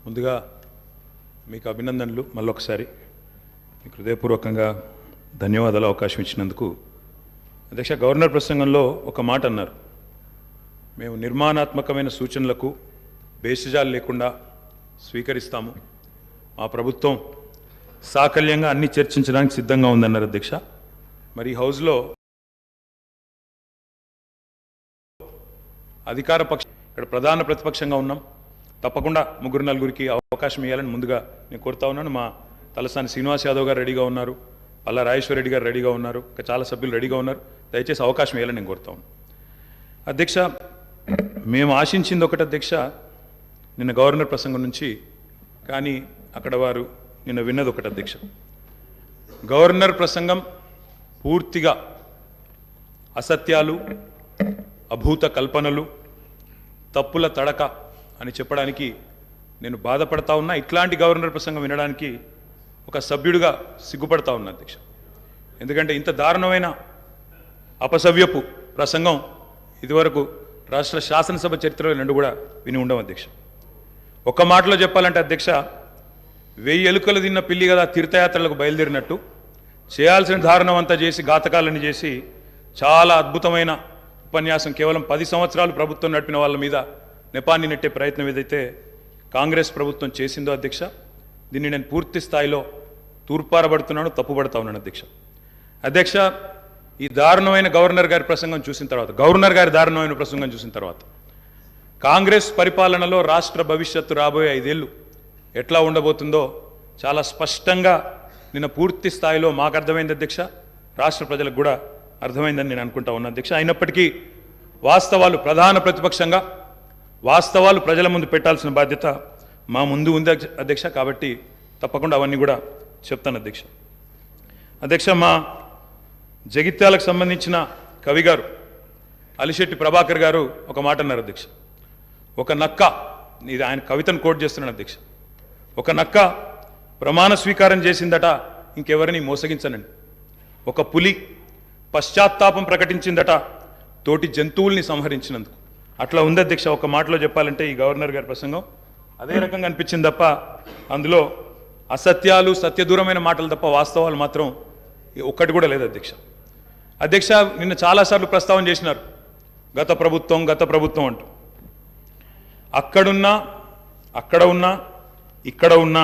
ముందుగా మీకు అభినందనలు మళ్ళొకసారి మీకు హృదయపూర్వకంగా ధన్యవాదాలు అవకాశం ఇచ్చినందుకు. అధ్యక్ష, గవర్నర్ ప్రసంగంలో ఒక మాట అన్నారు, మేము నిర్మాణాత్మకమైన సూచనలకు బేసిజాలు లేకుండా స్వీకరిస్తాము, మా ప్రభుత్వం సాకల్యంగా అన్ని చర్చించడానికి సిద్ధంగా ఉందన్నారు. అధ్యక్ష, మరి హౌస్లో అధికార పక్షం ఇక్కడ ప్రధాన ప్రతిపక్షంగా ఉన్నాం, తప్పకుండా ముగ్గురు నలుగురికి అవకాశం ఇవ్వాలని ముందుగా నేను కోరుతా ఉన్నాను. మా తలసాని శ్రీనివాస్ యాదవ్ గారు రెడీగా ఉన్నారు, పల్లా రాజేశ్వర రెడ్డి గారు రెడీగా ఉన్నారు, ఇంకా చాలా సభ్యులు రెడీగా ఉన్నారు. దయచేసి అవకాశం ఇవ్వాలని నేను కోరుతా ఉన్నాను. అధ్యక్ష, మేము ఆశించింది ఒకటి అధ్యక్ష, నిన్న గవర్నర్ ప్రసంగం నుంచి, కానీ అక్కడ వారు నిన్న విన్నది ఒకటి అధ్యక్ష. గవర్నర్ ప్రసంగం పూర్తిగా అసత్యాలు, అభూత కల్పనలు, తప్పుల తడక అని చెప్పడానికి నేను బాధపడతా ఉన్నా. ఇట్లాంటి గవర్నర్ ప్రసంగం వినడానికి ఒక సభ్యుడిగా సిగ్గుపడతా ఉన్నా అధ్యక్ష. ఎందుకంటే ఇంత దారుణమైన అపసవ్యపు ప్రసంగం ఇదివరకు రాష్ట్ర శాసనసభ చరిత్రలో రెండు కూడా విని ఉండవు అధ్యక్ష. ఒక్క మాటలో చెప్పాలంటే అధ్యక్ష, 1000 ఎలుకలు తిన్న పిల్లి కదా తీర్థయాత్రలకు బయలుదేరినట్టు చేయాల్సిన దారుణం అంతా చేసి, ఘాతకాలని చేసి, చాలా అద్భుతమైన ఉపన్యాసం కేవలం 10 సంవత్సరాలు ప్రభుత్వం నడిపిన వాళ్ళ మీద నెపాన్ని నెట్టే ప్రయత్నం ఏదైతే కాంగ్రెస్ ప్రభుత్వం చేసిందో అధ్యక్ష, దీన్ని నేను పూర్తి స్థాయిలో తూర్పారబడుతున్నాను, తప్పుపడతా ఉన్నాను అధ్యక్ష. అధ్యక్ష, ఈ దారుణమైన గవర్నర్ గారి ప్రసంగం చూసిన తర్వాత, గవర్నర్ గారి దారుణమైన ప్రసంగం చూసిన తర్వాత, కాంగ్రెస్ పరిపాలనలో రాష్ట్ర భవిష్యత్తు రాబోయే 5 ఏళ్ళు ఎట్లా ఉండబోతుందో చాలా స్పష్టంగా నిన్న పూర్తి స్థాయిలో మాకు అర్థమైంది అధ్యక్ష, రాష్ట్ర ప్రజలకు కూడా అర్థమైందని నేను అనుకుంటా ఉన్నా అధ్యక్ష. అయినప్పటికీ వాస్తవాలు, ప్రధాన ప్రతిపక్షంగా వాస్తవాలు ప్రజల ముందు పెట్టాల్సిన బాధ్యత మా ముందు ఉంది అధ్యక్ష. కాబట్టి తప్పకుండా అవన్నీ కూడా చెప్తాను అధ్యక్ష. అధ్యక్ష, మా జగిత్యాలకు సంబంధించిన కవి గారు అలిశెట్టి ప్రభాకర్ గారు ఒక మాట అన్నారు అధ్యక్ష. ఒక నక్క, ఇది ఆయన కవితను కోట్ చేస్తున్నాను అధ్యక్ష, ఒక నక్క ప్రమాణ స్వీకారం చేసిందట ఇంకెవరిని మోసగించనండి, ఒక పులి పశ్చాత్తాపం ప్రకటించిందట తోటి జంతువుల్ని సంహరించినందుకు. అట్లా ఉంది అధ్యక్ష. ఒక మాటలో చెప్పాలంటే ఈ గవర్నర్ గారి ప్రసంగం అదే రకంగా అనిపించింది తప్ప అందులో అసత్యాలు, సత్యదూరమైన మాటలు తప్ప వాస్తవాలు మాత్రం ఒక్కటి కూడా లేదు అధ్యక్ష. అధ్యక్ష, నిన్న చాలాసార్లు ప్రస్తావన చేసినారు గత ప్రభుత్వం అంటూ. అక్కడున్నా, అక్కడ ఉన్నా, ఇక్కడ ఉన్నా,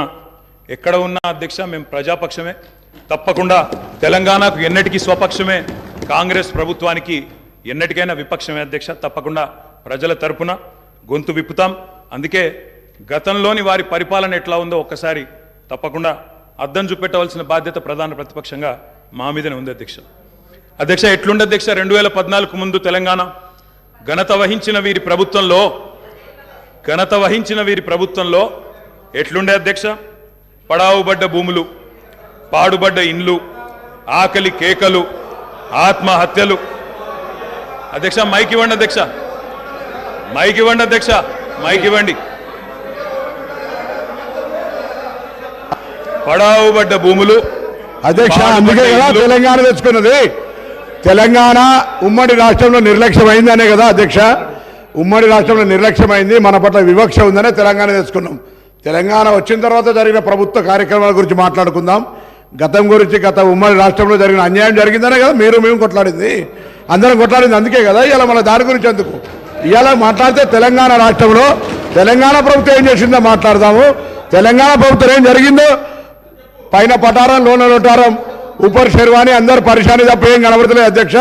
ఎక్కడ ఉన్నా అధ్యక్ష మేము ప్రజాపక్షమే, తప్పకుండా తెలంగాణకు ఎన్నటికీ స్వపక్షమే, కాంగ్రెస్ ప్రభుత్వానికి ఎన్నటికైనా విపక్షమే అధ్యక్ష. తప్పకుండా ప్రజల తరపున గొంతు విప్పుతాం. అందుకే గతంలోని వారి పరిపాలన ఎట్లా ఉందో ఒక్కసారి తప్పకుండా అద్దం చూపెట్టవలసిన బాధ్యత ప్రధాన ప్రతిపక్షంగా మా మీదనే ఉంది అధ్యక్ష. అధ్యక్ష, ఎట్లుండే అధ్యక్ష 2014 ముందు తెలంగాణ ఘనత వహించిన వీరి ప్రభుత్వంలో ఎట్లుండే అధ్యక్ష? పడావుబడ్డ భూములు, పాడుబడ్డ ఇండ్లు, ఆకలి కేకలు, ఆత్మహత్యలు. అధ్యక్ష, మైక్ ఇవ్వండి అధ్యక్ష, మైక్ ఇవ్వండి అధ్యక్ష, మైక్ ఇవ్వండి. పడావుబడ్డ భూములు అధ్యక్ష, అందుకే కదా తెలంగాణ తెచ్చుకున్నది. తెలంగాణ ఉమ్మడి రాష్ట్రంలో నిర్లక్ష్యమైందనే కదా అధ్యక్ష, ఉమ్మడి రాష్ట్రంలో నిర్లక్ష్యమైంది, మన పట్ల వివక్ష ఉందనే తెలంగాణ తెచ్చుకున్నాం. తెలంగాణ వచ్చిన తర్వాత జరిగిన ప్రభుత్వ కార్యక్రమాల గురించి మాట్లాడుకుందాం. గతం గురించి, గత ఉమ్మడి రాష్ట్రంలో జరిగిన అన్యాయం జరిగిందనే కదా మేము కొట్లాడింది, అందరం కొట్లాడింది. అందుకే కదా ఇవాళ మన దాని గురించి ఎందుకు ఇవాళ మాట్లాడితే తెలంగాణ రాష్ట్రంలో తెలంగాణ ప్రభుత్వం ఏం చేసిందో మాట్లాడదాము. తెలంగాణ ప్రభుత్వం ఏం జరిగిందో, పైన పటారం, లోన లోటారం, ఉపర్ శర్వాణి, అందరు పరిశాని తప్ప ఏం కనబడతలేదు అధ్యక్ష.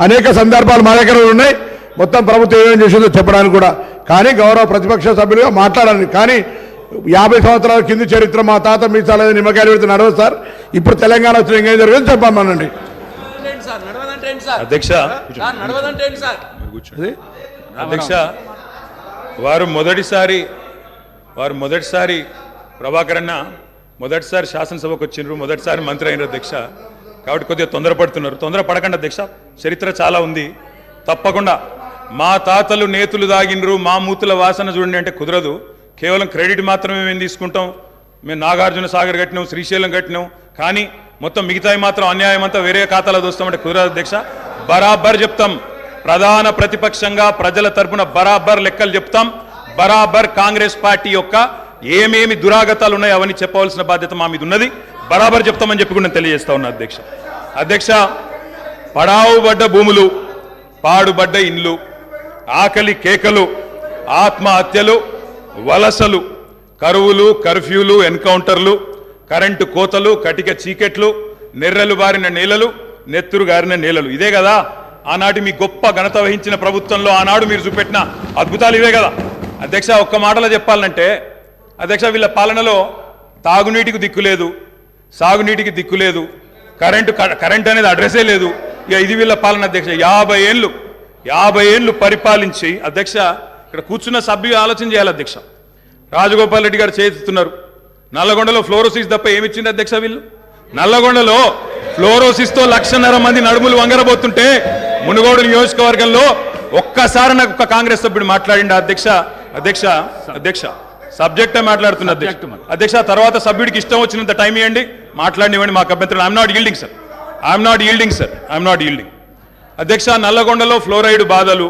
అనేక సందర్భాలు మా దగ్గర ఉన్నాయి, మొత్తం ప్రభుత్వం ఏమేం చేసిందో చెప్పడానికి కూడా. కానీ గౌరవ ప్రతిపక్ష సభ్యులుగా మాట్లాడాలి. కానీ 50 సంవత్సరాల కింది చరిత్ర, మా తాత మీ చాలా నిమ్మకాయలు పెడితే నడవదు సార్. ఇప్పుడు తెలంగాణ వచ్చిన ఇంకేం జరిగింది చెప్పామనండి అధ్యక్ష. అధ్యక్ష, వారు మొదటిసారి ప్రభాకర్ అన్న మొదటిసారి శాసనసభకు వచ్చినారు, మొదటిసారి మంత్రి అయినారు అధ్యక్ష. కాబట్టి కొద్దిగా తొందరపడకండి అధ్యక్ష, చరిత్ర చాలా ఉంది. తప్పకుండా మా తాతలు నేతులు దాగినరు, మా మూతుల వాసన చూడండి అంటే కుదరదు. కేవలం క్రెడిట్ మాత్రమే మేము తీసుకుంటాం. మేము నాగార్జున సాగర్ కట్టినాం, శ్రీశైలం కట్టినాం, కానీ మొత్తం మిగతాయి మాత్రం అన్యాయం అంతా వేరే ఖాతాలో దోస్తామంటే కుదరదు అధ్యక్ష. బరాబర్ చెప్తాం, ప్రధాన ప్రతిపక్షంగా ప్రజల తరపున బరాబర్ లెక్కలు చెప్తాం. బరాబర్ కాంగ్రెస్ పార్టీ యొక్క ఏమేమి దురాగతాలు ఉన్నాయో అవన్నీ చెప్పవలసిన బాధ్యత మా మీద ఉన్నది. బరాబర్ చెప్తామని చెప్పి కూడా నేను తెలియజేస్తా ఉన్నా అధ్యక్ష. అధ్యక్ష, పడావుబడ్డ భూములు, పాడుబడ్డ ఇండ్లు, ఆకలి కేకలు, ఆత్మహత్యలు, వలసలు, కరువులు, కర్ఫ్యూలు, ఎన్కౌంటర్లు, కరెంటు కోతలు, కటిక చీకెట్లు, నెర్రెలు బారిన నేలలు, నెత్తురు గారిన నేలలు. ఇదే కదా ఆనాటి మీ గొప్ప ఘనత వహించిన ప్రభుత్వంలో ఆనాడు మీరు చూపెట్టిన అద్భుతాలు ఇవే కదా అధ్యక్ష. ఒక్క మాటలో చెప్పాలంటే అధ్యక్ష, వీళ్ళ పాలనలో తాగునీటికి దిక్కు లేదు, సాగునీటికి దిక్కు లేదు, కరెంట్ అనేది అడ్రస్సే లేదు. ఇక ఇది వీళ్ళ పాలన అధ్యక్ష. 50 ఏళ్ళు పరిపాలించి అధ్యక్ష, ఇక్కడ కూర్చున్న సభ్యులు ఆలోచన చేయాలి అధ్యక్ష. రాజగోపాల్ రెడ్డి గారు చేస్తున్నారు. నల్లగొండలో ఫ్లోరోసిస్ తప్ప ఏమిచ్చింది అధ్యక్ష వీళ్ళు? నల్లగొండలో ఫ్లోరోసిస్తో 1,50,000 మంది నడుములు వంగరబోతుంటే మునుగోడు నియోజకవర్గంలో ఒక్కసారి నాకు ఒక కాంగ్రెస్ సభ్యుడు మాట్లాడిండు అధ్యక్ష. అధ్యక్ష అధ్యక్ష సబ్జెక్టే మాట్లాడుతున్నా అధ్యక్ష. తర్వాత సభ్యుడికి ఇష్టం వచ్చినంత టైం ఇవ్వండి, మాట్లాడినివ్వండి, మాకు అభ్యంతరం. I'm not yielding sir, I'm not yielding అధ్యక్ష. నల్లగొండలో ఫ్లోరైడ్ బాధలు,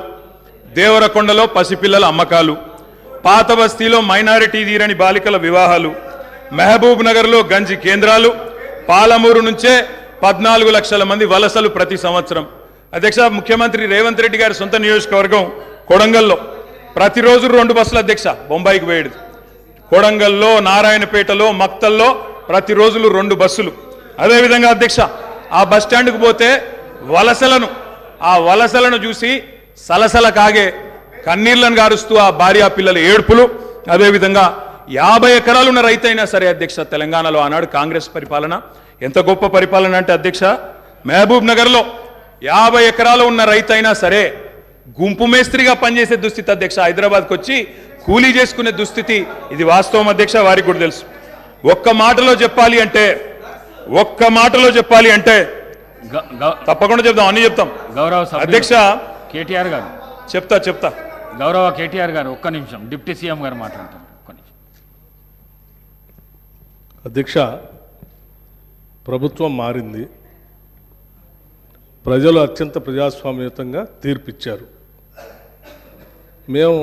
దేవరకొండలో పసిపిల్లల అమ్మకాలు, పాత బస్తీలో మైనారిటీ తీరని బాలికల వివాహాలు, మహబూబ్ నగర్లో గంజి కేంద్రాలు, పాలమూరు నుంచే 14 లక్షల మంది వలసలు ప్రతి సంవత్సరం. అధ్యక్ష, ముఖ్యమంత్రి రేవంత్ రెడ్డి గారి సొంత నియోజకవర్గం కొడంగల్లో ప్రతిరోజు 2 బస్సులు అధ్యక్ష బొంబాయికి పోయేది. కొడంగల్లో, నారాయణపేటలో, మక్తల్లో ప్రతిరోజులు 2 బస్సులు. అదేవిధంగా అధ్యక్ష, ఆ బస్ స్టాండ్కు పోతే ఆ వలసలను చూసి సలసల కాగే కన్నీళ్లను గారుస్తూ ఆ భార్యా పిల్లల ఏడుపులు. అదేవిధంగా 50 ఎకరాలు ఉన్న రైతైనా సరే అధ్యక్ష, తెలంగాణలో ఆనాడు కాంగ్రెస్ పరిపాలన ఎంత గొప్ప పరిపాలన అంటే అధ్యక్ష, మహబూబ్ నగర్లో 50 ఎకరాలు ఉన్న రైతైనా సరే గుంపు మేస్త్రిగా పనిచేసే దుస్థితి అధ్యక్ష. హైదరాబాద్కి వచ్చి కూలీ చేసుకునే దుస్థితి. ఇది వాస్తవం అధ్యక్ష, వారికి కూడా తెలుసు. ఒక్క మాటలో చెప్పాలి అంటే తప్పకుండా చెప్తాం, అన్ని చెప్తాం. గౌరవ అధ్యక్ష కేటీఆర్ గారు చెప్తా గౌరవ కేటీఆర్ గారు ఒక్క నిమిషం, డిప్యూటీ సీఎం గారు మాట్లాడతారు. ఒక్క నిమిషం అధ్యక్ష, ప్రభుత్వం మారింది, ప్రజలు అత్యంత ప్రజాస్వామ్యయుతంగా తీర్పిచ్చారు. మేము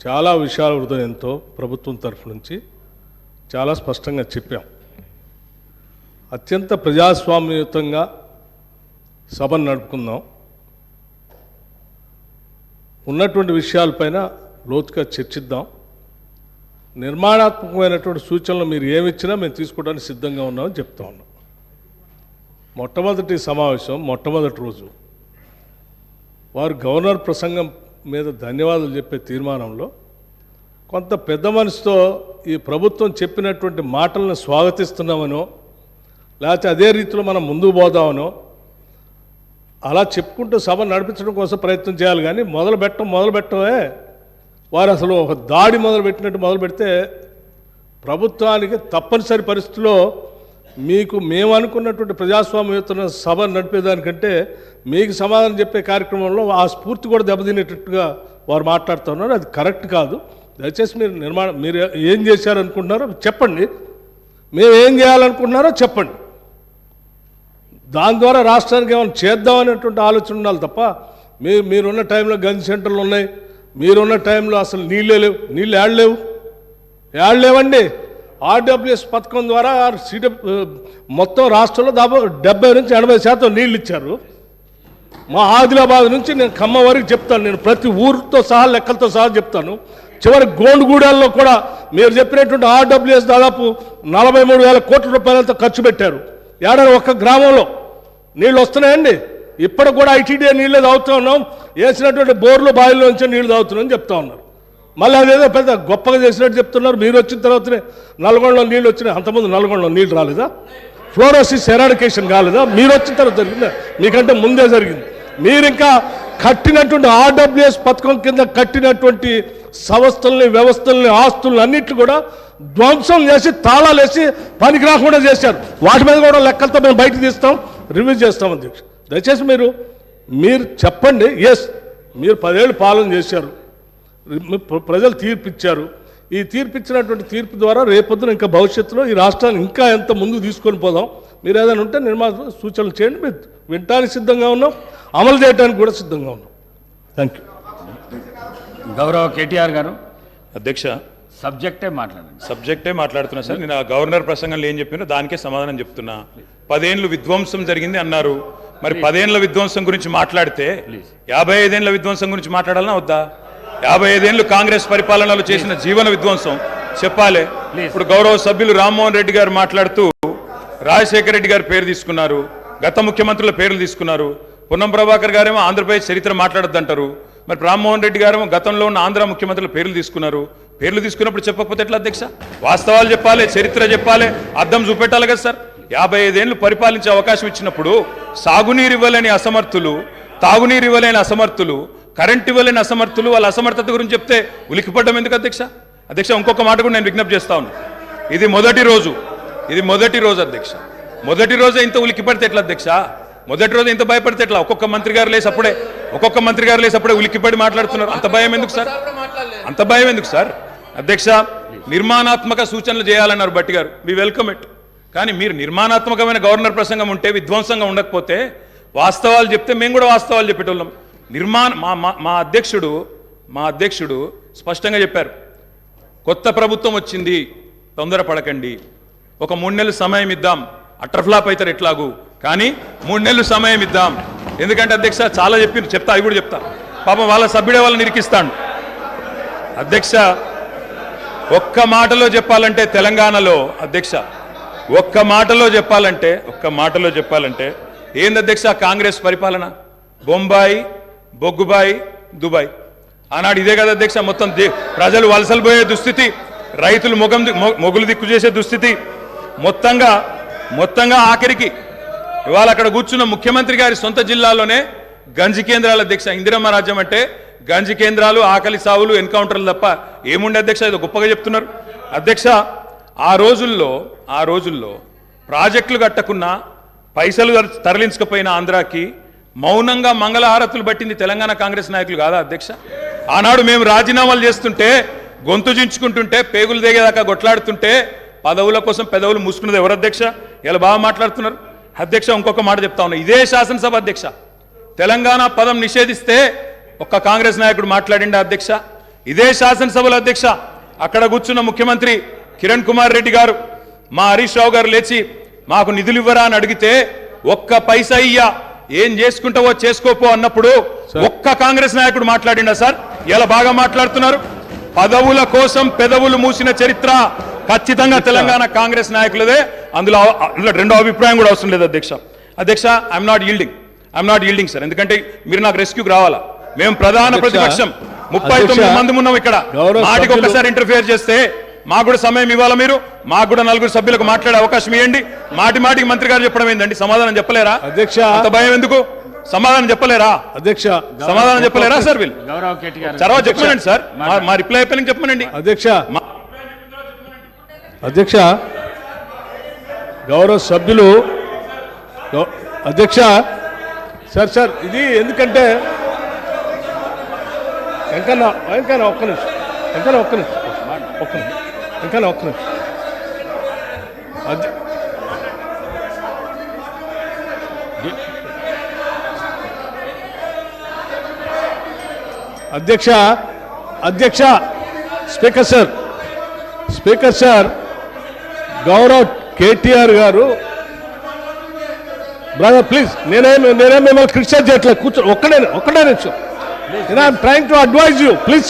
చాలా విషయాల హృదయంతో ప్రభుత్వం తరఫు నుంచి చాలా స్పష్టంగా చెప్పాం. అత్యంత ప్రజాస్వామ్యయుతంగా సభను నడుపుకుందాం, ఉన్నటువంటి విషయాలపైన లోతుగా చర్చిద్దాం, నిర్మాణాత్మకమైనటువంటి సూచనలు మీరు ఏమిచ్చినా మేము తీసుకోవడానికి సిద్ధంగా ఉన్నామని చెప్తా ఉన్నాం. మొట్టమొదటి సమావేశం, మొట్టమొదటి రోజు వారు గవర్నర్ ప్రసంగం మీద ధన్యవాదాలు చెప్పే తీర్మానంలో కొంత పెద్ద మనసుతో ఈ ప్రభుత్వం చెప్పినటువంటి మాటలను స్వాగతిస్తున్నామనో, లేకపోతే అదే రీతిలో మనం ముందుకు పోదామనో అలా చెప్పుకుంటూ సభ నడిపించడం కోసం ప్రయత్నం చేయాలి. కానీ మొదలుపెట్టమే వారు అసలు ఒక దాడి మొదలుపెట్టినట్టు మొదలు పెడితే ప్రభుత్వానికి తప్పనిసరి పరిస్థితుల్లో మీకు మేము అనుకున్నటువంటి ప్రజాస్వామ్యయుత సభ నడిపేదానికంటే మీకు సమాధానం చెప్పే కార్యక్రమంలో ఆ స్ఫూర్తి కూడా దెబ్బతినేటట్టుగా వారు మాట్లాడుతున్నారు. అది కరెక్ట్ కాదు. దయచేసి మీరు ఏం చేశారనుకుంటున్నారో చెప్పండి, మేము ఏం చేయాలనుకుంటున్నారో చెప్పండి. దాని ద్వారా రాష్ట్రానికి ఏమైనా చేద్దామనేటువంటి ఆలోచన ఉండాలి తప్ప మీరున్న టైంలో గంజ్ సెంటర్లు ఉన్నాయి, మీరున్న టైంలో అసలు నీళ్ళే లేవు. నీళ్ళు ఏడలేవండి. ఆర్డబ్ల్యూఎస్ పథకం ద్వారా మొత్తం రాష్ట్రంలో దాదాపు 70 నుంచి 80% నీళ్ళు ఇచ్చారు. మా ఆదిలాబాద్ నుంచి నేను ఖమ్మం వరకు చెప్తాను, నేను ప్రతి ఊరితో సహా లెక్కలతో సహా చెప్తాను. చివరి గోండుగూడల్లో కూడా మీరు చెప్పినటువంటి ఆర్డబ్ల్యూఎస్ దాదాపు 43,000 కోట్ల రూపాయలతో ఖర్చు పెట్టారు. ఏడాది ఒక్క గ్రామంలో నీళ్ళు వస్తున్నాయండి. ఇప్పటికి కూడా ఐటీడీ నీళ్ళే తాగుతూ ఉన్నాం, వేసినటువంటి బోర్లు బావిలో నుంచి నీళ్ళు తాగుతున్నాం చెప్తా ఉన్నారు. మళ్ళీ అదేదో పెద్ద గొప్పగా చేసినట్టు చెప్తున్నారు. మీరు వచ్చిన తర్వాతనే నల్గొండలో నీళ్ళు వచ్చినాయి, అంతకుముందు నల్గొండలో నీళ్ళు రాలేదా? ఫ్లోరోసిస్ ఎరాడికేషన్ కాలేదా? మీరు వచ్చిన తర్వాత జరిగిందా? మీకంటే ముందే జరిగింది. మీరు ఇంకా కట్టినటువంటి ఆర్డబ్ల్యూఎస్ పథకం కింద కట్టినటువంటి సంస్థల్ని, వ్యవస్థల్ని, ఆస్తుల్ని అన్నిట్లు కూడా ధ్వంసం చేసి తాళాలు వేసి పనికి రాకుండా చేశారు. వాటి మీద కూడా లెక్కలతో మేము బయటకు తీస్తాం, రివ్యూ చేస్తాం. అధ్యక్ష, దయచేసి మీరు చెప్పండి. ఎస్, మీరు 10 ఏళ్ళు పాలన చేశారు, ప్రజలు తీర్పిచ్చారు. ఈ తీర్పిచ్చినటువంటి తీర్పు ద్వారా రేపొద్దున ఇంకా భవిష్యత్తులో ఈ రాష్ట్రాన్ని ఇంకా ఎంత ముందుకు తీసుకొని పోదాం. మీరు ఏదైనా ఉంటే సూచనలు చేయండి. మీరు వినటానికి సిద్ధంగా ఉన్నాం, అమలు చేయడానికి కూడా సిద్ధంగా ఉన్నాం. Thank you. గౌరవ కేటీఆర్ గారు. అధ్యక్ష, సబ్జెక్టే మాట్లాడండి. సబ్జెక్టే మాట్లాడుతున్నా సార్. నేను ఆ గవర్నర్ ప్రసంగంలో ఏం చెప్పినా దానికే సమాధానం చెప్తున్నా. 10 ఏళ్ళు విధ్వంసం జరిగింది అన్నారు. మరి 10 ఏళ్ల విధ్వంసం గురించి మాట్లాడితే 55 ఏళ్ల విధ్వంసం గురించి మాట్లాడాలన్నా వద్దా? 55 ఏళ్లు కాంగ్రెస్ పరిపాలనలో చేసిన జీవన విధ్వంసం చెప్పాలి. ఇప్పుడు గౌరవ సభ్యులు రామ్మోహన్ రెడ్డి గారు మాట్లాడుతూ రాజశేఖర రెడ్డి గారి పేరు తీసుకున్నారు, గత ముఖ్యమంత్రుల పేర్లు తీసుకున్నారు. పొన్నం ప్రభాకర్ గారేమో ఆంధ్రప్రదేశ్ చరిత్ర మాట్లాడొద్దంటారు. మరి రామ్మోహన్ రెడ్డి గారేమో గతంలో ఉన్న ఆంధ్ర ముఖ్యమంత్రుల పేర్లు తీసుకున్నారు. పేర్లు తీసుకున్నప్పుడు చెప్పకపోతే ఎట్లా అధ్యక్ష? వాస్తవాలు చెప్పాలి, చరిత్ర చెప్పాలి, అద్దం చూపెట్టాలి కదా సార్. 55 ఏళ్లు పరిపాలించే అవకాశం ఇచ్చినప్పుడు సాగునీరు ఇవ్వలేని అసమర్థులు, తాగునీరు ఇవ్వలేని అసమర్థులు, కరెంట్ ఇవ్వలేని అసమర్థులు, వాళ్ళ అసమర్థత గురించి చెప్తే ఉలికిపడ్డం ఎందుకు అధ్యక్ష? అధ్యక్ష, ఇంకొక మాట కూడా నేను విజ్ఞప్తి చేస్తా ఉన్నా. ఇది మొదటి రోజు అధ్యక్ష. మొదటి రోజే ఇంత ఉలికిపడితే ఎట్లా అధ్యక్ష? మొదటి రోజు ఇంత భయపడితే ఎట్లా? ఒక్కొక్క మంత్రి గారు లేసి అప్పుడే ఉలికిపడి మాట్లాడుతున్నారు. అంత భయం ఎందుకు సార్? అధ్యక్ష, నిర్మాణాత్మక సూచనలు చేయాలన్నారు భట్టి గారు, వి వెల్కమ్ ఇట్. కానీ మీరు నిర్మాణాత్మకమైన గవర్నర్ ప్రసంగం ఉంటే, విధ్వంసంగా ఉండకపోతే వాస్తవాలు చెప్తే మేము కూడా వాస్తవాలు చెప్పేటోళ్ళం. మా అధ్యక్షుడు స్పష్టంగా చెప్పారు, కొత్త ప్రభుత్వం వచ్చింది, తొందరపడకండి, ఒక 3 నెలలు సమయం ఇద్దాం, అట్రఫ్లాప్ అవుతారు ఎట్లాగూ, కానీ 3 నెలలు సమయం ఇద్దాం. ఎందుకంటే అధ్యక్ష చాలా చెప్తా, అవి కూడా చెప్తా. పాపం వాళ్ళ సభ్యుడే వాళ్ళని ఇరికిస్తాడు. అధ్యక్ష, ఒక్క మాటలో చెప్పాలంటే తెలంగాణలో అధ్యక్ష, ఒక్క మాటలో చెప్పాలంటే ఏంది అధ్యక్ష కాంగ్రెస్ పరిపాలన? బొంబాయి, బొగ్గుబాయి, దుబాయ్. ఆనాడు ఇదే కదా అధ్యక్ష. మొత్తం ప్రజలు వలసలు పోయే దుస్థితి, రైతులు మొగులు దిక్కు చేసే దుస్థితి, మొత్తంగా ఆఖరికి ఇవాళ అక్కడ కూర్చున్న ముఖ్యమంత్రి గారి సొంత జిల్లాలోనే గంజి కేంద్రాల అధ్యక్ష. ఇందిరమ్మ రాజ్యం అంటే గంజి కేంద్రాలు, ఆకలి సావులు, ఎన్కౌంటర్లు తప్ప ఏముండే అధ్యక్ష? ఇది గొప్పగా చెప్తున్నారు అధ్యక్ష. ఆ రోజుల్లో ప్రాజెక్టులు కట్టకున్నా, పైసలు తరలించకపోయిన ఆంధ్రాకి మౌనంగా మంగళహారతులు పట్టింది తెలంగాణ కాంగ్రెస్ నాయకులు కాదా అధ్యక్ష? ఆనాడు మేము రాజీనామాలు చేస్తుంటే, గొంతు చించుకుంటుంటే, పేగులు దిగేదాకా కొట్లాడుతుంటే, పదవుల కోసం పెదవులు మూసుకున్నది ఎవరు అధ్యక్ష? ఇలా బాగా మాట్లాడుతున్నారు అధ్యక్ష. ఇంకొక మాట చెప్తా ఉన్నా, ఇదే శాసనసభ అధ్యక్ష, తెలంగాణ పదం నిషేధిస్తే ఒక్క కాంగ్రెస్ నాయకుడు మాట్లాడిండా అధ్యక్ష? ఇదే శాసనసభలో అధ్యక్ష, అక్కడ కూర్చున్న ముఖ్యమంత్రి కిరణ్ కుమార్ రెడ్డి గారు, మా హరీష్ రావు గారు లేచి మాకు నిధులు ఇవ్వరా అని అడిగితే, ఒక్క పైసా ఇయ్యా, ఏం చేసుకుంటావో చేసుకోపో అన్నప్పుడు ఒక్క కాంగ్రెస్ నాయకుడు మాట్లాడిండా సార్? ఇలా బాగా మాట్లాడుతున్నారు. పదవుల కోసం పెదవులు మూసిన చరిత్ర ఖచ్చితంగా తెలంగాణ కాంగ్రెస్ నాయకులదే. అందులో రెండో అభిప్రాయం కూడా అవసరం లేదు అధ్యక్ష. I'm not yielding sir. ఎందుకంటే మీరు నాకు రెస్క్యూకి రావాలా. మేము ప్రధాన ప్రతిపక్షం, 39 మంది ఉన్నాం ఇక్కడ. మాటికి ఒక్కసారి ఇంటర్ఫియర్ చేస్తే మాకు కూడా సమయం ఇవ్వాలా మీరు? మాకు కూడా 4 సభ్యులకు మాట్లాడే అవకాశం ఇవ్వండి. మాటికి మంత్రి గారు చెప్పడం ఏంటండి? సమాధానం చెప్పలేరా అధ్యక్ష? అంత భయం ఎందుకు? సమాధానం చెప్పలేరా అధ్యక్ష? సమాధానం చెప్పలేరా సార్? వీళ్ళు చర్వ చెప్పమనండి సార్, మా రిప్లై అయిపోయిన చెప్పమనండి అధ్యక్ష. గౌరవ సభ్యులు అధ్యక్ష. సార్ ఇది ఎందుకంటే ఒక్క నిమిషం అధ్యక్ష స్పీకర్ సార్, గౌరవ్ కేటీఆర్ గారు, బ్రదర్ ప్లీజ్, నేనేం మిమ్మల్ని క్రిటిసైజ్ చేయట్లేదు, కూర్చో, ఒక్కడే నిమిషం. I'm trying to advise you, please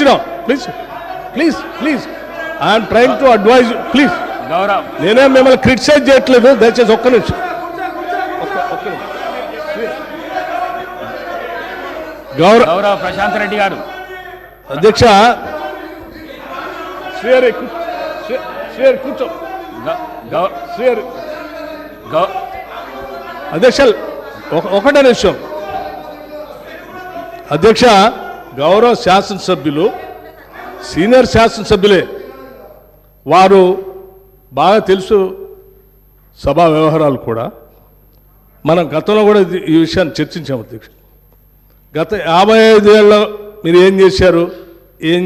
I'm trying to advise you, please. నేనేం మిమ్మల్ని క్రిటిసైజ్ చేయట్లేదు, దయచేసి ఒక్క నిమిషం. గౌరవ ప్రశాంత్ రెడ్డి గారు అధ్యక్ష, కూర్చో అధ్యక్ష. ఒకటే నిమిషం అధ్యక్ష. గౌరవ శాసనసభ్యులు, సీనియర్ శాసనసభ్యులే, వారు బాగా తెలుసు సభా వ్యవహారాలు కూడా. మనం గతంలో కూడా ఈ విషయాన్ని చర్చించాము అధ్యక్ష. గత 55 ఏళ్ళలో మీరు ఏం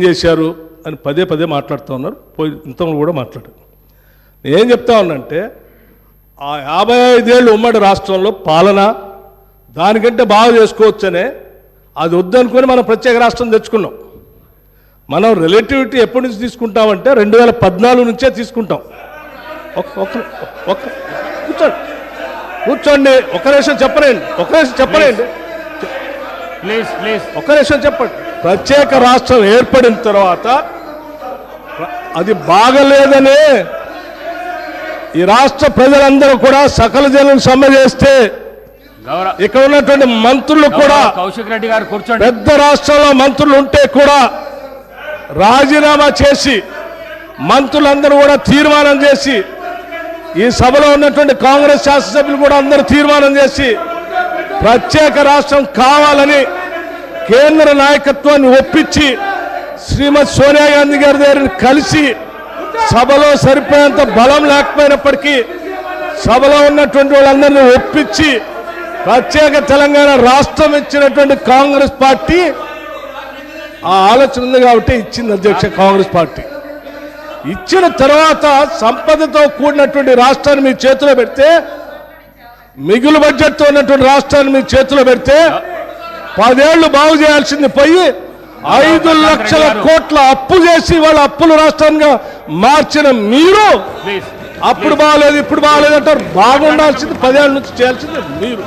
చేశారు అని పదే మాట్లాడుతూ ఉన్నారు. ఇంతలో కూడా మాట్లాడారు. నేనేం చెప్తా ఉన్నానంటే, ఆ 55 ఏళ్ళు ఉమ్మడి రాష్ట్రంలో పాలన దానికంటే బాగా చేసుకోవచ్చనే, అది వద్దనుకొని మనం ప్రత్యేక రాష్ట్రం తెచ్చుకున్నాం. మనం రిలేటివిటీ ఎప్పటి నుంచి తీసుకుంటామంటే 2014 నుంచే తీసుకుంటాం. కూర్చోండి ఒక నిమిషం చెప్పలేండి ప్లీజ్ ఒక నిమిషం చెప్పండి. ప్రత్యేక రాష్ట్రం ఏర్పడిన తర్వాత అది బాగలేదని ఈ రాష్ట్ర ప్రజలందరూ కూడా సకల జనం సమ్మె చేస్తే ఇక్కడ ఉన్నటువంటి మంత్రులు కూడా కౌశిక్ రెడ్డి గారు కూర్చోండి. పెద్ద రాష్ట్రంలో మంత్రులు ఉంటే కూడా రాజీనామా చేసి మంత్రులందరూ కూడా తీర్మానం చేసి ఈ సభలో ఉన్నటువంటి కాంగ్రెస్ శాసనసభ్యులు కూడా అందరూ తీర్మానం చేసి ప్రత్యేక రాష్ట్రం కావాలని కేంద్ర నాయకత్వాన్ని ఒప్పించి శ్రీమతి సోనియా గాంధీ గారి దగ్గర కలిసి సభలో సరిపోయేంత బలం లేకపోయినప్పటికీ సభలో ఉన్నటువంటి వాళ్ళందరినీ ఒప్పించి ప్రత్యేక తెలంగాణ రాష్ట్రం ఇచ్చినటువంటి కాంగ్రెస్ పార్టీ ఆ ఆలోచన ఉంది కాబట్టి ఇచ్చింది అధ్యక్ష. కాంగ్రెస్ పార్టీ ఇచ్చిన తర్వాత సంపదతో కూడినటువంటి రాష్ట్రాన్ని మీ చేతిలో పెడితే, మిగులు బడ్జెట్తో ఉన్నటువంటి రాష్ట్రాన్ని మీ చేతిలో పెడితే 10 ఏళ్లు బాగు చేయాల్సింది పోయి 5 లక్షల కోట్ల అప్పు చేసి వాళ్ళ అప్పుల రాష్ట్రంగా మార్చిన మీరు అప్పుడు బాగలేదు ఇప్పుడు బాగలేదు అంటారు. బాగుండాల్సింది 10 ఏళ్ళ నుంచి చేయాల్సింది మీరు.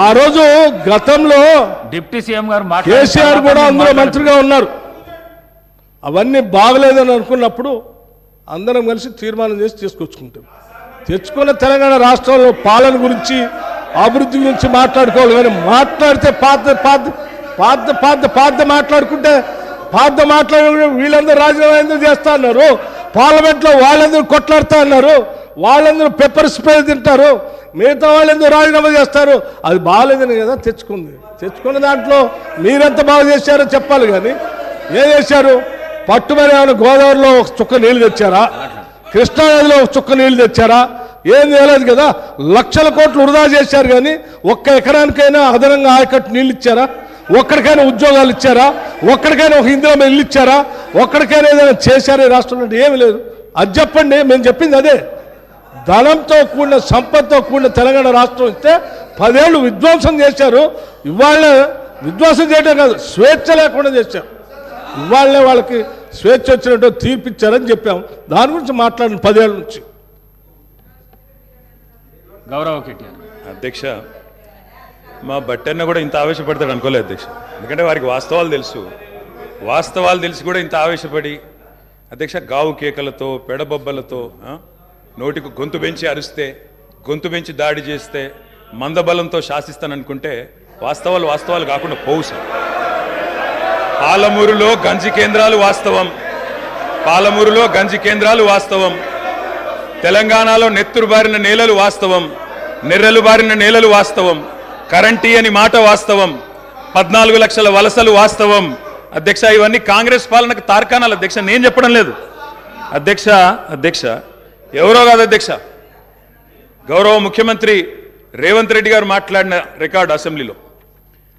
ఆ రోజు గతంలో డిప్యూటీ సీఎం గారు కేసీఆర్ కూడా అందులో మంత్రిగా ఉన్నారు. అవన్నీ బాగలేదని అనుకున్నప్పుడు అందరం కలిసి తీర్మానం చేసి తీసుకొచ్చుకుంటాం. తెచ్చుకున్న తెలంగాణ రాష్ట్రంలో పాలన గురించి అభివృద్ధి గురించి మాట్లాడుకోవాలి. కానీ మాట్లాడితే పాత మాట్లాడుకుంటే వీళ్ళందరూ రాజీనామా ఎందుకు చేస్తా అన్నారు, పార్లమెంట్లో వాళ్ళందరూ కొట్లాడుతా అన్నారు, వాళ్ళందరూ పెప్పర్ స్ప్రే తింటారు, మిగతా వాళ్ళు ఎందుకు రాజీనామా చేస్తారు. అది బాగాలేదని కదా తెచ్చుకున్న దాంట్లో మీరెంత బాగా చేశారో చెప్పాలి. కానీ ఏం చేశారు? పట్టుమని ఏమైనా గోదావరిలో ఒక చుక్క నీళ్లు తెచ్చారా, కృష్ణానదిలో ఒక చుక్క నీళ్లు తెచ్చారా? ఏం చేయలేదు కదా. లక్షల కోట్లు వృధా చేశారు. కానీ ఒక్క ఎకరానికైనా అదనంగా ఆయకట్టు నీళ్ళు ఇచ్చారా? ఒక్కడికైనా ఉద్యోగాలు ఇచ్చారా? ఒక్కడికైనా ఒక ఇందిరా ఇల్లు ఇచ్చారా? ఒక్కడికైనా ఏదైనా చేశారా ఈ రాష్ట్రంలో? ఏమి లేదు. అది చెప్పండి. మేము చెప్పింది అదే. ధనంతో కూడిన సంపదతో కూడిన తెలంగాణ రాష్ట్రం ఇస్తే 10 ఏళ్ళు విధ్వంసం చేశారు. ఇవాళ విధ్వంసం చేయడం కాదు, స్వేచ్ఛ లేకుండా చేశారు. ఇవాళనే వాళ్ళకి స్వేచ్ఛ వచ్చినట్టు తీర్పిచ్చారని చెప్పాము. దాని గురించి మాట్లాడిన 10 ఏళ్ళ నుంచి. గౌరవ కేటీఆర్ అధ్యక్ష, మా బట్టన్న కూడా ఇంత ఆవేశపడతాడు అనుకోలేదు అధ్యక్ష. ఎందుకంటే వారికి వాస్తవాలు తెలిసి కూడా ఇంత ఆవేశపడి అధ్యక్ష గావు కేకలతో పెడబొబ్బలతో నోటికి గొంతు పెంచి అరిస్తే, గొంతు పెంచి దాడి చేస్తే, మందబలంతో శాసిస్తాననుకుంటే వాస్తవాలు కాకుండా పోవు సార్. పాలమూరులో గంజి కేంద్రాలు వాస్తవం, తెలంగాణలో నెత్తురు బారిన నేలలు వాస్తవం, నెర్రెలు బారిన నేలలు వాస్తవం, కరెంటీ అని మాట వాస్తవం, 14 లక్షల వలసలు వాస్తవం. అధ్యక్ష, ఇవన్నీ కాంగ్రెస్ పాలనకు తార్కాణాలు అధ్యక్ష, నేను చెప్పడం లేదు అధ్యక్ష. ఎవరో కాదు అధ్యక్ష, గౌరవ ముఖ్యమంత్రి రేవంత్ రెడ్డి గారు మాట్లాడిన రికార్డు అసెంబ్లీలో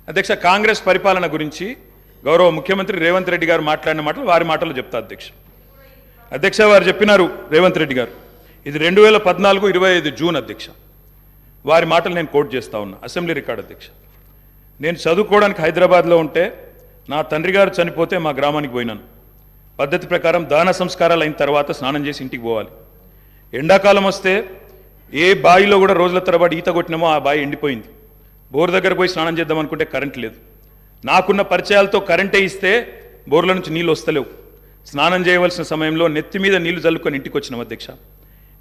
అధ్యక్ష, కాంగ్రెస్ పరిపాలన గురించి గౌరవ ముఖ్యమంత్రి రేవంత్ రెడ్డి గారు మాట్లాడిన మాటలు వారి మాటలు చెప్తా అధ్యక్ష. వారు చెప్పినారు రేవంత్ రెడ్డి గారు, ఇది 2014 25 జూన్ అధ్యక్ష. వారి మాటలు నేను కోట్ చేస్తా ఉన్నా, అసెంబ్లీ రికార్డు అధ్యక్ష. నేను చదువుకోవడానికి హైదరాబాద్లో ఉంటే నా తండ్రి గారు చనిపోతే మా గ్రామానికి పోయినాను. పద్ధతి ప్రకారం దాన సంస్కారాలు అయిన తర్వాత స్నానం చేసి ఇంటికి పోవాలి. ఎండాకాలం వస్తే ఏ బావిలో కూడా రోజుల తరబడి ఈత కొట్టినామో ఆ బావి ఎండిపోయింది. బోర్ దగ్గర పోయి స్నానం చేద్దాం అనుకుంటే కరెంట్ లేదు. నాకున్న పరిచయాలతో కరెంటే ఇస్తే బోర్ల నుంచి నీళ్ళు వస్తలేవు. స్నానం చేయవలసిన సమయంలో నెత్తి మీద నీళ్లు చల్లుకొని ఇంటికి వచ్చినాం అధ్యక్ష.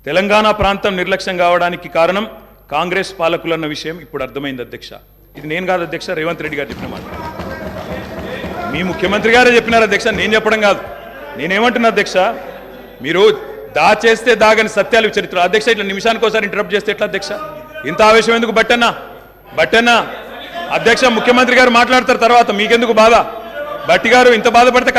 తెలంగాణ ప్రాంతం నిర్లక్ష్యం కావడానికి కారణం కాంగ్రెస్ పాలకులన్న విషయం ఇప్పుడు అర్థమైంది అధ్యక్ష. ఇది నేను కాదు అధ్యక్ష, రేవంత్ రెడ్డి గారు చెప్పిన మాట. మీ ముఖ్యమంత్రి గారే చెప్పినారు అధ్యక్ష, నేను చెప్పడం కాదు. నేనేమంటున్నా అధ్యక్ష, మీరు దాచేస్తే దాగని సత్యాలు చరిత్ర అధ్యక్ష. ఇట్లా నిమిషానికి ఒకసారి ఇంటరప్ట్ చేస్తే ఎట్లా అధ్యక్ష? ఇంత ఆవేశం ఎందుకు? బట్టన్నా అధ్యక్ష, ముఖ్యమంత్రి గారు మాట్లాడతారు తర్వాత, మీకెందుకు బాధ? బట్టి గారు ఇంత బాధపడితే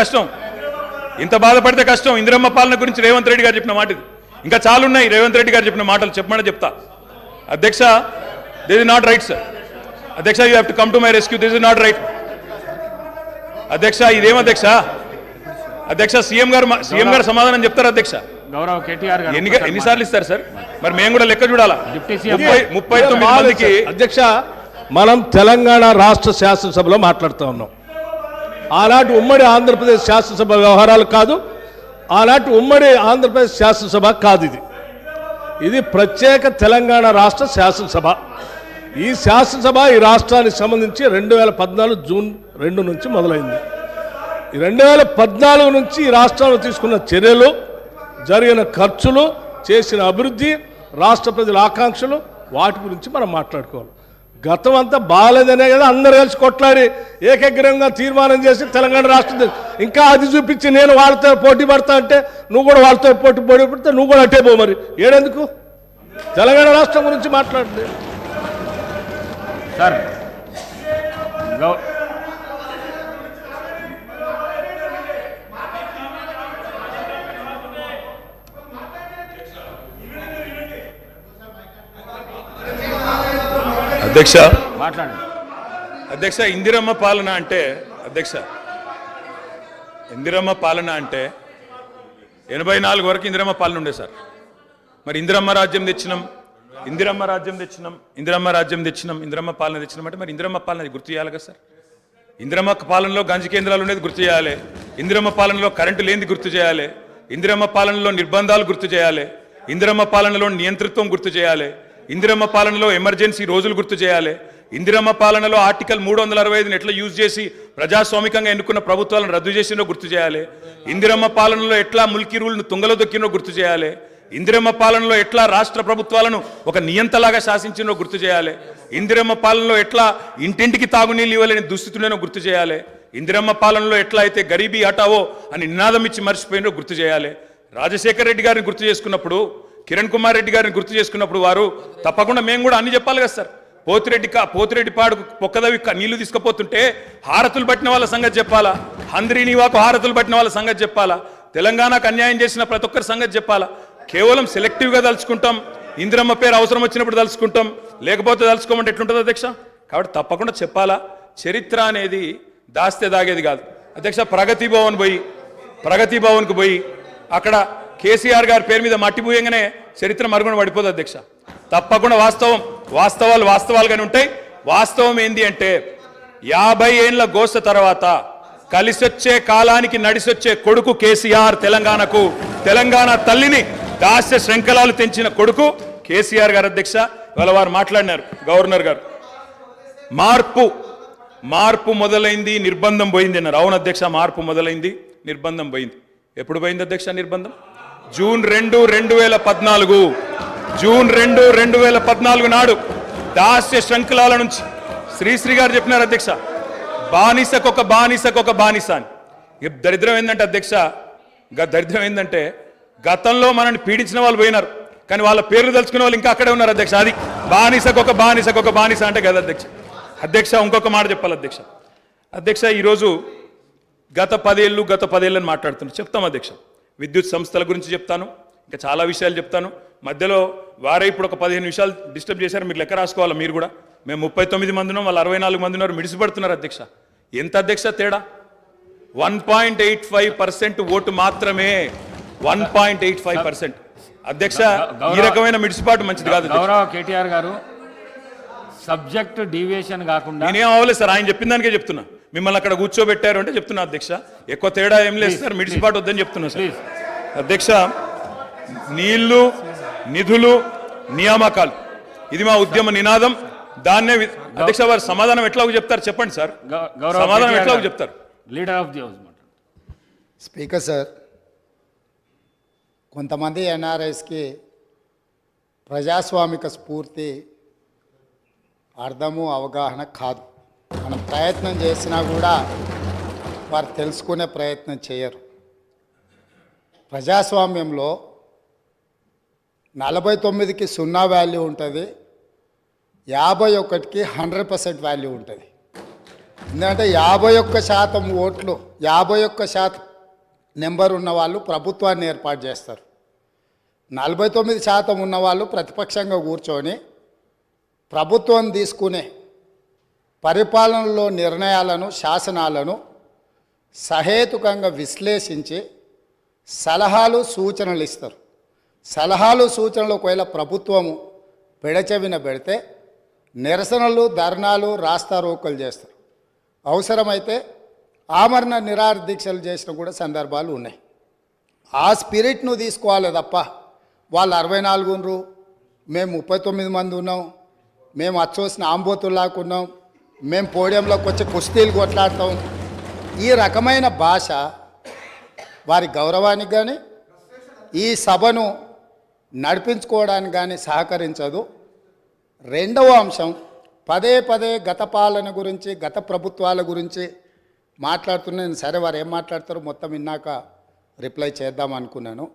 కష్టం. ఇందిరమ్మ పాలన గురించి రేవంత్ రెడ్డి గారు చెప్పిన మాట ఇది. ఇంకా చాలున్నాయి రేవంత్ రెడ్డి గారు చెప్పిన మాటలు, చెప్పమని చెప్తా అధ్యక్ష. This is not right sir. అధ్యక్ష, you have to come to my rescue. This is not right అధ్యక్ష. ఇదేం అధ్యక్ష? సీఎం గారు సమాధానం చెప్తారు అధ్యక్ష. గౌరవ కేటీఆర్ గారు ఎన్నిసార్లు ఇస్తారు సార్? మరి మేము కూడా లెక్క చూడాలా? 39 మందికి అధ్యక్ష, మనం తెలంగాణ రాష్ట్ర శాసనసభలో మాట్లాడుతూ ఉన్నాం. ఆనాటి ఉమ్మడి ఆంధ్రప్రదేశ్ శాసనసభ వ్యవహారాలు కాదు, ఆనాటి ఉమ్మడి ఆంధ్రప్రదేశ్ శాసనసభ కాదు. ఇది ప్రత్యేక తెలంగాణ రాష్ట్ర శాసనసభ. ఈ శాసనసభ ఈ రాష్ట్రానికి సంబంధించి 2014 జూన్ 2 నుంచి మొదలైంది. ఈ 2014 నుంచి ఈ రాష్ట్రంలో తీసుకున్న చర్యలు, జరిగిన ఖర్చులు, చేసిన అభివృద్ధి, రాష్ట్ర ప్రజల ఆకాంక్షలు, వాటి గురించి మనం మాట్లాడుకోవాలి. గతం అంతా బాగాలేదనే కదా అందరు కలిసి కొట్లాడి ఏకగ్రీవంగా తీర్మానం చేసి తెలంగాణ రాష్ట్రం ఇంకా అది చూపించి నేను వాళ్ళతో పోటీ పడతా అంటే నువ్వు కూడా వాళ్ళతో పోటీ పడితే నువ్వు కూడా అట్టే పో. మరి ఏడెందుకు తెలంగాణ రాష్ట్రం గురించి మాట్లాడండి సార్. అధ్యక్ష మాట్లాడండి. అధ్యక్ష ఇందిరమ్మ పాలన అంటే అధ్యక్ష ఇందిరమ్మ పాలన అంటే 84 వరకు ఇందిరమ్మ పాలన ఉండే సార్. మరి ఇందిరమ్మ రాజ్యం తెచ్చినాం, ఇందిరమ్మ పాలన తెచ్చినాం అంటే మరి ఇందిరమ్మ పాలన గుర్తు చేయాలి కదా సార్. ఇందిరమ్మ పాలనలో గంజి కేంద్రాలు ఉండేది గుర్తు చేయాలి, ఇందిరమ్మ పాలనలో కరెంటు లేనిది గుర్తు చేయాలి, ఇందిరమ్మ పాలనలో నిర్బంధాలు గుర్తు చేయాలి, ఇందిరమ్మ పాలనలో నియంతృత్వం గుర్తు చేయాలి, ఇందిరమ్మ పాలనలో ఎమర్జెన్సీ రోజులు గుర్తు చేయాలి, ఇందిరమ్మ పాలనలో ఆర్టికల్ 365ని ఎట్లా యూజ్ చేసి ప్రజాస్వామికంగా ఎన్నుకున్న ప్రభుత్వాలను రద్దు చేసినో గుర్తు చేయాలి, ఇందిరమ్మ పాలనలో ఎట్లా ముల్కీ రూల్ను తుంగలో దొక్కినో గుర్తు చేయాలి, ఇందిరమ్మ పాలనలో ఎట్లా రాష్ట్ర ప్రభుత్వాలను ఒక నియంతలాగా శాసించినో గుర్తు చేయాలి, ఇందిరమ్మ పాలనలో ఎట్లా ఇంటింటికి తాగునీళ్ళు ఇవ్వాలని దుస్థితులను గుర్తు చేయాలి, ఇందిరమ్మ పాలనలో ఎట్లా అయితే గరీబీ హటావో అని నినాదం ఇచ్చి మర్చిపోయినో గుర్తు చేయాలి. రాజశేఖర రెడ్డి గారిని గుర్తు చేసుకున్నప్పుడు, కిరణ్ కుమార్ రెడ్డి గారిని గుర్తు చేసుకున్నప్పుడు వారు తప్పకుండా మేము కూడా అన్ని చెప్పాలి కదా సార్. పోతిరెడ్డి పాడుకు పొక్కదవి నీళ్లు తీసుకుపోతుంటే హారతులు పట్టిన వాళ్ళ సంగతి చెప్పాలా, హంద్రీనివాకు హారతులు పట్టిన వాళ్ళ సంగతి చెప్పాలా, తెలంగాణకు అన్యాయం చేసిన ప్రతి ఒక్కరి సంగతి చెప్పాలా. కేవలం సెలెక్టివ్గా తలుచుకుంటాం, ఇందిరమ్మ పేరు అవసరం వచ్చినప్పుడు తలుచుకుంటాం, లేకపోతే తలుచుకోమంటే ఎట్లుంటుంది అధ్యక్ష. కాబట్టి తప్పకుండా చెప్పాలా. చరిత్ర అనేది దాస్తే దాగేది కాదు అధ్యక్ష. ప్రగతి భవన్కు పోయి అక్కడ కేసీఆర్ గారి పేరు మీద మట్టి పూయంగానే చరిత్ర మరుగున పడిపోదు అధ్యక్ష. తప్పకుండా వాస్తవాలుగానే ఉంటాయి. వాస్తవం ఏంది అంటే 50 ఏళ్ల గోస తర్వాత కలిసొచ్చే కాలానికి నడిసొచ్చే కొడుకు కేసీఆర్. తెలంగాణ తల్లిని దాస్య శృంఖలాలు తెంచిన కొడుకు కేసీఆర్ గారు అధ్యక్ష. ఇవాళ వారు మాట్లాడినారు, గవర్నర్ గారు మార్పు మొదలైంది, నిర్బంధం పోయింది అన్నారు. అవును అధ్యక్ష, మార్పు మొదలైంది, నిర్బంధం పోయింది. ఎప్పుడు పోయింది అధ్యక్ష నిర్బంధం? జూన్ 2, 2014 నాడు దాస్య శృంఖలాల నుంచి శ్రీశ్రీ గారు చెప్పినారు అధ్యక్ష, బానిసకొక బానిస అని. దరిద్రం ఏంటంటే అధ్యక్ష, దరిద్రం ఏంటంటే గతంలో మనల్ని పీడించిన వాళ్ళు పోయినారు, కానీ వాళ్ళ పేర్లు తలుచుకునే వాళ్ళు ఇంకా అక్కడే ఉన్నారు అధ్యక్ష. అది బానిసకొక బానిస అంటే కదా అధ్యక్ష. ఇంకొక మాట చెప్పాలి అధ్యక్ష. ఈరోజు గత 10 ఏళ్ళని మాట్లాడుతున్నాను, చెప్తాం అధ్యక్ష. విద్యుత్ సంస్థల గురించి చెప్తాను, ఇంకా చాలా విషయాలు చెప్తాను. మధ్యలో వారే ఇప్పుడు ఒక 15 నిమిషాలు డిస్టర్బ్ చేశారు, మీరు లెక్క రాసుకోవాలి. మీరు కూడా మేము 39 మంది ఉన్నాం, వాళ్ళు 64 మంది ఉన్నారు, మిడిసిపడుతున్నారు అధ్యక్ష. ఎంత అధ్యక్ష తేడా? 1.85% ఓటు మాత్రమే, 1.85% అధ్యక్ష. ఈ రకమైన మిడిసిపాటు మంచిది కాదు. గౌరవ కేటీఆర్ గారు, సబ్జెక్ట్ డీవియేషన్ కాకుండా నేనేం అవ్వలేదు సార్, ఆయన చెప్పిన దానికే చెప్తున్నా. మిమ్మల్ని అక్కడ కూర్చోబెట్టారు అంటే చెప్తున్నా అధ్యక్ష. ఎక్కువ తేడా ఏం లేదు సార్, మిడిసిపాటు వద్దని చెప్తున్నా సార్ అధ్యక్ష. నీళ్లు, నిధులు, నియామకాలు, ఇది మా ఉద్యమ నినాదం. దాన్నే అధ్యక్ష వారు సమాధానం ఎట్లా చెప్తారు చెప్పండి సార్, సమాధానం ఎట్లా చెప్తారు? Leader of the house. Speaker sir, కొంతమంది ఎన్ఆర్ఐస్కి ప్రజాస్వామిక స్ఫూర్తి అర్థము అవగాహన కాదు. మనం ప్రయత్నం చేసినా కూడా వారు తెలుసుకునే ప్రయత్నం చేయరు. ప్రజాస్వామ్యంలో 49కి 0 వాల్యూ ఉంటుంది, 51కి 100% వాల్యూ ఉంటుంది. ఎందుకంటే 51% ఓట్లు, 51% నెంబర్ ఉన్న వాళ్ళు ప్రభుత్వాన్ని ఏర్పాటు చేస్తారు. 49% ఉన్నవాళ్ళు ప్రతిపక్షంగా కూర్చొని ప్రభుత్వం తీసుకునే పరిపాలనలో నిర్ణయాలను, శాసనాలను సహేతుకంగా విశ్లేషించి సలహాలు, సూచనలు ఇస్తారు. సలహాలు, సూచనలు ఒకవేళ ప్రభుత్వము పెడచెవిన పెడితే నిరసనలు, ధర్నాలు, రాస్తారోకలు చేస్తారు. అవసరమైతే ఆమరణ నిరాహార దీక్షలు చేసిన కూడా సందర్భాలు ఉన్నాయి. ఆ స్పిరిట్ను తీసుకోవాలి తప్ప వాళ్ళు 64 ఉన్నారు, మేము 39 మంది ఉన్నాం, మేము అచ్చోసిన ఆంబోతుల్లాకున్నాం, మేము పోడియంలోకి వచ్చి కుస్తీలు కొట్లాడతాం, ఈ రకమైన భాష వారి గౌరవానికి కానీ ఈ సభను నడిపించుకోవడానికి కానీ సహకరించదు. రెండవ అంశం, పదే పదే గత పాలన గురించి గత ప్రభుత్వాల గురించి మాట్లాడుతున్నాను. సరే, వారు ఏం మాట్లాడతారో మొత్తం విన్నాక రిప్లై చేద్దాం అనుకున్నాను.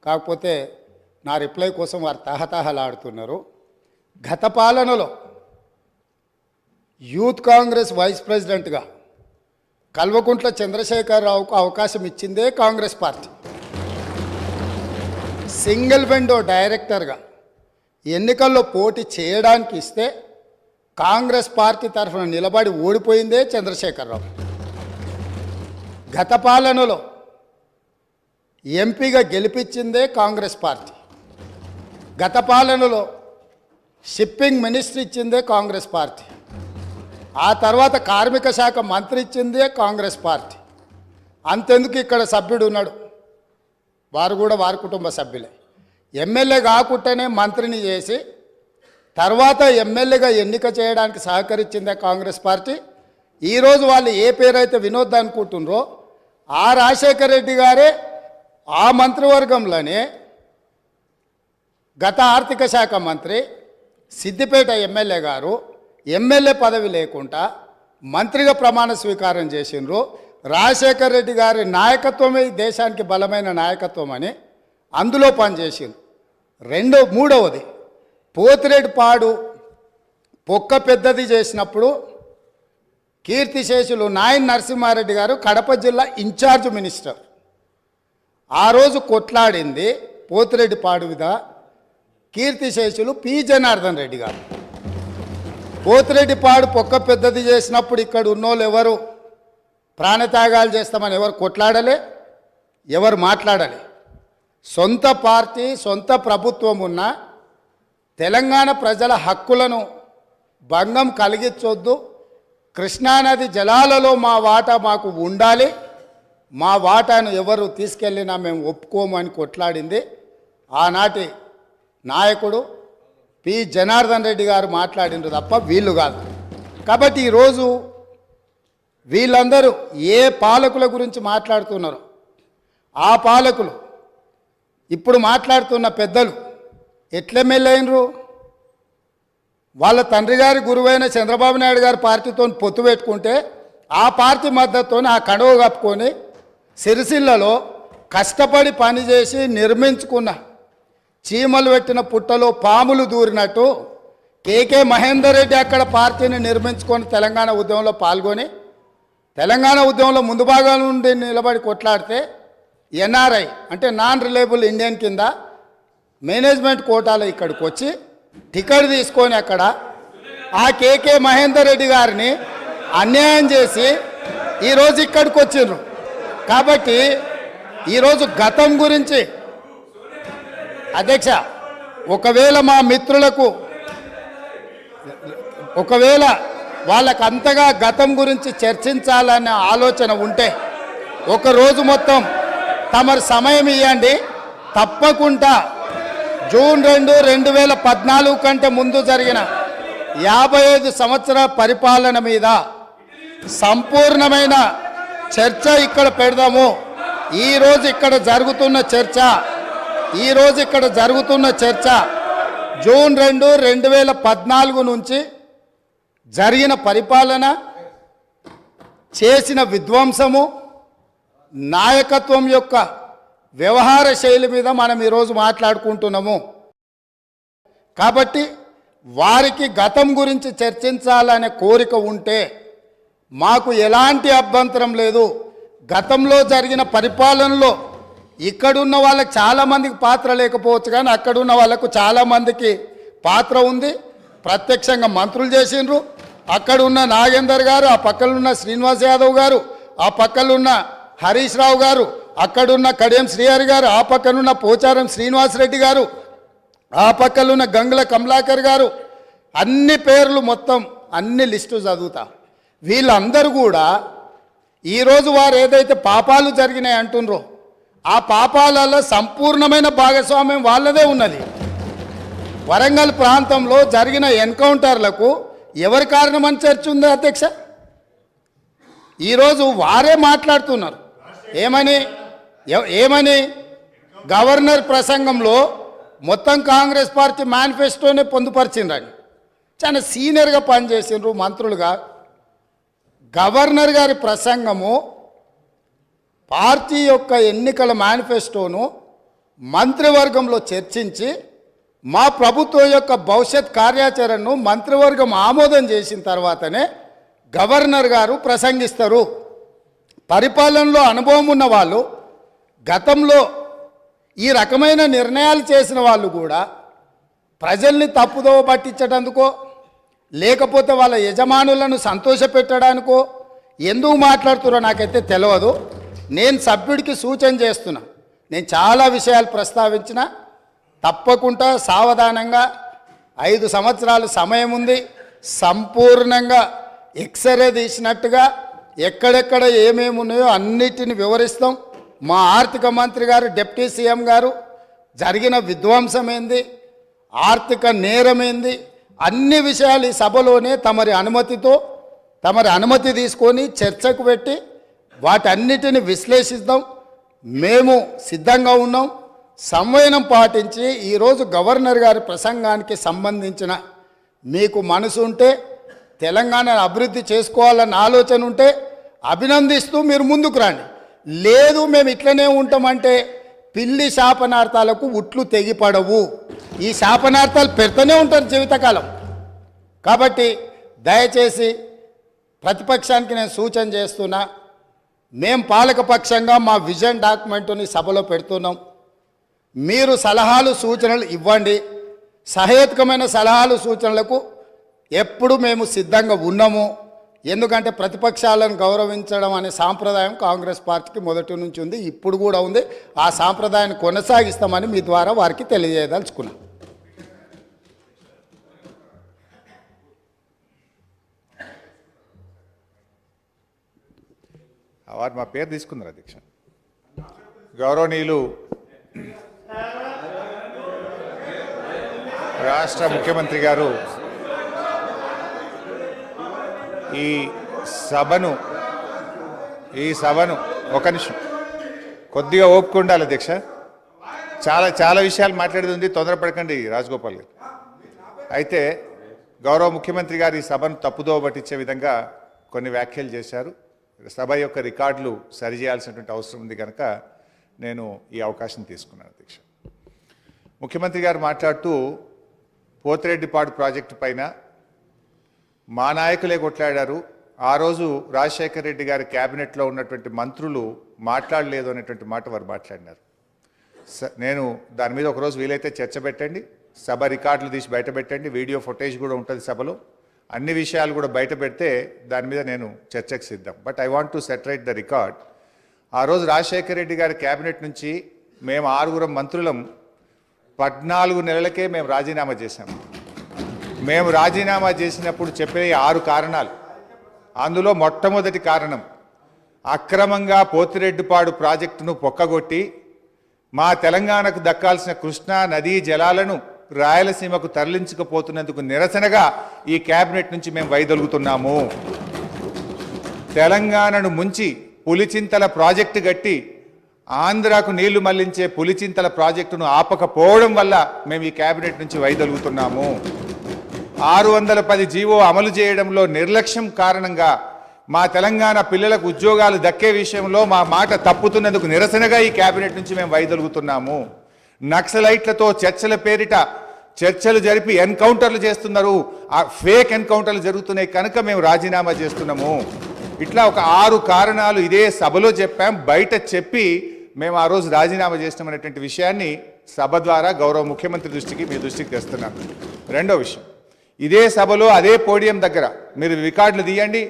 కాకపోతే నా రిప్లై కోసం వారు తహతహలాడుతున్నారు. గత పాలనలో యూత్ కాంగ్రెస్ వైస్ ప్రెసిడెంట్గా కల్వకుంట్ల చంద్రశేఖరరావుకు అవకాశం ఇచ్చిందే కాంగ్రెస్ పార్టీ. సింగిల్ విండో డైరెక్టర్గా ఎన్నికల్లో పోటీ చేయడానికి ఇస్తే కాంగ్రెస్ పార్టీ తరఫున నిలబడి ఓడిపోయిందే చంద్రశేఖరరావు. గత పాలనలో ఎంపీగా గెలిపించిందే కాంగ్రెస్ పార్టీ. గత పాలనలో షిప్పింగ్ మినిస్ట్రీ ఇచ్చిందే కాంగ్రెస్ పార్టీ. ఆ తర్వాత కార్మిక శాఖ మంత్రి ఇచ్చిందే కాంగ్రెస్ పార్టీ. అంతెందుకు ఇక్కడ సభ్యుడు ఉన్నాడు, వారు కూడా వారి కుటుంబ సభ్యులే. ఎమ్మెల్యే కాకుండానే మంత్రిని చేసి తర్వాత ఎమ్మెల్యేగా ఎన్నిక చేయడానికి సహకరించిందే కాంగ్రెస్ పార్టీ. ఈరోజు వాళ్ళు ఏ పేరైతే వినోద్ అనుకుంటున్నారో ఆ రాజశేఖర రెడ్డి గారే ఆ మంత్రివర్గంలోనే గత ఆర్థిక శాఖ మంత్రి, సిద్దిపేట ఎమ్మెల్యే గారు ఎమ్మెల్యే పదవి లేకుండా మంత్రిగా ప్రమాణ స్వీకారం చేసిండ్రు. రాజశేఖర రెడ్డి గారి నాయకత్వమే దేశానికి బలమైన నాయకత్వం అని అందులో పనిచేసిండ్రు. మూడవది, పోతిరెడ్డిపాడు పొక్క పెద్దది చేసినప్పుడు కీర్తిశేషులు నాయన్ నరసింహారెడ్డి గారు కడప జిల్లా ఇన్ఛార్జ్ మినిస్టర్. ఆ రోజు కొట్లాడింది పోతిరెడ్డిపాడు మీద కీర్తిశేషులు పి జనార్దన్ రెడ్డి గారు. పోతిరెడ్డిపాడు పొక్క పెద్దది చేసినప్పుడు ఇక్కడ ఉన్నోళ్ళు ఎవరు ప్రాణత్యాగాలు చేస్తామని ఎవరు కొట్లాడలే, ఎవరు మాట్లాడలే. సొంత పార్టీ సొంత ప్రభుత్వం ఉన్న తెలంగాణ ప్రజల హక్కులను భంగం కలిగించొద్దు, కృష్ణానది జలాలలో మా వాటా మాకు ఉండాలి, మా వాటాను ఎవరు తీసుకెళ్ళినా మేము ఒప్పుకోము అని కొట్లాడింది ఆనాటి నాయకుడు పి జనార్దన్ రెడ్డి గారు మాట్లాడిండ్రు తప్ప వీళ్ళు కాదు. కాబట్టి ఈరోజు వీళ్ళందరూ ఏ పాలకుల గురించి మాట్లాడుతున్నారు, ఆ పాలకులు ఇప్పుడు మాట్లాడుతున్న పెద్దలు ఎట్లెమ్మెల్యేనరు? వాళ్ళ తండ్రి గారి గురువైన చంద్రబాబు నాయుడు గారి పార్టీతో పొత్తు పెట్టుకుంటే ఆ పార్టీ మద్దతుతో ఆ కడువ కప్పుకొని సిరిసిల్లలో కష్టపడి పనిచేసి నిర్మించుకున్న చీమలు పెట్టిన పుట్టలో పాములు దూరినట్టు కేకే మహేందర్ రెడ్డి అక్కడ పార్టీని నిర్మించుకొని తెలంగాణ ఉద్యమంలో పాల్గొని తెలంగాణ ఉద్యమంలో ముందు భాగం నుండి నిలబడి కొట్లాడితే ఎన్ఆర్ఐ అంటే నాన్ రిలయబుల్ ఇండియన్ కింద మేనేజ్మెంట్ కోటాలో ఇక్కడికి వచ్చి టికెట్ తీసుకొని అక్కడ ఆ కేకే మహేందర్ రెడ్డి గారిని అన్యాయం చేసి ఈరోజు ఇక్కడికి వచ్చిండ్రు. కాబట్టి ఈరోజు గతం గురించి అధ్యక్ష, ఒకవేళ మా మిత్రులకు వాళ్ళకు అంతగా గతం గురించి చర్చించాలనే ఆలోచన ఉంటే ఒకరోజు మొత్తం తమరు సమయం ఇవ్వండి. తప్పకుండా జూన్ 2, 2014 కంటే ముందు జరిగిన 55 సంవత్సరాల పరిపాలన మీద సంపూర్ణమైన చర్చ ఇక్కడ పెడదాము. ఈరోజు ఇక్కడ జరుగుతున్న చర్చ జూన్ 2, 2014 నుంచి జరిగిన పరిపాలన, చేసిన విధ్వంసము, నాయకత్వం యొక్క వ్యవహార శైలి మీద మనం ఈరోజు మాట్లాడుకుంటున్నాము. కాబట్టి వారికి గతం గురించి చర్చించాలనే కోరిక ఉంటే మాకు ఎలాంటి అభ్యంతరం లేదు. గతంలో జరిగిన పరిపాలనలో ఇక్కడున్న వాళ్ళకి చాలామందికి పాత్ర లేకపోవచ్చు, కానీ అక్కడున్న వాళ్ళకు చాలామందికి పాత్ర ఉంది. ప్రత్యక్షంగా మంత్రులు చేసిండ్రు. అక్కడున్న నాగేందర్ గారు, ఆ పక్కనున్న శ్రీనివాస్ యాదవ్ గారు, ఆ పక్కనున్న హరీష్ రావు గారు, అక్కడున్న కడియం శ్రీహరి గారు, ఆ పక్కనున్న పోచారం శ్రీనివాసరెడ్డి గారు, ఆ పక్కనున్న గంగుల కమలాకర్ గారు, అన్ని పేర్లు మొత్తం అన్ని లిస్టు చదువుతా. వీళ్ళందరూ కూడా ఈరోజు వారు ఏదైతే పాపాలు జరిగినాయి అంటుండ్రో ఆ పాపాలలో సంపూర్ణమైన భాగస్వామ్యం వాళ్ళదే ఉన్నది. వరంగల్ ప్రాంతంలో జరిగిన ఎన్కౌంటర్లకు ఎవరి కారణమని చర్చ ఉంది అధ్యక్ష? ఈరోజు వారే మాట్లాడుతున్నారు. ఏమని గవర్నర్ ప్రసంగంలో మొత్తం కాంగ్రెస్ పార్టీ మేనిఫెస్టోనే పొందుపరిచిండ్రని. చాలా సీనియర్గా పనిచేసిండ్రు మంత్రులుగా. గవర్నర్ గారి ప్రసంగము పార్టీ యొక్క ఎన్నికల మేనిఫెస్టోను మంత్రివర్గంలో చర్చించి మా ప్రభుత్వం యొక్క భవిష్యత్ కార్యాచరణను మంత్రివర్గం ఆమోదం చేసిన తర్వాతనే గవర్నర్ గారు ప్రసంగిస్తారు. పరిపాలనలో అనుభవం ఉన్న వాళ్ళు, గతంలో ఈ రకమైన నిర్ణయాలు చేసిన వాళ్ళు కూడా ప్రజల్ని తప్పుదోవ పట్టించడానికో లేకపోతే వాళ్ళ యజమానులను సంతోషపెట్టడానికో ఎందుకు మాట్లాడుతున్నారో నాకైతే తెలియదు. నేను సభ్యుడికి సూచన చేస్తున్నా. నేను చాలా విషయాలు ప్రస్తావించిన, తప్పకుండా సావధానంగా 5 సంవత్సరాల సమయం ఉంది. సంపూర్ణంగా ఎక్స్రే తీసినట్టుగా ఎక్కడెక్కడ ఏమేమి ఉన్నాయో అన్నిటిని వివరిస్తాం. మా ఆర్థిక మంత్రి గారు, డిప్యూటీ సీఎం గారు జరిగిన విధ్వంసం ఏంది, ఆర్థిక నేరమేంది, అన్ని విషయాలు ఈ సభలోనే తమరి అనుమతి తీసుకొని చర్చకు పెట్టి వాటన్నిటిని విశ్లేషిద్దాం. మేము సిద్ధంగా ఉన్నాం. సంవయనం పాటించి ఈరోజు గవర్నర్ గారి ప్రసంగానికి సంబంధించిన మీకు మనసు ఉంటే, తెలంగాణను అభివృద్ధి చేసుకోవాలన్న ఆలోచన ఉంటే అభినందిస్తూ మీరు ముందుకు రండి. లేదు మేము ఇట్లనే ఉంటామంటే పిల్లి శాపనార్థాలకు ఉట్లు తెగిపడవు. ఈ శాపనార్థాలు పెడుతూనే ఉంటారు జీవితకాలం. కాబట్టి దయచేసి ప్రతిపక్షానికి నేను సూచన చేస్తున్నా, మేము పాలకపక్షంగా మా విజన్ డాక్యుమెంటుని సభలో పెడుతున్నాం. మీరు సలహాలు సూచనలు ఇవ్వండి. సహేతుకమైన సలహాలు సూచనలకు ఎప్పుడు మేము సిద్ధంగా ఉన్నాము. ఎందుకంటే ప్రతిపక్షాలను గౌరవించడం అనే సాంప్రదాయం కాంగ్రెస్ పార్టీకి మొదటి నుంచి ఉంది, ఇప్పుడు కూడా ఉంది. ఆ సాంప్రదాయాన్ని కొనసాగిస్తామని మీ ద్వారా వారికి తెలియజేయదలుచుకున్నాం. వారు మా పేరు తీసుకున్నారు అధ్యక్ష. గౌరవనీయులు రాష్ట్ర ముఖ్యమంత్రి గారు ఈ సభను ఒక నిమిషం కొద్దిగా ఓపిక ఉండాలి అధ్యక్ష. చాలా విషయాలు మాట్లాడేది ఉంది, తొందరపడకండి రాజగోపాల్ గారు. అయితే గౌరవ ముఖ్యమంత్రి గారు ఈ సభను తప్పుదోవ పట్టించే విధంగా కొన్ని వ్యాఖ్యలు చేశారు. సభ యొక్క రికార్డులు సరిచేయాల్సినటువంటి అవసరం ఉంది కనుక నేను ఈ అవకాశం తీసుకున్నాను అధ్యక్ష. ముఖ్యమంత్రి గారు మాట్లాడుతూ పోతిరెడ్డిపాడు ప్రాజెక్టు పైన మా నాయకులే కొట్లాడారు, ఆ రోజు రాజశేఖర రెడ్డి గారి క్యాబినెట్లో ఉన్నటువంటి మంత్రులు మాట్లాడలేదు అనేటువంటి మాట వారు మాట్లాడినారు. నేను దాని మీద ఒకరోజు వీలైతే చర్చ పెట్టండి, సభ రికార్డులు తీసి బయట పెట్టండి, వీడియో ఫుటేజ్ కూడా ఉంటుంది సభలో, అన్ని విషయాలు కూడా బయట పెడితే దాని మీద నేను చర్చకు సిద్ధం. But I want to reiterate the record. ఆ రోజు రాజశేఖర రెడ్డి గారి క్యాబినెట్ నుంచి మేము 6 మంత్రులం 14 నెలలకే మేము రాజీనామా చేశాము. మేము రాజీనామా చేసినప్పుడు చెప్పే 6 కారణాలు, అందులో మొట్టమొదటి కారణం అక్రమంగా పోతిరెడ్డిపాడు ప్రాజెక్టును పొక్కగొట్టి మా తెలంగాణకు దక్కాల్సిన కృష్ణా నదీ జలాలను రాయలసీమకు తరలించకపోతున్నందుకు నిరసనగా ఈ క్యాబినెట్ నుంచి మేము వైదొలుగుతున్నాము. తెలంగాణను ముంచి పులిచింతల ప్రాజెక్టు గట్టి ఆంధ్రాకు నీళ్లు మళ్లించే పులిచింతల ప్రాజెక్టును ఆపకపోవడం వల్ల మేము ఈ క్యాబినెట్ నుంచి వైదొలుగుతున్నాము. 610 జీవో అమలు చేయడంలో నిర్లక్ష్యం కారణంగా మా తెలంగాణ పిల్లలకు ఉద్యోగాలు దక్కే విషయంలో మా మాట తప్పుతున్నందుకు నిరసనగా ఈ క్యాబినెట్ నుంచి మేము వైదొలుగుతున్నాము. నక్సలైట్లతో చర్చల పేరిట చర్చలు జరిపి ఎన్కౌంటర్లు చేస్తున్నారు, ఆ ఫేక్ ఎన్కౌంటర్లు జరుగుతున్నాయి కనుక మేము రాజీనామా చేస్తున్నాము. ఇట్లా ఒక 6 కారణాలు ఇదే సభలో చెప్పాం, బయట చెప్పి మేము ఆ రోజు రాజీనామా చేస్తామనేటువంటి విషయాన్ని సభ ద్వారా గౌరవ ముఖ్యమంత్రి దృష్టికి మీ దృష్టికి తెస్తున్నాను. రెండో విషయం, ఇదే సభలో అదే పోడియం దగ్గర మీరు రికార్డులు తీయండి,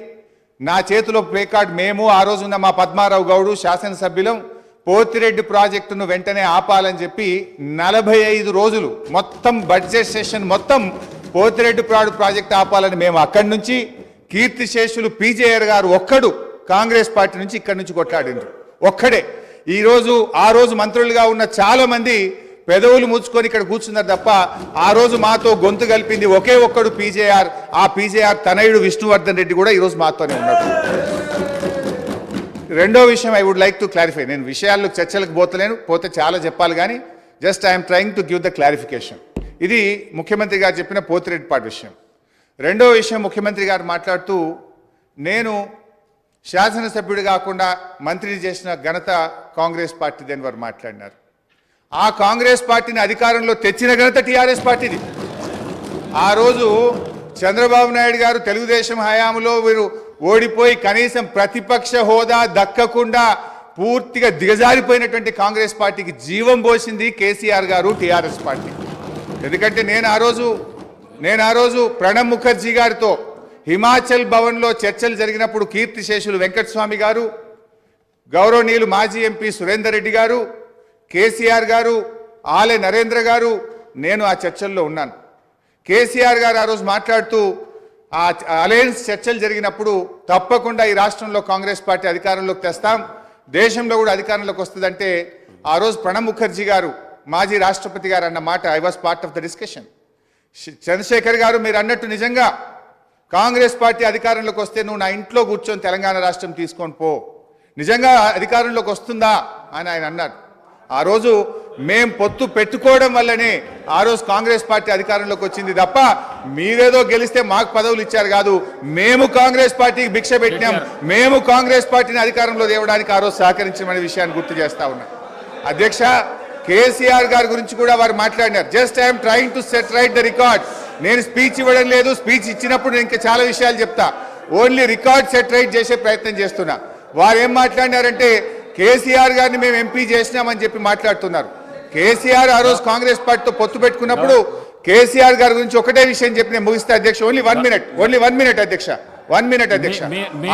నా చేతిలో ప్లే కార్డ్, మేము ఆ రోజు ఉన్న మా పద్మారావు గౌడు శాసనసభ్యులం పోతిరెడ్డి ప్రాజెక్టును వెంటనే ఆపాలని చెప్పి 45 రోజులు మొత్తం బడ్జెట్ సెషన్ మొత్తం పోతిరెడ్డి ప్రాజెక్టు ఆపాలని మేము అక్కడి నుంచి కీర్తిశేషులు పీజేఆర్ గారు ఒక్కడు కాంగ్రెస్ పార్టీ నుంచి ఇక్కడి నుంచి కొట్లాడిండ్రు ఒక్కడే. ఈరోజు ఆ రోజు మంత్రులుగా ఉన్న చాలా మంది పెదవులు ముచ్చుకొని ఇక్కడ కూర్చున్నారు తప్ప ఆ రోజు మాతో గొంతు కలిపింది ఒకే ఒక్కడు పీజేఆర్. ఆ పీజేఆర్ తనయుడు విష్ణువర్ధన్ రెడ్డి కూడా ఈరోజు మాతోనే ఉన్నాడు. రెండో విషయం I would like to clarify. నేను విషయాల్లో చర్చలకు పోతే చాలా చెప్పాలి కానీ just I'm trying to give the clarification. ఇది ముఖ్యమంత్రి గారు చెప్పిన పోతిరెడ్డిపాటి విషయం. రెండో విషయం, ముఖ్యమంత్రి గారు మాట్లాడుతూ నేను శాసనసభ్యుడు కాకుండా మంత్రిని చేసిన ఘనత కాంగ్రెస్ పార్టీదని వారు మాట్లాడినారు. ఆ కాంగ్రెస్ పార్టీని అధికారంలో తెచ్చిన ఘనత టీఆర్ఎస్ పార్టీది. ఆ రోజు చంద్రబాబు నాయుడు గారు తెలుగుదేశం హయాంలో వీరు ఓడిపోయి కనీసం ప్రతిపక్ష హోదా దక్కకుండా పూర్తిగా దిగజారిపోయినటువంటి కాంగ్రెస్ పార్టీకి జీవం పోసింది కేసీఆర్ గారు, టీఆర్ఎస్ పార్టీ. ఎందుకంటే నేను ఆ రోజు ప్రణబ్ ముఖర్జీ గారితో హిమాచల్ భవన్లో చర్చలు జరిగినప్పుడు కీర్తిశేషులు వెంకటస్వామి గారు, గౌరవనీయులు మాజీ ఎంపీ సురేందర్ రెడ్డి గారు, కేసీఆర్ గారు, ఆలే నరేంద్ర గారు, నేను ఆ చర్చల్లో ఉన్నాను. కేసీఆర్ గారు ఆ రోజు మాట్లాడుతూ ఆ అలయన్స్ చర్చలు జరిగినప్పుడు తప్పకుండా ఈ రాష్ట్రంలో కాంగ్రెస్ పార్టీ అధికారంలోకి తెస్తాం, దేశంలో కూడా అధికారంలోకి వస్తుందంటే ఆ రోజు ప్రణబ్ ముఖర్జీ గారు మాజీ రాష్ట్రపతి గారు అన్న మాట I was part of the discussion. Chandrashekar గారు మీరు అన్నట్టు నిజంగా కాంగ్రెస్ పార్టీ అధికారంలోకి వస్తే నువ్వు నా ఇంట్లో కూర్చొని తెలంగాణ రాష్ట్రం తీసుకొని పో, నిజంగా అధికారంలోకి వస్తుందా అని ఆయన అన్నారు. ఆ రోజు మేం పొత్తు పెట్టుకోవడం వల్లనే ఆ రోజు కాంగ్రెస్ పార్టీ అధికారంలోకి వచ్చింది తప్ప మీరేదో గెలిస్తే మాకు పదవులు ఇచ్చారు కాదు. మేము కాంగ్రెస్ పార్టీకి భిక్ష పెట్టినాం, మేము కాంగ్రెస్ పార్టీని అధికారంలో తేవడానికి ఆ రోజు సహకరించమనే విషయాన్ని గుర్తు చేస్తా ఉన్నాం. అధ్యక్ష, కేసీఆర్ గారి గురించి కూడా వారు మాట్లాడినారు. Just I'm trying to set right the record. నేను స్పీచ్ ఇవ్వడం లేదు, స్పీచ్ ఇచ్చినప్పుడు నేను ఇంకా చాలా విషయాలు చెప్తా. ఓన్లీ రికార్డ్ సెట్ రైట్ చేసే ప్రయత్నం చేస్తున్నా. వారు ఏం మాట్లాడినారంటే కేసీఆర్ గారిని మేము ఎంపీ చేసినామని చెప్పి మాట్లాడుతున్నారు. కేసీఆర్ ఆ రోజు కాంగ్రెస్ పార్టీతో పొత్తు పెట్టుకున్నప్పుడు కేసీఆర్ గారి గురించి ఒకటే విషయం చెప్పి నేను ముగిస్తా అధ్యక్ష. ఓన్లీ వన్ మినిట్ అధ్యక్ష.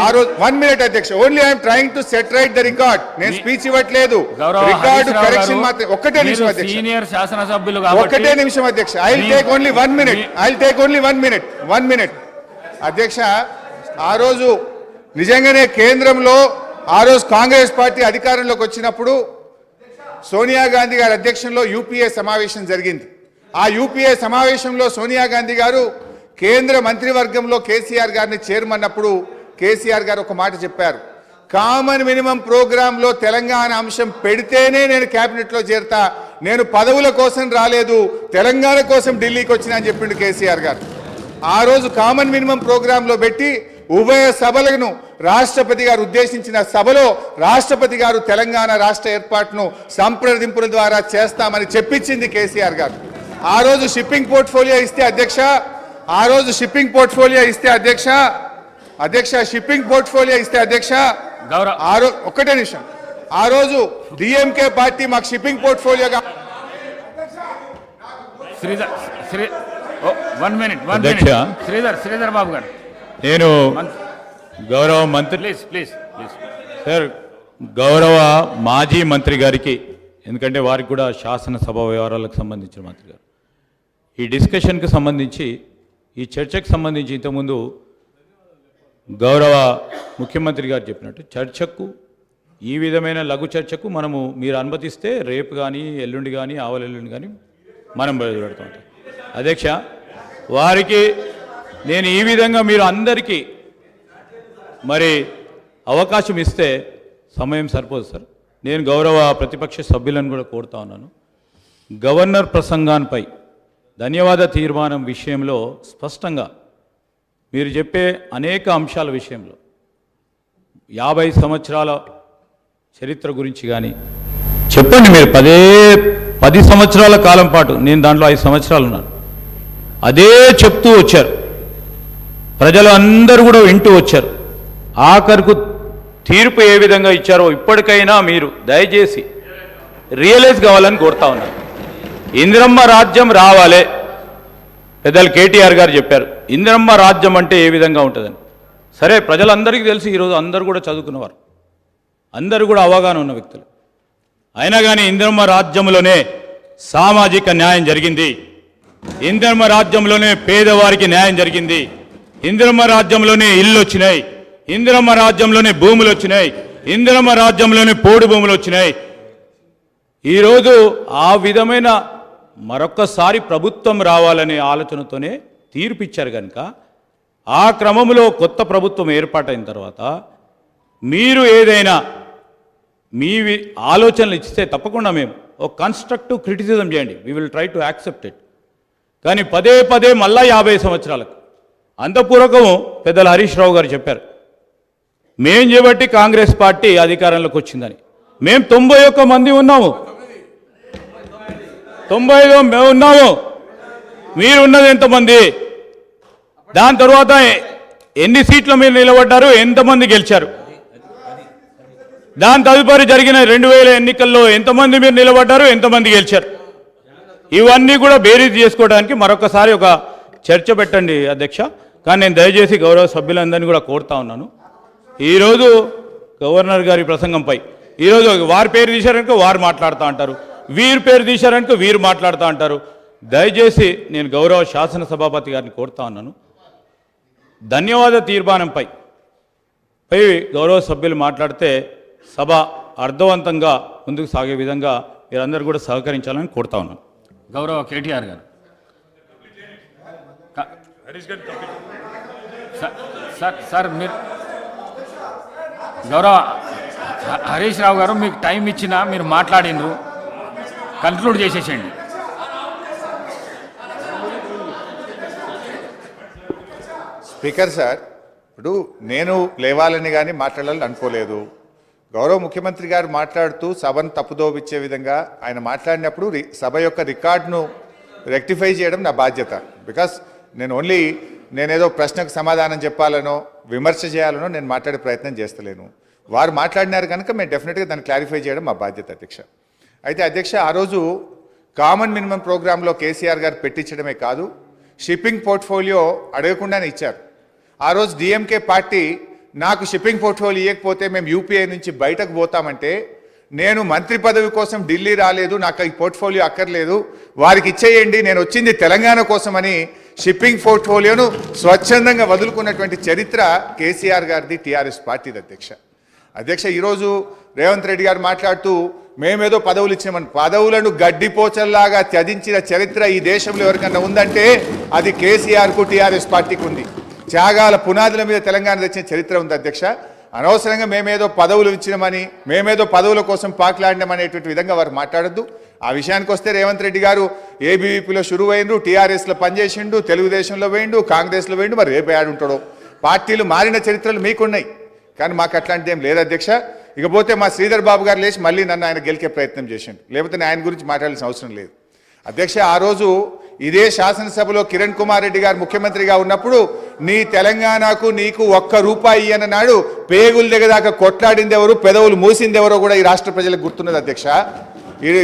ఆ రోజు 1 minute అధ్యక్ష. Only I'm trying to set right the record. నేను స్పీచ్ ఇవ్వట్లేదు, రికార్డు కరెక్షన్ మాత్రం. ఒక్కటే నిమిషం అధ్యక్ష, సీనియర్ శాసనసభ్యులు ఒకటే నిమిషం అధ్యక్ష. I will take only 1 minute. I will take only 1 minute అధ్యక్ష. ఆ రోజు నిజంగానే కేంద్రంలో ఆ రోజు కాంగ్రెస్ పార్టీ అధికారంలోకి వచ్చినప్పుడు సోనియా గాంధీ గారి అధ్యక్షంలో యూపీఏ సమావేశం జరిగింది. ఆ యూపీఏ సమావేశంలో సోనియా గాంధీ గారు కేంద్ర మంత్రివర్గంలో కేసీఆర్ గారిని చేరమన్నప్పుడు కేసీఆర్ గారు ఒక మాట చెప్పారు, కామన్ మినిమం ప్రోగ్రాంలో తెలంగాణ అంశం పెడితేనే నేను క్యాబినెట్లో చేరతా, నేను పదవుల కోసం రాలేదు, తెలంగాణ కోసం ఢిల్లీకి వచ్చినా అని చెప్పిండు కేసీఆర్ గారు. ఆ రోజు కామన్ మినిమం ప్రోగ్రాంలో పెట్టి ఉభయ సభలను రాష్ట్రపతి గారు ఉద్దేశించిన సభలో రాష్ట్రపతి గారు తెలంగాణ రాష్ట్ర ఏర్పాటును సంప్రదింపుల ద్వారా చేస్తామని చెప్పించింది కేసీఆర్ గారు. ఆ రోజు షిప్పింగ్ పోర్ట్ఫోలియో ఇస్తే అధ్యక్ష, ఒక్కటే నిమిషం, ఆ రోజు డిఎంకే పార్టీ మాకు షిప్పింగ్ పోర్ట్ఫోలియోగా శ్రీధర్ బాబు గారు, నేను గౌరవ మంత్రి ప్లీజ్ సార్, గౌరవ మాజీ మంత్రి గారికి, ఎందుకంటే వారికి కూడా శాసనసభ వ్యవహారాలకు సంబంధించిన మంత్రి గారు, ఈ డిస్కషన్కి సంబంధించి, ఈ చర్చకు సంబంధించి ఇంతకుముందు గౌరవ ముఖ్యమంత్రి గారు చెప్పినట్టు చర్చకు, ఈ విధమైన లఘు చర్చకు మీరు అనుమతిస్తే రేపు కానీ ఎల్లుండి కానీ ఆవలెల్లుండి కానీ మనం బయలుపెడతాం. అధ్యక్ష, వారికి నేను ఈ విధంగా మీరు అందరికీ మరి అవకాశం ఇస్తే సమయం సరిపోదు సార్. నేను గౌరవ ప్రతిపక్ష సభ్యులను కూడా కోరుతా ఉన్నాను, గవర్నర్ ప్రసంగాన్పై ధన్యవాద తీర్మానం విషయంలో స్పష్టంగా మీరు చెప్పే అనేక అంశాల విషయంలో 50 సంవత్సరాల చరిత్ర గురించి కానీ చెప్పండి. మీరు 10 సంవత్సరాల కాలం పాటు, నేను దాంట్లో 5 సంవత్సరాలు ఉన్నాను, అదే చెప్తూ వచ్చారు, ప్రజలు అందరూ కూడా వింటూ వచ్చారు. ఆఖరుకు తీర్పు ఏ విధంగా ఇచ్చారో ఇప్పటికైనా మీరు దయచేసి రియలైజ్ కావాలని కోరుతా ఉన్నారు. ఇందిరమ్మ రాజ్యం రావాలే, పెద్దలు కేటీఆర్ గారు చెప్పారు, ఇందిరమ్మ రాజ్యం అంటే ఏ విధంగా ఉంటుందని. సరే, ప్రజలందరికీ తెలిసి ఈరోజు అందరూ కూడా చదువుకున్నవారు, అందరూ కూడా అవగాహన ఉన్న వ్యక్తులు. అయినా కానీ ఇందిరమ్మ రాజ్యంలోనే సామాజిక న్యాయం జరిగింది, ఇందిరమ్మ రాజ్యంలోనే పేదవారికి న్యాయం జరిగింది, ఇందిరమ్మ రాజ్యంలోనే ఇల్లు వచ్చినాయి, ఇందిరమ్మ రాజ్యంలోనే భూములు వచ్చినాయి, ఇందిరమ్మ రాజ్యంలోనే పోడు భూములు వచ్చినాయి. ఈరోజు ఆ విధమైన మరొక్కసారి ప్రభుత్వం రావాలనే ఆలోచనతోనే తీర్పిచ్చారు కనుక ఆ క్రమంలో కొత్త ప్రభుత్వం ఏర్పాటైన తర్వాత మీరు ఏదైనా మీ ఆలోచనలు ఇస్తే తప్పకుండా మేము ఒక కన్స్ట్రక్టివ్ క్రిటిసిజం చేయండి, we will try to accept it. కానీ పదే పదే మళ్ళా 50 సంవత్సరాలకు అంతపూర్వకం పెద్దలు హరీష్ రావు గారు చెప్పారు, మేం చేపట్టి కాంగ్రెస్ పార్టీ అధికారంలోకి వచ్చిందని. మేము 91 మంది ఉన్నాము, 95 మేము ఉన్నాము, మీరు ఉన్నది ఎంతమంది? దాని తర్వాత ఎన్ని సీట్ల మీరు నిలబడ్డారు, ఎంతమంది గెలిచారు? దాని తదుపరి జరిగిన 2000 ఎన్నికల్లో ఎంతమంది మీరు నిలబడ్డారు, ఎంతమంది గెలిచారు? ఇవన్నీ కూడా బేరీజ్ చేసుకోవడానికి మరొకసారి ఒక చర్చ పెట్టండి అధ్యక్ష. కానీ నేను దయచేసి గౌరవ సభ్యులందరినీ కూడా కోరుతా ఉన్నాను, ఈరోజు గవర్నర్ గారి ప్రసంగంపై ఈరోజు వారి పేరు తీశారనుకో వారు మాట్లాడుతూ అంటారు, వీరి పేరు తీశారనుకో వీరు మాట్లాడుతూ అంటారు. దయచేసి నేను గౌరవ శాసనసభాపతి గారిని కోరుతా ఉన్నాను, ధన్యవాద తీర్మానంపై గౌరవ సభ్యులు మాట్లాడితే సభ అర్థవంతంగా ముందుకు సాగే విధంగా మీరందరూ కూడా సహకరించాలని కోరుతా ఉన్నాను. గౌరవ కేటీఆర్ గారు. సార్ మీరు గౌరవ హరీష్ రావు గారు మీకు టైం ఇచ్చినా మీరు మాట్లాడిండ్రు, కన్క్లూడ్ చేసేసేయండి. స్పీకర్ సార్, ఇప్పుడు నేను లేవాలని కానీ మాట్లాడాలని అనుకోలేదు. గౌరవ ముఖ్యమంత్రి గారు మాట్లాడుతూ సభను తప్పుదోవిచ్చే విధంగా ఆయన మాట్లాడినప్పుడు సభ యొక్క రికార్డును రెక్టిఫై చేయడం నా బాధ్యత. బికాస్ నేనేదో ప్రశ్నకు సమాధానం చెప్పాలనో విమర్శ చేయాలనో నేను మాట్లాడే ప్రయత్నం చేస్తలేను. వారు మాట్లాడినారు కనుక మేము డెఫినెట్గా దాన్ని క్లారిఫై చేయడం మా బాధ్యత అధ్యక్ష. అయితే అధ్యక్ష, ఆ రోజు కామన్ మినిమం ప్రోగ్రాంలో కేసీఆర్ గారు పెట్టించడమే కాదు, షిప్పింగ్ పోర్ట్ఫోలియో అడగకుండానే ఇచ్చారు. ఆ రోజు డిఎంకే పార్టీ నాకు షిప్పింగ్ పోర్ట్ఫోలియో ఇవ్వకపోతే మేము యూపీఐ నుంచి బయటకు పోతామంటే, నేను మంత్రి పదవి కోసం ఢిల్లీ రాలేదు, నాకు ఈ పోర్ట్ఫోలియో అక్కర్లేదు, వారికి ఇచ్చేయండి, నేను వచ్చింది తెలంగాణ కోసమని షిప్పింగ్ పోర్ట్ఫోలియోను స్వచ్ఛందంగా వదులుకున్నటువంటి చరిత్ర కేసీఆర్ గారిది, టీఆర్ఎస్ పార్టీది అధ్యక్ష. ఈరోజు రేవంత్ రెడ్డి గారు మాట్లాడుతూ మేమేదో పదవులు ఇచ్చినామని, పదవులను గడ్డిపోచల్లాగా త్యజించిన చరిత్ర ఈ దేశంలో ఎవరికన్నా ఉందంటే అది కేసీఆర్కు, టీఆర్ఎస్ పార్టీకి ఉంది. త్యాగాల పునాదుల మీద తెలంగాణ తెచ్చిన చరిత్ర ఉంది అధ్యక్ష. అనవసరంగా మేమేదో పదవులు ఇచ్చినామని, మేమేదో పదవుల కోసం పాకులాడినామనేటువంటి విధంగా వారు మాట్లాడద్దు. ఆ విషయానికి వస్తే రేవంత్ రెడ్డి గారు ఏబీవీపీలో షురువైండు, టీఆర్ఎస్లో పనిచేసిండు, తెలుగుదేశంలో వేయండు, కాంగ్రెస్లో వేయండు, మరి రేపు ఆడుంటాడో. పార్టీలు మారిన చరిత్రలు మీకున్నాయి, కానీ మాకు అట్లాంటిది ఏం లేదు అధ్యక్ష. ఇకపోతే మా శ్రీధర్ బాబు గారు లేచి మళ్ళీ నన్ను ఆయన గెలికే ప్రయత్నం చేసిండు, లేకపోతే ఆయన గురించి మాట్లాడాల్సిన అవసరం లేదు అధ్యక్ష. ఆ రోజు ఇదే శాసనసభలో కిరణ్ కుమార్ రెడ్డి గారు ముఖ్యమంత్రిగా ఉన్నప్పుడు నీ తెలంగాణకు నీకు ₹1 అన్నాడు. పేగులు దిగదాకా కొట్లాడింది ఎవరు, పెదవులు మూసింది ఎవరో కూడా ఈ రాష్ట్ర ప్రజలకు గుర్తున్నది అధ్యక్ష.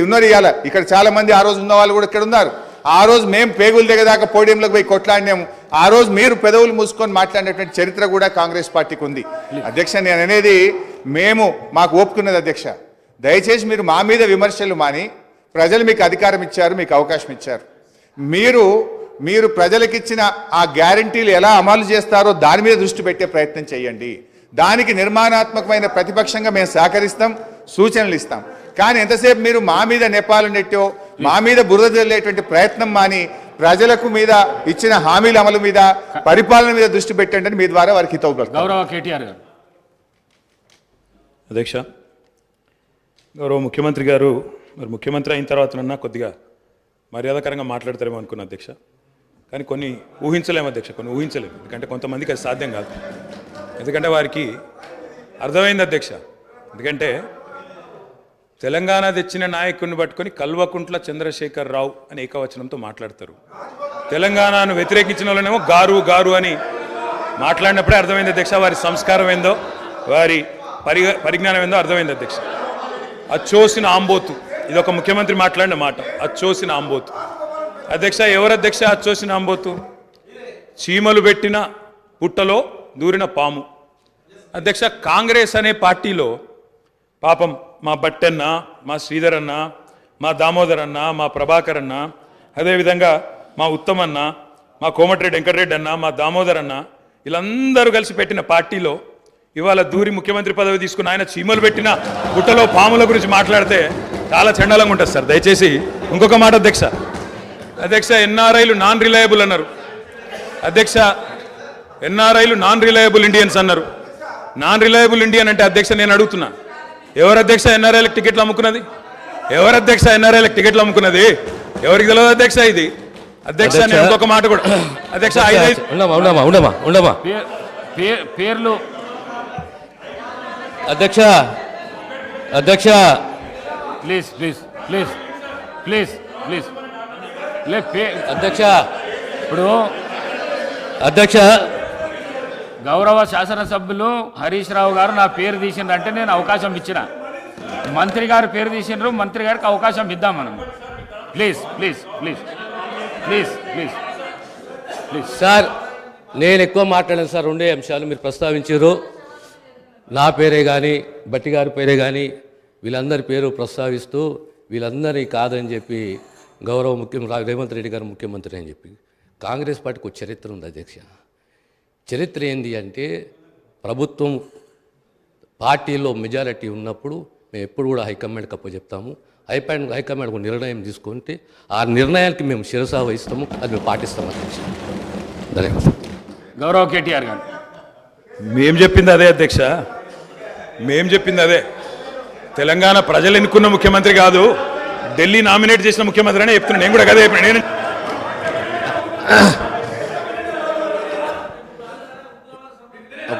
ఉన్నారు ఇవాళ ఇక్కడ చాలా మంది, ఆ రోజు ఉన్న వాళ్ళు కూడా ఇక్కడ ఉన్నారు. ఆ రోజు మేము పేగులు దిగదాకా పోడియంలోకి పోయి కొట్లాడినాము, ఆ రోజు మీరు పెదవులు మూసుకొని మాట్లాడినటువంటి చరిత్ర కూడా కాంగ్రెస్ పార్టీకి ఉంది అధ్యక్ష. నేను అనేది మాకు ఓపుకున్నది అధ్యక్ష. దయచేసి మీరు మా మీద విమర్శలు మాని, ప్రజలు మీకు అధికారం ఇచ్చారు, మీకు అవకాశం ఇచ్చారు, మీరు ప్రజలకిచ్చిన ఆ గ్యారంటీలు ఎలా అమలు చేస్తారో దాని మీద దృష్టి పెట్టే ప్రయత్నం చేయండి. దానికి నిర్మాణాత్మకమైన ప్రతిపక్షంగా మేము సహకరిస్తాం, సూచనలు ఇస్తాం. కానీ ఎంతసేపు మీరు మా మీద నెపాలు నెట్టో, మా మీద బురద జల్లేటువంటి ప్రయత్నం మాని, ప్రజలకు మీద ఇచ్చిన హామీల అమలు మీద, పరిపాలన మీద దృష్టి పెట్టండి అని మీ ద్వారా వారికి హితవు పలుకుతాం. గౌరవ కేటీఆర్ గారు. అధ్యక్ష, గౌరవ ముఖ్యమంత్రి గారు మరి ముఖ్యమంత్రి అయిన తర్వాతనన్నా కొద్దిగా మర్యాదకరంగా మాట్లాడతారేమో అనుకున్నా అధ్యక్ష. కానీ కొన్ని ఊహించలేము అధ్యక్ష, కొన్ని ఊహించలేము. ఎందుకంటే కొంతమందికి అది సాధ్యం కాదు. ఎందుకంటే వారికి అర్థమైంది అధ్యక్ష. ఎందుకంటే తెలంగాణ తెచ్చిన నాయకుడిని పట్టుకొని కల్వకుంట్ల చంద్రశేఖర్ రావు అని ఏకవచనంతో మాట్లాడతారు. తెలంగాణను వ్యతిరేకించిన వాళ్ళనేమో గారు గారు అని మాట్లాడినప్పుడే అర్థమైంది అధ్యక్ష వారి సంస్కారం ఏందో, వారి పరిజ్ఞానం ఏందో అర్థమైంది అధ్యక్ష. అచ్చోసిన ఆంబోతు, ఇది ఒక ముఖ్యమంత్రి మాట్లాడిన మాట, అచ్చోసిన ఆంబోతు. అధ్యక్ష, ఎవరు అధ్యక్ష అచ్చోసిన ఆంబోతు? చీమలు పెట్టిన పుట్టలో దూరిన పాము అధ్యక్ష. కాంగ్రెస్ అనే పార్టీలో పాపం మా బట్టన్న, మా శ్రీధర్ అన్న, మా దామోదర్ అన్న, మా ప్రభాకర్ అన్న, అదేవిధంగా మా ఉత్తమన్న, మా కోమటిరెడ్డి వెంకటరెడ్డి అన్న, మా దామోదర్ అన్న, వీళ్ళందరూ కలిసి పెట్టిన పార్టీలో ఇవాళ దూరి ముఖ్యమంత్రి పదవి తీసుకుని ఆయన చీమలు పెట్టిన గుట్టలో పాముల గురించి మాట్లాడితే చాలా చండాలంగా ఉంటుంది సార్. దయచేసి ఇంకొక మాట అధ్యక్ష ఎన్ఆర్ఐలు నాన్ రిలయబుల్ అన్నారు. అధ్యక్ష ఎన్ఆర్ఐలు నాన్ రిలయబుల్ ఇండియన్స్ అన్నారు. నాన్ రిలయబుల్ ఇండియన్ అంటే అధ్యక్ష నేను అడుగుతున్నా, ఎవరు అధ్యక్ష ఎన్ఆర్ఐలకు టికెట్లు అమ్ముకున్నది? ఎవరు అధ్యక్ష ఎన్ఆర్ఐలకు టికెట్లు అమ్ముకున్నది? ఎవరికి తెలియదు అధ్యక్ష ఇది? అధ్యక్ష నేను ఇంకొక మాట కూడా అధ్యక్ష ఉండమా పేర్లు అధ్యక్ష అధ్యక్ష please please please please please అధ్యక్ష ఇప్పుడు అధ్యక్ష గౌరవ శాసనసభ్యులు హరీష్ రావు గారు నా పేరు తీసిండ్రంటే నేను అవకాశం ఇచ్చిన. మంత్రి గారు పేరు తీసిండ్రు, మంత్రి గారికి అవకాశం ఇద్దాం మనం. Please please please please please please sir నేను ఎక్కువ మాట్లాడాను సార్. రెండే అంశాలు మీరు ప్రస్తావించారు. నా పేరే కానీ బట్టి గారి పేరే కానీ వీళ్ళందరి పేరు ప్రస్తావిస్తూ వీళ్ళందరినీ కాదని చెప్పి గౌరవ రేవంత్ రెడ్డి గారు ముఖ్యమంత్రి అని చెప్పి కాంగ్రెస్ పార్టీకి ఒక చరిత్ర ఉంది అధ్యక్ష. చరిత్ర ఏంది అంటే ప్రభుత్వం పార్టీలో మెజారిటీ ఉన్నప్పుడు మేము ఎప్పుడు కూడా హైకమాండ్కి అప్పచెప్తాము. హైకమాండ్ ఒక నిర్ణయం తీసుకుంటే ఆ నిర్ణయానికి మేము శిరసా వహిస్తాము, అది మేము పాటిస్తాము అధ్యక్ష. ధన్యవాదాలు. గౌరవ కేటీఆర్ గారు మేం చెప్పింది అదే అధ్యక్ష, మేం చెప్పింది అదే. తెలంగాణ ప్రజలు ఎన్నుకున్న ముఖ్యమంత్రి కాదు, ఢిల్లీ నామినేట్ చేసిన ముఖ్యమంత్రి అనే చెప్తున్నాను. నేను కూడా అదే చెప్పాను. నేను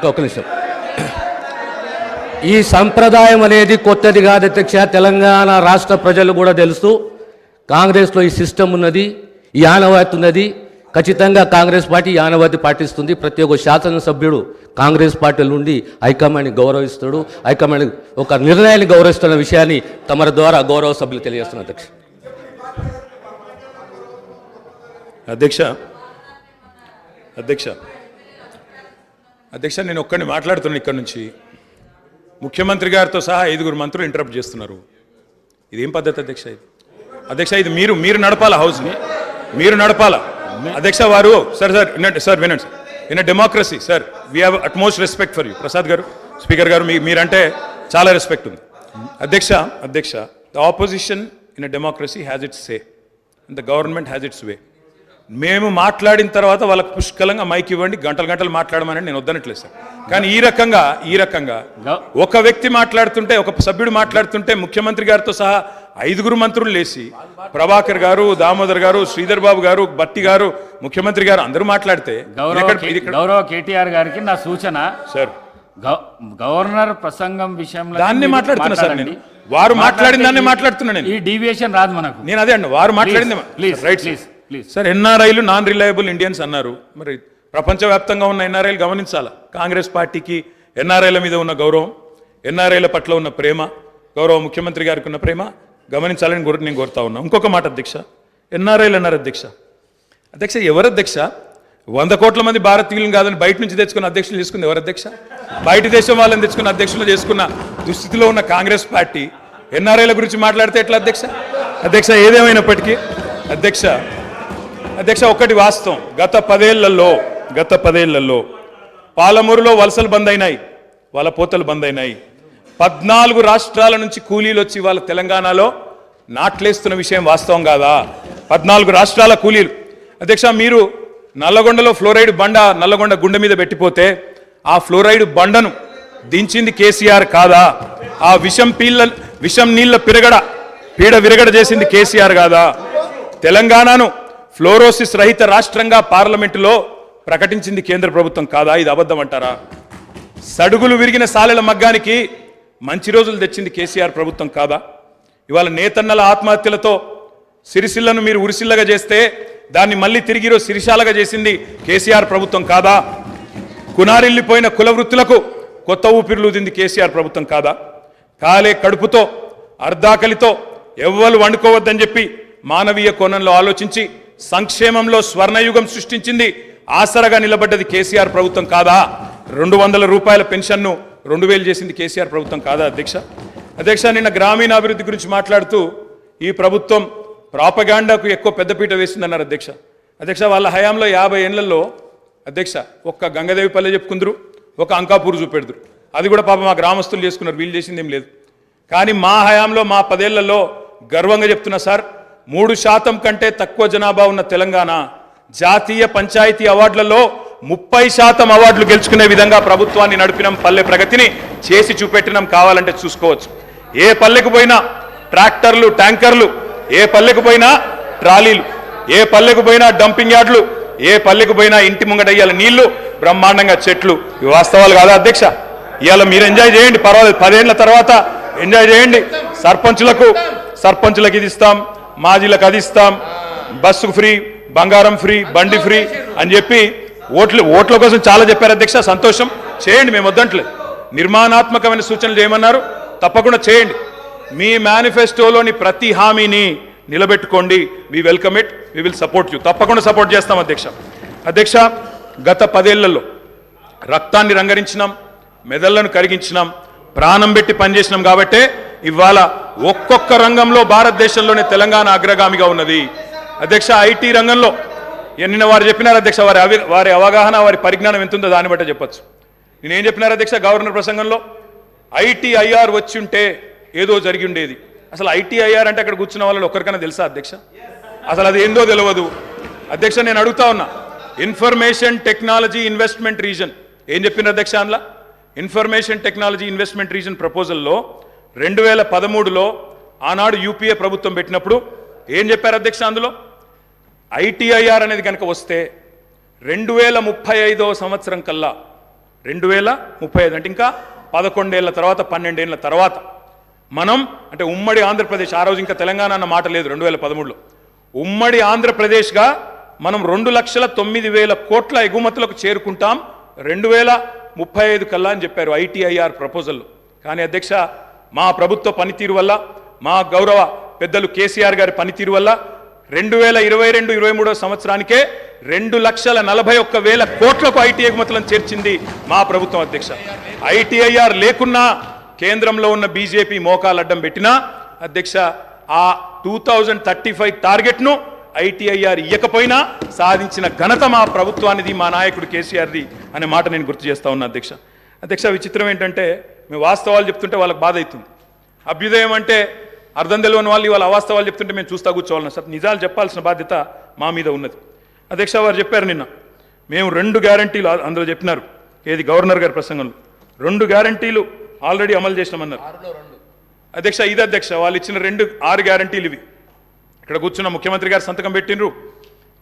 ఒక్క నిమిషం. ఈ సంప్రదాయం అనేది కొత్తది కాదు అధ్యక్ష. తెలంగాణ రాష్ట్ర ప్రజలు కూడా తెలుసు, కాంగ్రెస్లో ఈ సిస్టమ్ ఉన్నది, ఈ ఆనవాయితీ ఉన్నది. ఖచ్చితంగా కాంగ్రెస్ పార్టీ ఈ ఆనవాయితీ పాటిస్తుంది. ప్రతి ఒక్క శాసనసభ్యుడు కాంగ్రెస్ పార్టీ నుండి హైకమాండ్ని గౌరవిస్తాడు, హైకమాండ్ ఒక నిర్ణయాన్ని గౌరవిస్తున్న విషయాన్ని తమ ద్వారా గౌరవ సభ్యులు తెలియజేస్తున్నారు అధ్యక్ష. అధ్యక్ష నేను ఒక్కడిని మాట్లాడుతున్నాను ఇక్కడ నుంచి. ముఖ్యమంత్రి గారితో సహా 5 మంత్రులు ఇంటరప్ట్ చేస్తున్నారు. ఇదేం పద్ధతి అధ్యక్ష? ఇది అధ్యక్ష ఇది మీరు నడపాలా, హౌస్ని మీరు నడపాలా అధ్యక్ష. వారు సార్ వినండి sir. In democracy sir we have utmost respect for you. Prasad గారు, స్పీకర్ గారు, మీరంటే చాలా రెస్పెక్ట్ ఉంది అధ్యక్ష. The opposition in democracy has its say and the government has its way. మేము మాట్లాడిన తర్వాత వాళ్ళకి పుష్కలంగా మైక్ ఇవ్వండి, గంటలు మాట్లాడమని నేను వద్దనట్లేదు సార్. కానీ ఈ రకంగా ఒక వ్యక్తి మాట్లాడుతుంటే, ఒక సభ్యుడు మాట్లాడుతుంటే ముఖ్యమంత్రి గారితో సహా 5 మంత్రులు లేచి ప్రభాకర్ గారు, దామోదర్ గారు, శ్రీధర్ బాబు గారు, బట్టి గారు, ముఖ్యమంత్రి గారు అందరూ మాట్లాడితే గౌరవ కేటీఆర్ గారికి నా సూచన సార్, గవర్నర్ ప్రసంగం విషయంలో దాన్ని మాట్లాడుతున్నా సార్. నేను వారు మాట్లాడిన దాన్ని మాట్లాడుతున్నాను. ఈ డీవియేషన్ రాదు మనకు. నేను అదే అండి, వారు మాట్లాడింది రైట్ ప్లీజ్ సార్. ఎన్ఆర్ఐలు నాన్ రిలయబుల్ ఇండియన్స్ అన్నారు. మరి ప్రపంచవ్యాప్తంగా ఉన్న ఎన్ఆర్ఐలు గమనించాలా. కాంగ్రెస్ పార్టీకి ఎన్ఆర్ఐల మీద ఉన్న గౌరవం, ఎన్ఆర్ఐల పట్ల ఉన్న ప్రేమ, గౌరవ ముఖ్యమంత్రి గారికి ఉన్న ప్రేమ గమనించాలని నేను కోరుతా ఉన్నా. ఇంకొక మాట అధ్యక్ష, ఎన్ఆర్ఐలు అన్నారు అధ్యక్ష ఎవరు అధ్యక్ష? 100 కోట్ల మంది భారతీయులను కాదని బయట నుంచి తెచ్చుకున్న అధ్యక్షులు చేసుకుంది ఎవరు అధ్యక్ష? బయట దేశం వాళ్ళని తెచ్చుకున్న అధ్యక్షులు చేసుకున్న దుస్థితిలో ఉన్న కాంగ్రెస్ పార్టీ ఎన్ఆర్ఐల గురించి మాట్లాడితే ఎట్లా అధ్యక్ష? ఏదేమైనప్పటికీ అధ్యక్ష ఒకటి వాస్తవం, గత 10 ఏళ్లలో పాలమూరులో వలసలు బంద్ అయినాయి, వాళ్ళ పోతలు బంద్ అయినాయి. 14 రాష్ట్రాల నుంచి కూలీలు వచ్చి వాళ్ళ తెలంగాణలో నాట్లేస్తున్న విషయం వాస్తవం కాదా? 14 రాష్ట్రాల కూలీలు. అధ్యక్ష మీరు నల్లగొండలో ఫ్లోరైడ్ బండ నల్లగొండ గుండె మీద పెట్టిపోతే ఆ ఫ్లోరైడ్ బండను దించింది కేసీఆర్ కాదా? ఆ విషం నీళ్ళ పీడ విరగడ చేసింది కేసీఆర్ కాదా? తెలంగాణను ఫ్లోరోసిస్ రహిత రాష్ట్రంగా పార్లమెంటులో ప్రకటించింది కేంద్ర ప్రభుత్వం కాదా? ఇది అబద్ధం అంటారా? సడుగులు విరిగిన సాలెల మగ్గానికి మంచి రోజులు తెచ్చింది కేసీఆర్ ప్రభుత్వం కాదా? ఇవాళ నేతన్నల ఆత్మహత్యలతో సిరిసిల్లను మీరు ఉరిసిల్లగా చేస్తే దాన్ని మళ్ళీ తిరిగి సిరిశాలగా చేసింది కేసీఆర్ ప్రభుత్వం కాదా? కునారిల్లిపోయిన కుల వృత్తులకు కొత్త ఊపిరులు ఊదింది కేసీఆర్ ప్రభుత్వం కాదా? కాలే కడుపుతో అర్ధాకలితో ఎవ్వరు వండుకోవద్దని చెప్పి మానవీయ కోణంలో ఆలోచించి సంక్షేమంలో స్వర్ణయుగం సృష్టించింది, ఆసరగా నిలబడ్డది కేసీఆర్ ప్రభుత్వం కాదా? 200 రూపాయల పెన్షన్ను 2000 చేసింది కేసీఆర్ ప్రభుత్వం కాదా అధ్యక్ష? నిన్న గ్రామీణాభివృద్ధి గురించి మాట్లాడుతూ ఈ ప్రభుత్వం ప్రాపగాండాకు ఎక్కువ పెద్దపీట వేసిందన్నారు అధ్యక్ష. వాళ్ళ హయాంలో 50 ఏళ్లలో అధ్యక్ష ఒక్క గంగదేవి పల్లె చెప్పుకుందరు, ఒక అంకాపూర్ చూపెడుదురు. అది కూడా పాపం మా గ్రామస్తులు చేసుకున్నారు, వీళ్ళు చేసింది ఏం లేదు. కానీ మా హయాంలో మా 10 ఏళ్లలో గర్వంగా చెప్తున్నా సార్, 3% కంటే తక్కువ జనాభా ఉన్న తెలంగాణ జాతీయ పంచాయతీ అవార్డులలో 30% అవార్డులు గెలుచుకునే విధంగా ప్రభుత్వాన్ని నడిపినాం. పల్లె ప్రగతిని చేసి చూపెట్టినాం. కావాలంటే చూసుకోవచ్చు. ఏ పల్లెకు పోయినా ట్రాక్టర్లు, ట్యాంకర్లు, ఏ పల్లెకు పోయినా ట్రాలీలు, ఏ పల్లెకు పోయినా డంపింగ్ యార్డులు, ఏ పల్లెకు పోయినా ఇంటి ముంగటయ్యాల నీళ్లు, బ్రహ్మాండంగా చెట్లు. ఇవి వాస్తవాలు కాదా అధ్యక్ష? ఇవాళ మీరు ఎంజాయ్ చేయండి, పర్వాలేదు. 10 ఏళ్ల తర్వాత ఎంజాయ్ చేయండి. సర్పంచులకు ఇది ఇస్తాం, మాజీలకు అది ఇస్తాం, బస్సు ఫ్రీ, బంగారం ఫ్రీ, బండి ఫ్రీ అని చెప్పి ఓట్ల కోసం చాలా చెప్పారు అధ్యక్ష. సంతోషం, చేయండి, మేము వద్దంటలేదు. నిర్మాణాత్మకమైన సూచనలు చేయమన్నారు, తప్పకుండా చేయండి. మీ మేనిఫెస్టోలోని ప్రతి హామీని నిలబెట్టుకోండి. We welcome it, we will support you. తప్పకుండా సపోర్ట్ చేస్తాం అధ్యక్ష. గత 10 ఏళ్లలో రక్తాన్ని రంగరించినాం, మెదళ్లను కరిగించినాం, ప్రాణం పెట్టి పనిచేసినాం. కాబట్టే ఇవాళ ఒక్కొక్క రంగంలో భారతదేశంలోనే తెలంగాణ అగ్రగామిగా ఉన్నది అధ్యక్ష. ఐటీ రంగంలో నిన్న వారు చెప్పినారు అధ్యక్ష, వారి అవగాహన, వారి పరిజ్ఞానం ఎంతుందో దాన్ని బట్టే చెప్పచ్చు. నేనేం చెప్పినారు అధ్యక్ష గవర్నర్ ప్రసంగంలో? ITIR వచ్చి ఉంటే ఏదో జరిగి ఉండేది. అసలు ITIR అంటే అక్కడ కూర్చున్న వాళ్ళని ఒక్కరికైనా తెలుసా అధ్యక్ష? అసలు అది ఏందో తెలియదు అధ్యక్ష. నేను అడుగుతా ఉన్నా, ఇన్ఫర్మేషన్ టెక్నాలజీ ఇన్వెస్ట్మెంట్ రీజన్ ఏం చెప్పిన అధ్యక్ష? అందులో ఇన్ఫర్మేషన్ టెక్నాలజీ ఇన్వెస్ట్మెంట్ రీజన్ ప్రపోజల్లో 2013లో ఆనాడు UPA ప్రభుత్వం పెట్టినప్పుడు ఏం చెప్పారు అధ్యక్ష? అందులో ITIR అనేది కనుక వస్తే 2035వ సంవత్సరం కల్లా, 2035 అంటే ఇంకా 11 ఏళ్ల తర్వాత, 12 ఏళ్ల తర్వాత మనం, అంటే ఉమ్మడి ఆంధ్రప్రదేశ్, ఆ రోజు ఇంకా తెలంగాణ అన్న మాట లేదు, 2013లో ఉమ్మడి ఆంధ్రప్రదేశ్గా మనం 2,09,000 కోట్ల ఎగుమతులకు చేరుకుంటాం 2035 కల్లా అని చెప్పారు ITIR ప్రపోజల్లో. కానీ అధ్యక్ష, మా ప్రభుత్వ పనితీరు వల్ల, మా గౌరవ పెద్దలు కేసీఆర్ గారి పనితీరు వల్ల 2022-23 సంవత్సరానికే 2,41,000 కోట్లకు IT ఎగుమతులను చేర్చింది మా ప్రభుత్వం అధ్యక్ష. ITIR లేకున్నా కేంద్రంలో ఉన్న బీజేపీ మోకాలు అడ్డం పెట్టినా అధ్యక్ష, ఆ 2035 టార్గెట్ను ITIR ఇయ్యకపోయినా సాధించిన ఘనత మా ప్రభుత్వానిది, మా నాయకుడు కేసీఆర్ది అనే మాట నేను గుర్తు చేస్తా ఉన్నా అధ్యక్ష. విచిత్రం ఏంటంటే, మేము వాస్తవాలు చెప్తుంటే వాళ్ళకి బాధ అవుతుంది. అభ్యుదయం అంటే అర్థం తెలియని వాళ్ళు ఇవాళ అవాస్తవాలు చెప్తుంటే మేము చూస్తా కూర్చోవాలన్నా సార్. నిజాలు చెప్పాల్సిన బాధ్యత మా మీద ఉన్నది అధ్యక్ష. వారు చెప్పారు నిన్న, మేము 2 గ్యారంటీలు అందులో చెప్పినారు. ఏది గవర్నర్ గారి ప్రసంగంలో 2 గ్యారంటీలు ఆల్రెడీ అమలు చేసినామన్నారు అధ్యక్ష. ఇది అధ్యక్ష, వాళ్ళు ఇచ్చిన 6 గ్యారంటీలు ఇవి. ఇక్కడ కూర్చున్న ముఖ్యమంత్రి గారు సంతకం పెట్టినరు,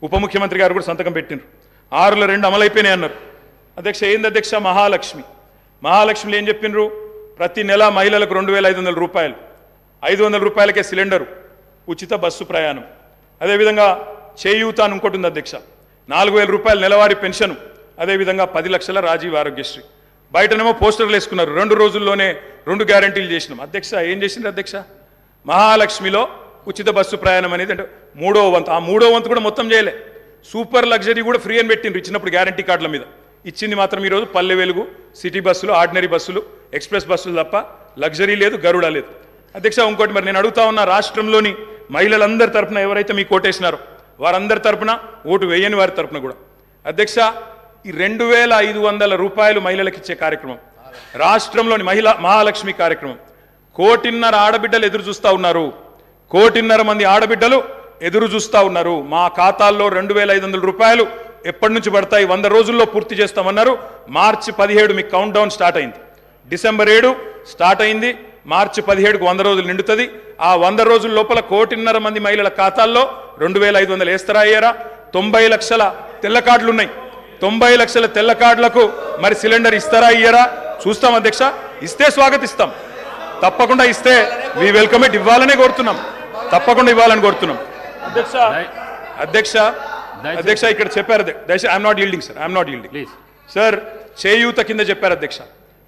ఉప ముఖ్యమంత్రి గారు కూడా సంతకం పెట్టినరు. 6లో 2 అమలైపోయినాయి అన్నారు అధ్యక్ష. ఏంది అధ్యక్ష? మహాలక్ష్మిలో ఏం చెప్పినరు? ప్రతి నెల మహిళలకు 2,500 రూపాయలు, 500 రూపాయలకే సిలిండరు, ఉచిత బస్సు ప్రయాణం. అదేవిధంగా చేయూత అని ఇంకోటి ఉంది అధ్యక్ష, 4,000 రూపాయలు నెలవారీ పెన్షన్. అదేవిధంగా 10 లక్షల రాజీవ్ ఆరోగ్యశ్రీ. బయటనేమో పోస్టర్లు వేసుకున్నారు. 2 రోజుల్లోనే 2 గ్యారంటీలు చేసినాం అధ్యక్ష. ఏం చేసింది అధ్యక్ష? మహాలక్ష్మిలో ఉచిత బస్సు ప్రయాణం అనేది అంటే 3వ వంతు. ఆ 3వ వంతు కూడా మొత్తం చేయలే. సూపర్ లగ్జరీ కూడా ఫ్రీ అని పెట్టిండ్రు ఇచ్చినప్పుడు గ్యారంటీ కార్డుల మీద. ఇచ్చింది మాత్రం ఈరోజు పల్లె వెలుగు, సిటీ బస్సులు, ఆర్డినరీ బస్సులు, ఎక్స్ప్రెస్ బస్సులు తప్ప లగ్జరీ లేదు, గరుడ లేదు అధ్యక్ష. ఇంకోటి మరి నేను అడుగుతా ఉన్నా, రాష్ట్రంలోని మహిళలందరి తరపున ఎవరైతే మీకు ఓటేసినారో వారందరి తరపున, ఓటు వేయని వారి తరపున కూడా అధ్యక్ష, ఈ 2,500 రూపాయలు మహిళలకు ఇచ్చే కార్యక్రమం, రాష్ట్రంలోని మహాలక్ష్మి కార్యక్రమం, 1,500,000 ఆడబిడ్డలు ఎదురు చూస్తూ ఉన్నారు. 1,500,000 మంది ఆడబిడ్డలు ఎదురు చూస్తూ ఉన్నారు. మా ఖాతాల్లో 2,500 రూపాయలు ఎప్పటి నుంచి పడతాయి? 100 రోజుల్లో పూర్తి చేస్తామన్నారు. మార్చి 17 మీకు కౌంట్ డౌన్ స్టార్ట్ అయింది. డిసెంబర్ 7 స్టార్ట్ అయింది. మార్చి 17కు 100 రోజులు నిండుతుంది. ఆ 100 రోజుల లోపల 1,500,000 మంది మహిళల ఖాతాల్లో 2,500 వేస్తారా అయ్యారా? 90 లక్షల తెల్ల కార్డులు ఉన్నాయి. 90 లక్షల తెల్ల కార్డులకు మరి సిలిండర్ ఇస్తారా అయ్యారా? చూస్తాం అధ్యక్ష. ఇస్తే స్వాగతిస్తాం, తప్పకుండా ఇస్తే వి వెల్కమ్ ఇట్. ఇవ్వాలనే కోరుతున్నాం, తప్పకుండా ఇవ్వాలని కోరుతున్నాం అధ్యక్ష. ఇక్కడ చెప్పారు దయచేసి, I'm not yielding sir, I'm not yielding sir. చేయూత కింద చెప్పారు అధ్యక్ష,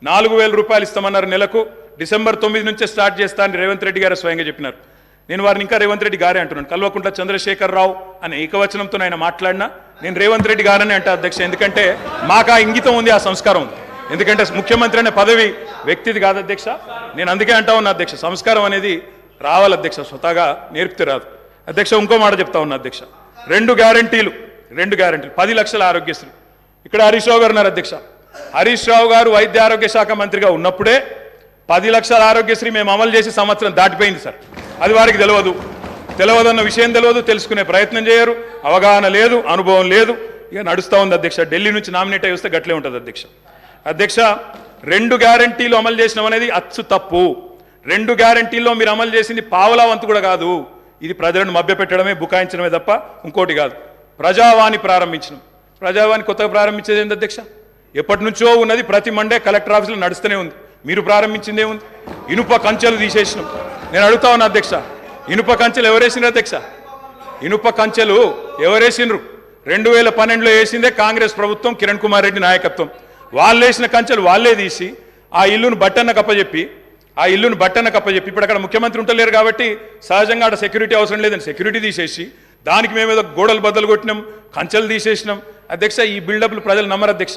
4,000 రూపాయలు ఇస్తామన్నారు నెలకు. డిసెంబర్ 9 నుంచే స్టార్ట్ చేస్తా అని రేవంత్ రెడ్డి గారు స్వయంగా చెప్పినారు. నేను వారిని ఇంకా రేవంత్ రెడ్డి గారే అంటున్నాను. కల్వకుంట్ల చంద్రశేఖరరావు అనే ఏకవచనంతో ఆయన మాట్లాడినా నేను రేవంత్ రెడ్డి గారని అంటా అధ్యక్ష. ఎందుకంటే మాకు ఆ ఇంగితం ఉంది, ఆ సంస్కారం ఉంది. ఎందుకంటే ముఖ్యమంత్రి అనే పదవి వ్యక్తిది కాదు అధ్యక్ష. నేను అందుకే అంటా ఉన్నా అధ్యక్ష, సంస్కారం అనేది రావాలి అధ్యక్ష, స్వతహాగా నేర్పితే రాదు అధ్యక్ష. ఇంకో మాట చెప్తా ఉన్నా అధ్యక్ష, 2 గ్యారంటీలు 10 లక్షల ఆరోగ్యశ్రీ. ఇక్కడ హరీష్ రావు గారు ఉన్నారు అధ్యక్ష. హరీష్ రావు గారు వైద్య ఆరోగ్య శాఖ మంత్రిగా ఉన్నప్పుడే 10 లక్షల ఆరోగ్యశ్రీ మేము అమలు చేసి సంవత్సరం దాటిపోయింది సార్. అది వారికి తెలియదన్న విషయం తెలియదు, తెలుసుకునే ప్రయత్నం చేయరు, అవగాహన లేదు, అనుభవం లేదు. ఇక నడుస్తూ ఉంది అధ్యక్ష. ఢిల్లీ నుంచి నామినేట్ అయి వస్తే గట్లే ఉంటుంది అధ్యక్ష. 2 గ్యారంటీలు అమలు చేసినాం అనేది అచ్చు తప్పు. 2 గ్యారంటీల్లో మీరు అమలు చేసింది పావలా వంతు కూడా కాదు. ఇది ప్రజలను మభ్యపెట్టడమే, బుకాయించడమే తప్ప ఇంకోటి కాదు. ప్రజావాణి ప్రారంభించినాం. ప్రజావాణి కొత్తగా ప్రారంభించేది ఏంటి అధ్యక్ష? ఎప్పటి నుంచో ఉన్నది, ప్రతి మండే కలెక్టర్ ఆఫీసులో నడుస్తూనే ఉంది. మీరు ప్రారంభించిందే ఉంది. ఇనుప కంచెలు తీసేసినాం. నేను అడుగుతా ఉన్నా అధ్యక్ష, ఇనుప కంచెలు ఎవరేసినారు అధ్యక్ష? ఇనుప కంచెలు ఎవరేసినారు? 2012లో వేసిందే కాంగ్రెస్ ప్రభుత్వం, కిరణ్ కుమార్ రెడ్డి నాయకత్వం. వాళ్ళు వేసిన కంచెలు వాళ్ళే తీసి ఆ ఇల్లును బట్టన్న కప్పచెప్పి ఇప్పుడు అక్కడ ముఖ్యమంత్రి ఉంటలేరు కాబట్టి సహజంగా అక్కడ సెక్యూరిటీ అవసరం లేదని సెక్యూరిటీ తీసేసి దానికి మేమేదో గోడలు బద్దలు కొట్టినాం, కంచెలు తీసేసినాం. అధ్యక్ష, ఈ బిల్డప్లు ప్రజలు నమ్మరు అధ్యక్ష.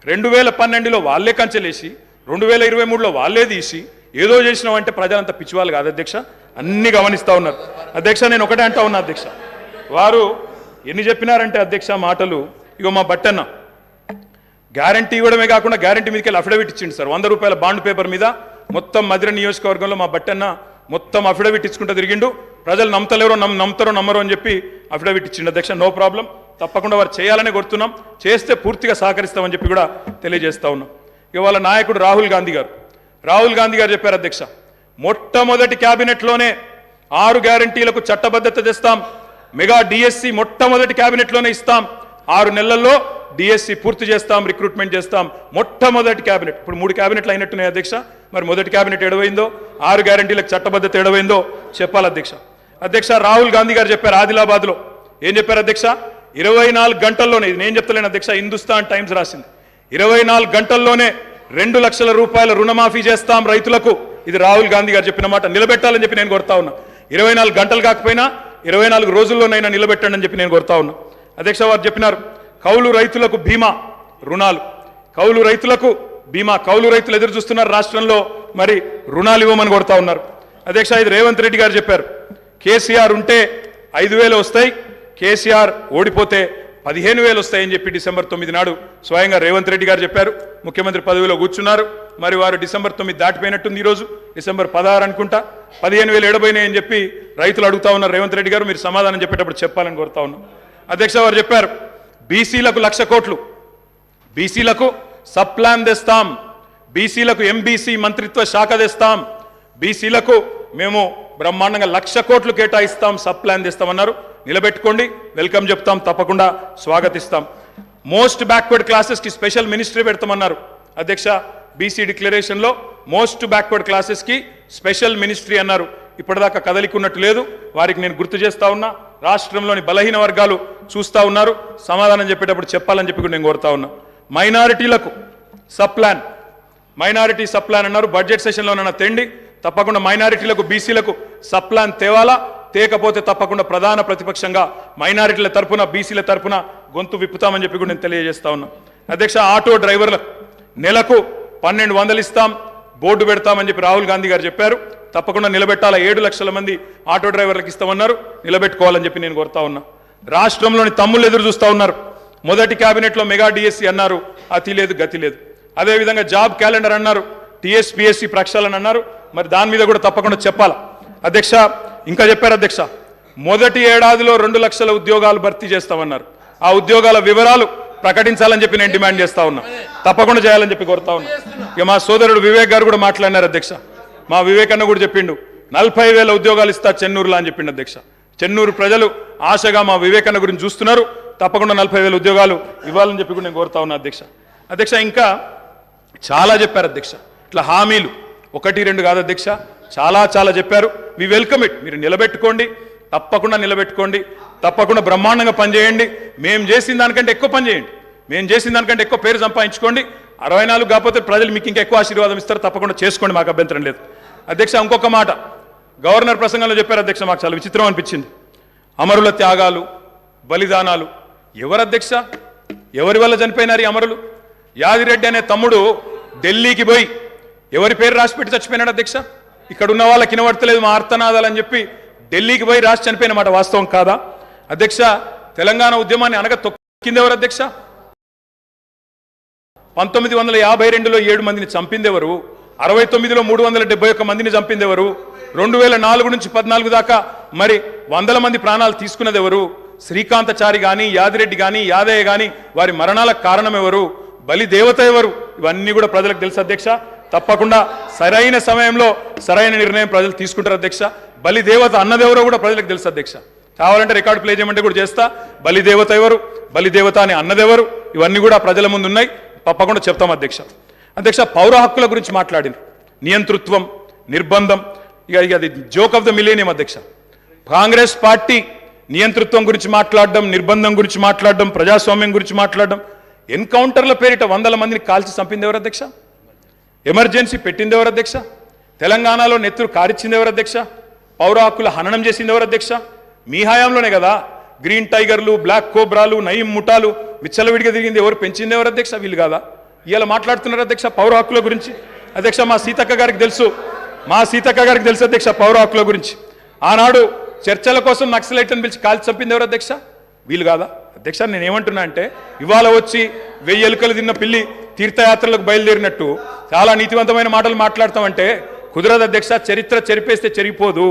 2012లో వాళ్ళే కంచెలేసి 2023లో వాళ్ళే తీసి ఏదో చేసినాం అంటే ప్రజలంతా పిచ్చివాళ్ళు కాదు అధ్యక్ష. అన్ని గమనిస్తూ ఉన్నారు అధ్యక్ష. నేను ఒకటే అంటా ఉన్నా అధ్యక్ష, వారు ఎన్ని చెప్పినారంటే అధ్యక్ష మాటలు. ఇగో మా బట్టన్న గ్యారంటీ ఇవ్వడమే కాకుండా గ్యారంటీ మీదకి వెళ్ళి అఫిడవిట్ ఇచ్చిండు సార్. 100 రూపాయల బాండ్ పేపర్ మీద మొత్తం మధిర నియోజకవర్గంలో మా బట్టన్న మొత్తం అఫిడవిట్ ఇచ్చుకుంటూ తిరిగిండు. ప్రజలు నమ్మతలేరో నమ్ముతారో నమ్మరో అని చెప్పి అఫిడవిట్ ఇచ్చిండు అధ్యక్ష. నో ప్రాబ్లం, తప్పకుండా వారు చేయాలనే కోరుతున్నాం. చేస్తే పూర్తిగా సహకరిస్తామని చెప్పి కూడా తెలియజేస్తా ఉన్నాం. ఇవాళ నాయకుడు రాహుల్ గాంధీ గారు చెప్పారు అధ్యక్ష, మొట్టమొదటి క్యాబినెట్లోనే 6 గ్యారంటీలకు చట్టబద్ధత తెస్తాం. మెగా డిఎస్సి మొట్టమొదటి క్యాబినెట్లోనే ఇస్తాం. 6 నెలల్లో డిఎస్సి పూర్తి చేస్తాం, రిక్రూట్మెంట్ చేస్తాం. మొట్టమొదటి క్యాబినెట్. ఇప్పుడు 3 క్యాబినెట్లు అయినట్టున్నాయి అధ్యక్ష. మరి మొదటి క్యాబినెట్ ఎడవైందో, 6 గ్యారంటీలకు చట్టబద్ధత ఎడవైందో చెప్పాలి అధ్యక్ష. రాహుల్ గాంధీ గారు చెప్పారు ఆదిలాబాద్లో. ఏం చెప్పారు అధ్యక్ష? 24 గంటల్లోనే, ఇది నేను చెప్తలేను అధ్యక్ష, హిందుస్థాన్ టైమ్స్ రాసింది. 24 గంటల్లోనే 2 లక్షల రూపాయల రుణమాఫీ చేస్తాం రైతులకు. ఇది రాహుల్ గాంధీ గారు చెప్పిన మాట. నిలబెట్టాలని చెప్పి నేను కోరుతా ఉన్నా. 24 గంటలు కాకపోయినా 24 రోజుల్లోనైనా నిలబెట్టండి అని చెప్పి నేను కోరుతా ఉన్నా అధ్యక్ష. వారు చెప్పినారు కౌలు రైతులకు బీమా రుణాలు, కౌలు రైతులకు బీమా. కౌలు రైతులు ఎదురు చూస్తున్నారు రాష్ట్రంలో, మరి రుణాలు ఇవ్వమని కోరుతా ఉన్నారు అధ్యక్ష. ఇది రేవంత్ రెడ్డి గారు చెప్పారు. కేసీఆర్ ఉంటే 5,000 వస్తాయి, కేసీఆర్ ఓడిపోతే 15,000 వస్తాయని చెప్పి డిసెంబర్ 9 నాడు స్వయంగా రేవంత్ రెడ్డి గారు చెప్పారు. ముఖ్యమంత్రి పదవిలో కూర్చున్నారు. మరి వారు డిసెంబర్ 9 దాటిపోయినట్టుంది. ఈరోజు డిసెంబర్ 16 అనుకుంటా. 15,000 ఎడబోయినాయని చెప్పి రైతులు అడుగుతా ఉన్నారు. రేవంత్ రెడ్డి గారు మీరు సమాధానం చెప్పేటప్పుడు చెప్పాలని కోరుతా ఉన్నాం అధ్యక్ష. వారు చెప్పారు బీసీలకు 1,00,000 కోట్లు, బీసీలకు సబ్ ప్లాన్ తెస్తాం, బీసీలకు ఎంబీసీ మంత్రిత్వ శాఖ తెస్తాం, బీసీలకు మేము బ్రహ్మాండంగా 1,00,000 కోట్లు కేటాయిస్తాం, సబ్ ప్లాన్ తెస్తామన్నారు. నిలబెట్టుకోండి, వెల్కమ్ చెప్తాం, తప్పకుండా స్వాగతిస్తాం. మోస్ట్ బ్యాక్వర్డ్ క్లాసెస్కి స్పెషల్ మినిస్ట్రీ పెడతామన్నారు అధ్యక్ష. బీసీ డిక్లరేషన్లో మోస్ట్ బ్యాక్వర్డ్ క్లాసెస్కి స్పెషల్ మినిస్ట్రీ అన్నారు. ఇప్పటిదాకా కదలికున్నట్టు లేదు. వారికి నేను గుర్తు చేస్తా ఉన్నా. రాష్ట్రంలోని బలహీన వర్గాలు చూస్తూ ఉన్నారు. సమాధానం చెప్పేటప్పుడు చెప్పాలని చెప్పి కూడా నేను కోరుతా ఉన్నా. మైనారిటీలకు sub plan, minority sub plan అన్నారు. బడ్జెట్ సెషన్లోనన్నా తెండి, తప్పకుండా మైనారిటీలకు బీసీలకు సబ్ ప్లాన్ తేవాలా. తేకపోతే తప్పకుండా ప్రధాన ప్రతిపక్షంగా మైనారిటీల తరపున బీసీల తరపున గొంతు విప్పుతామని చెప్పి కూడా నేను తెలియజేస్తా ఉన్నా అధ్యక్ష. ఆటో డ్రైవర్లకు నెలకు 1,200 ఇస్తాం, బోర్డు పెడతామని చెప్పి రాహుల్ గాంధీ గారు చెప్పారు. తప్పకుండా నిలబెట్టాలా. 7 లక్షల మంది ఆటో డ్రైవర్లకు ఇస్తామన్నారు. నిలబెట్టుకోవాలని చెప్పి నేను కోరుతా ఉన్నా. రాష్ట్రంలోని తమ్ముళ్ళు ఎదురు చూస్తూ ఉన్నారు. మొదటి క్యాబినెట్లో మెగా డిఎస్సి అన్నారు, అతి లేదు గతి లేదు. అదేవిధంగా జాబ్ క్యాలెండర్ అన్నారు, టీఎస్పీఎస్సీ ప్రక్షాళన అన్నారు. మరి దాని మీద కూడా తప్పకుండా చెప్పాలా అధ్యక్ష. ఇంకా చెప్పారు అధ్యక్ష, మొదటి ఏడాదిలో 2 లక్షల ఉద్యోగాలు భర్తీ చేస్తామన్నారు. ఆ ఉద్యోగాల వివరాలు ప్రకటించాలని చెప్పి నేను డిమాండ్ చేస్తా ఉన్నా. తప్పకుండా చేయాలని చెప్పి కోరుతా ఉన్నా. ఇక మా సోదరుడు వివేక్ గారు కూడా మాట్లాడినారు అధ్యక్ష. మా వివేక్ అన్న కూడా చెప్పిండు 40,000 ఉద్యోగాలు ఇస్తా చెన్నూరులో అని చెప్పిండు అధ్యక్ష. చెన్నూరు ప్రజలు ఆశగా మా వివేక్ అన్న గురించి చూస్తున్నారు. తప్పకుండా 40,000 ఉద్యోగాలు ఇవ్వాలని చెప్పి కూడా నేను కోరుతా ఉన్నా అధ్యక్ష. ఇంకా చాలా చెప్పారు అధ్యక్ష. ఇట్లా హామీలు 1, 2 కాదు అధ్యక్ష, చాలా చెప్పారు. We welcome it. మీరు నిలబెట్టుకోండి, తప్పకుండా నిలబెట్టుకోండి, తప్పకుండా బ్రహ్మాండంగా పనిచేయండి. మేము చేసిన దానికంటే ఎక్కువ పని చేయండి, మేము చేసిన దానికంటే ఎక్కువ పేరు సంపాదించుకోండి. 64 కాకపోతే ప్రజలు మీకు ఇంకా ఎక్కువ ఆశీర్వాదం ఇస్తారు. తప్పకుండా చేసుకోండి, మాకు అభ్యంతరం లేదు అధ్యక్ష. ఇంకొక మాట గవర్నర్ ప్రసంగంలో చెప్పారు అధ్యక్ష. మాకు చాలా విచిత్రం అనిపించింది. అమరుల త్యాగాలు, బలిదానాలు ఎవరు అధ్యక్ష? ఎవరి వల్ల చనిపోయినారు ఈ అమరులు? యాదిరెడ్డి అనే తమ్ముడు ఢిల్లీకి పోయి ఎవరి పేరు రాసి పెట్టి చచ్చిపోయినాడు అధ్యక్ష? ఇక్కడ ఉన్న వాళ్ళకి వినబడతలేదు మా ఆర్తనాదాలు అని చెప్పి ఢిల్లీకి పోయి రాసి చనిపోయిన మాట వాస్తవం కాదా అధ్యక్ష? తెలంగాణ ఉద్యమాన్ని అనగా తొక్కింది ఎవరు అధ్యక్ష? 1952లో 7 మందిని చంపిందెవరు? 69లో 371 మందిని చంపిందెవరు? 2004 నుంచి 14 దాకా మరి వందల మంది ప్రాణాలు తీసుకున్నది ఎవరు? శ్రీకాంతచారి కానీ, యాదిరెడ్డి కానీ, యాదయ్య కానీ వారి మరణాలకు కారణం ఎవరు? బలి దేవత ఎవరు? ఇవన్నీ కూడా ప్రజలకు తెలుసు అధ్యక్ష. తప్పకుండా సరైన సమయంలో సరైన నిర్ణయం ప్రజలు తీసుకుంటారు అధ్యక్ష. బలి దేవత అన్నదెవరో కూడా ప్రజలకు తెలుసు అధ్యక్ష. కావాలంటే రికార్డు ప్లే చేయమంటే కూడా చేస్తా. బలి దేవత ఎవరు, బలి దేవత అని అన్నదెవరు, ఇవన్నీ కూడా ప్రజల ముందు ఉన్నాయి. తప్పకుండా చెప్తాం అధ్యక్ష. అధ్యక్ష, పౌర హక్కుల గురించి మాట్లాడిన నియంతృత్వం, నిర్బంధం, ఇక అది జోక్ ఆఫ్ ద మిలేనియం అధ్యక్ష. కాంగ్రెస్ పార్టీ నియంతృత్వం గురించి మాట్లాడడం, నిర్బంధం గురించి మాట్లాడడం, ప్రజాస్వామ్యం గురించి మాట్లాడడం, ఎన్కౌంటర్ల పేరిట వందల మందిని కాల్చి చంపింది ఎవరు అధ్యక్ష? ఎమర్జెన్సీ పెట్టింది ఎవరు అధ్యక్ష? తెలంగాణలో నెత్తురు కారిచ్చింది ఎవరు అధ్యక్ష? పౌర హక్కుల హననం చేసింది ఎవరు అధ్యక్ష? మీ హయాంలోనే కదా. గ్రీన్ టైగర్లు, బ్లాక్ కోబ్రాలు, నయీం ముఠాలు విచ్చలవిడిగా తిరిగింది ఎవరు? పెంచింది ఎవరు అధ్యక్ష? వీళ్ళు కాదా? ఇవాళ మాట్లాడుతున్నారు అధ్యక్ష పౌర హక్కుల గురించి. అధ్యక్ష, మా సీతక్క గారికి తెలుసు అధ్యక్ష పౌర హక్కుల గురించి. ఆనాడు చర్చల కోసం నక్సలైట్లను పిలిచి కాల్చి చంపింది ఎవరు అధ్యక్ష? వీళ్ళు కాదా? అధ్యక్ష, నేనేమంటున్నా అంటే ఇవాళ వచ్చి 1000 ఎలుకలు తిన్న పిల్లి తీర్థయాత్రలకు బయలుదేరినట్టు చాలా నీతివంతమైన మాటలు మాట్లాడతామంటే కుదరదు అధ్యక్ష. చరిత్ర చెరిపేస్తే చెరిగిపోదు,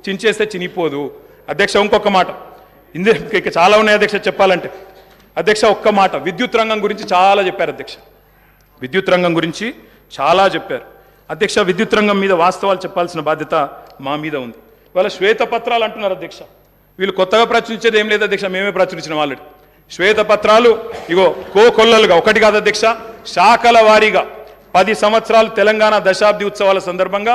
చించేస్తే చినిపోదు అధ్యక్ష. ఇంకొక మాట, ఇక చాలా ఉన్నాయి అధ్యక్ష చెప్పాలంటే. అధ్యక్ష, ఒక్క మాట, విద్యుత్ రంగం గురించి చాలా చెప్పారు అధ్యక్ష. విద్యుత్ రంగం గురించి చాలా చెప్పారు అధ్యక్ష. విద్యుత్ రంగం మీద వాస్తవాలు చెప్పాల్సిన బాధ్యత మా మీద ఉంది. ఇవాళ శ్వేతపత్రాలు అంటున్నారు అధ్యక్ష. వీళ్ళు కొత్తగా ప్రచురించేది ఏం లేదు అధ్యక్ష, మేమే ప్రచురించిన ఆల్రెడీ శ్వేతపత్రాలు. ఇగో కోకొల్లలుగా ఒకటి కాదు అధ్యక్ష, శాఖల వారీగా 10 సంవత్సరాలు తెలంగాణ దశాబ్ది ఉత్సవాల సందర్భంగా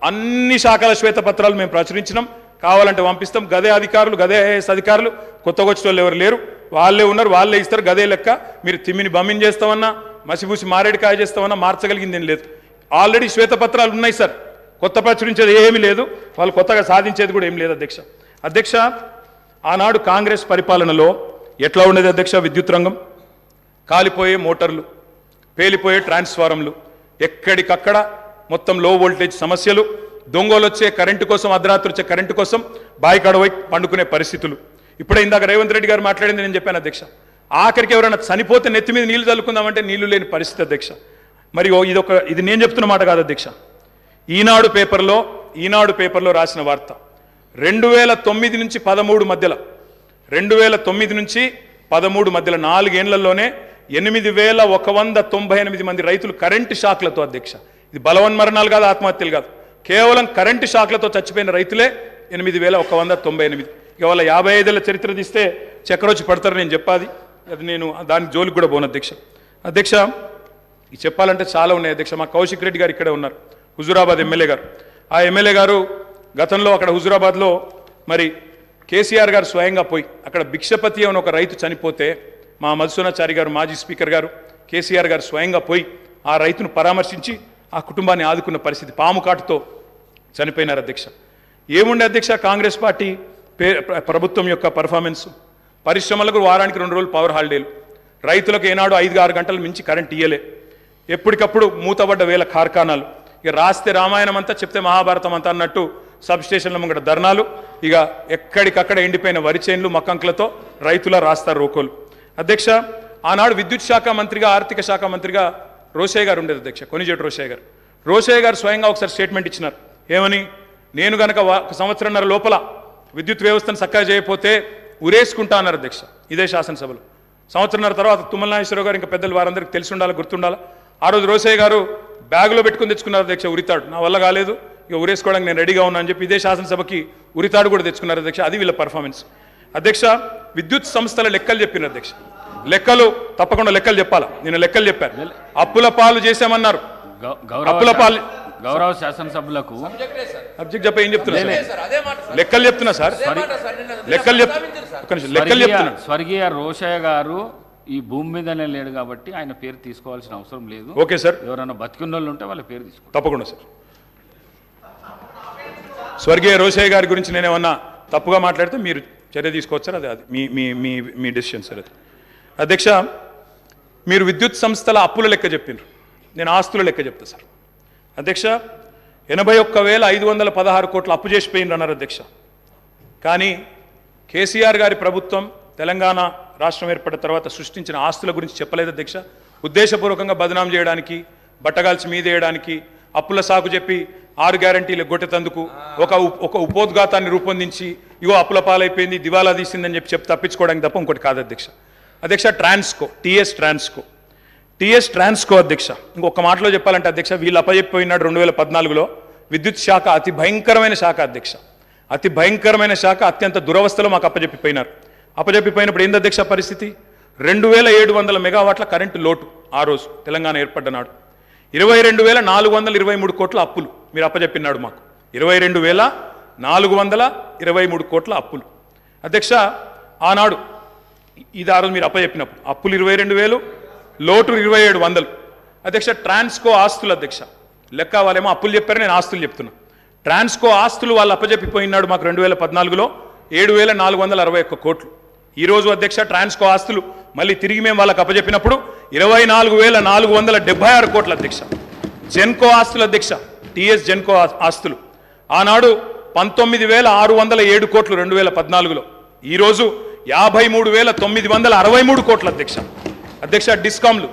అన్ని శాఖల శ్వేతపత్రాలు మేము ప్రచురించినాం. కావాలంటే పంపిస్తాం. గదే అధికారులు, గదే ఐఏఎస్ అధికారులు, కొత్తగా వచ్చిన వాళ్ళు ఎవరు లేరు, వాళ్ళే ఉన్నారు, వాళ్ళే ఇస్తారు. గదే లెక్క. మీరు తిమ్మిని బమ్మిని చేస్తామన్నా, మసిపూసి మారేడికాయ చేస్తామన్నా మార్చగలిగింది ఏం లేదు. ఆల్రెడీ శ్వేతపత్రాలు ఉన్నాయి సార్. కొత్త ప్రచురించేది ఏమీ లేదు, వాళ్ళు కొత్తగా సాధించేది కూడా ఏం లేదు అధ్యక్ష. అధ్యక్ష, ఆనాడు కాంగ్రెస్ పరిపాలనలో ఎట్లా ఉండేది అధ్యక్ష? విద్యుత్ రంగం కాలిపోయే మోటార్లు, పేలిపోయే ట్రాన్స్ఫారంలు, ఎక్కడికక్కడ మొత్తం లో వోల్టేజ్ సమస్యలు, దొంగలు వచ్చే కరెంటు కోసం, అర్ధరాత్రి వచ్చే కరెంటు కోసం బాయికాడవై పండుకునే పరిస్థితులు. ఇప్పుడే ఇందాక రేవంత్ రెడ్డి గారు మాట్లాడింది నేను చెప్పాను అధ్యక్ష. ఆఖరికి ఎవరైనా చనిపోతే నెత్తి మీద నీళ్లు చల్లుకుందామంటే నీళ్లు లేని పరిస్థితి అధ్యక్ష. మరి ఇది నేను చెప్తున్న మాట కాదు అధ్యక్ష. ఈనాడు పేపర్లో రాసిన వార్త 2009 నుంచి 13 మధ్యలో 2009 నుంచి 13 మధ్యలో 4 ఏళ్లలోనే 8198 మంది రైతులు కరెంటు షాక్లతో అధ్యక్ష. ఇది బలవన్మరణాలు కాదు, ఆత్మహత్యలు కాదు, కేవలం కరెంటు షాక్లతో చచ్చిపోయిన రైతులే 8198. ఇక వాళ్ళ 55 ఏళ్ల చరిత్ర తీస్తే చక్రొచ్చి పడతారు. నేను చెప్పాది అది, నేను దాని జోలికి కూడా పోను అధ్యక్ష. అధ్యక్ష, ఇది చెప్పాలంటే చాలా ఉన్నాయి అధ్యక్ష. మా కౌశిక్ రెడ్డి గారు ఇక్కడే ఉన్నారు, హుజూరాబాద్ ఎమ్మెల్యే గారు. ఆ ఎమ్మెల్యే గారు గతంలో అక్కడ హుజూరాబాద్లో మరి కేసీఆర్ గారు స్వయంగా పోయి అక్కడ భిక్షపతి అని ఒక రైతు చనిపోతే మా మధుసూనాచారి గారు, మాజీ స్పీకర్ గారు, కేసీఆర్ గారు స్వయంగా పోయి ఆ రైతును పరామర్శించి ఆ కుటుంబాన్ని ఆదుకున్న పరిస్థితి. పాము కాటుతో చనిపోయినారు అధ్యక్ష. ఏముండే అధ్యక్ష కాంగ్రెస్ పార్టీ ప్రభుత్వం యొక్క పర్ఫార్మెన్స్? పరిశ్రమలకు వారానికి 2 రోజులు పవర్ హాలిడేలు, రైతులకు ఏనాడు 5-6 గంటలు మించి కరెంట్ ఇయ్యలే, ఎప్పటికప్పుడు మూతబడ్డ వేల కార్ఖానాలు, ఇక రాస్తే రామాయణం అంతా చెప్తే మహాభారతం అంతా అన్నట్టు సబ్ స్టేషన్ల ముంగట ధర్నాలు, ఇక ఎక్కడికక్కడ ఎండిపోయిన వరి చేన్లు మక్కంకులతో రైతుల రాస్తారు రోకోలు. అధ్యక్ష, ఆనాడు విద్యుత్ శాఖ మంత్రిగా, ఆర్థిక శాఖ మంత్రిగా రోషయ్య గారు ఉండేది అధ్యక్ష, కొనిజేటి రోషయ్య గారు స్వయంగా ఒకసారి స్టేట్మెంట్ ఇచ్చినారు. ఏమని? నేను గనక 1 సంవత్సరంన్నర లోపల విద్యుత్ వ్యవస్థను చక్కగా చేయకపోతే ఉరేసుకుంటా అన్నారు అధ్యక్ష. ఇదే శాసనసభలో. సంవత్సరంన్నర తర్వాత తుమ్మల నాగేశ్వరరావు గారు ఇంకా పెద్దలు వారందరికీ తెలిసి ఉండాలి, గుర్తుండాలి. ఆ రోజు రోషయ్య గారు బ్యాగులో పెట్టుకుని తెచ్చుకున్నారు అధ్యక్ష ఉరితాడు. నా వల్ల కాలేదు, ఇక ఉరేసుకోవడానికి నేను రెడీగా ఉన్నా అని చెప్పి ఇదే శాసనసభకి ఉరితాడు కూడా తెచ్చుకున్నారు అధ్యక్ష. అది వీళ్ళ పర్ఫార్మెన్స్ అధ్యక్ష. విద్యుత్ సంస్థల లెక్కలు చెప్పినారు అధ్యక్ష. లెక్కలు తప్పకుండా లెక్కలు చెప్పాలా. నేను లెక్కలు చెప్పాను. అప్పుల పాలు చేశామన్నారు. అప్పుల పాలు గౌరవ శాసనసభ్యులకు అబ్జెక్ట్ చెప్ప ఏం చెప్తున్నా లెక్కలు చెప్తున్నా సార్, లెక్కలు చెప్తున్నా. స్వర్గీయ రోషయ్య గారు ఈ భూమి మీదనే లేడు కాబట్టి ఆయన పేరు తీసుకోవాల్సిన అవసరం లేదు. ఓకే సార్, ఎవరైనా బతికున్న వాళ్ళు ఉంటే వాళ్ళ పేరు తీసుకోండి. తప్పకుండా సార్. స్వర్గీయ రోషయ్య గారి గురించి నేనేమన్నా తప్పుగా మాట్లాడితే మీరు చర్య తీసుకోవచ్చు సార్. అది మీ డెసిషన్ సార్. అది అధ్యక్ష, మీరు విద్యుత్ సంస్థల అప్పుల లెక్క చెప్పిండ్రు, నేను ఆస్తుల లెక్క చెప్తా సార్. అధ్యక్ష, 81,516 కోట్ల అప్పు చేసిపోయిండ్రు అన్నారు అధ్యక్ష. కానీ కేసీఆర్ గారి ప్రభుత్వం తెలంగాణ రాష్ట్రం ఏర్పడిన తర్వాత సృష్టించిన ఆస్తుల గురించి చెప్పలేదు అధ్యక్ష. ఉద్దేశపూర్వకంగా బదనాం చేయడానికి, బట్టగాల్చి మీదేయడానికి, అప్పుల సాకు చెప్పి 6 గ్యారంటీలు ఎగ్గొట్టేందుకు ఒక ఉపోద్ఘాతాన్ని రూపొందించి ఇగో అప్పుల పాలైపోయింది, దివాలా తీసిందని చెప్పి తప్పించుకోవడానికి తప్ప ఇంకోటి కాదు అధ్యక్ష. అధ్యక్ష, టీఎస్ ట్రాన్స్కో అధ్యక్ష, ఇంకొక మాటలో చెప్పాలంటే అధ్యక్ష, వీళ్ళు అప్పచెప్పిపోయినాడు 2014లో విద్యుత్ శాఖ అతి భయంకరమైన శాఖ అధ్యక్ష. అతి భయంకరమైన శాఖ, అత్యంత దురవస్థలో మాకు అప్పచెప్పిపోయినారు. అప్పచెప్పిపోయినప్పుడు ఏంది అధ్యక్ష పరిస్థితి? 2700 మెగావాట్ల కరెంటు లోటు ఆ రోజు తెలంగాణ ఏర్పడ్డ నాడు. 22,423 కోట్ల అప్పులు మీరు అప్పచెప్పినాడు మాకు. 22,423 కోట్ల అప్పులు అధ్యక్ష. ఆనాడు ఇది ఆ రోజు మీరు అప్పచెప్పినప్పుడు అప్పులు 22,000, లోటు 2,700 అధ్యక్ష. ట్రాన్స్కో ఆస్తులు అధ్యక్ష, లెక్క వాళ్ళేమో అప్పులు చెప్పారు, నేను ఆస్తులు చెప్తున్నా. ట్రాన్స్కో ఆస్తులు వాళ్ళు అప్పచెప్పిపోయినాడు మాకు 2014లో 7,461 కోట్లు. ఈరోజు అధ్యక్ష ట్రాన్స్కో ఆస్తులు మళ్ళీ తిరిగి మేము వాళ్ళకి అప్పచెప్పినప్పుడు 24,476 కోట్ల అధ్యక్ష. జెన్కో ఆస్తులు అధ్యక్ష, టీఎస్ జెన్కో ఆస్తులు ఆనాడు 19,607 కోట్లు 2014లో, ఈరోజు 53,963 కోట్ల అధ్యక్ష. అధ్యక్ష, డిస్కామ్లు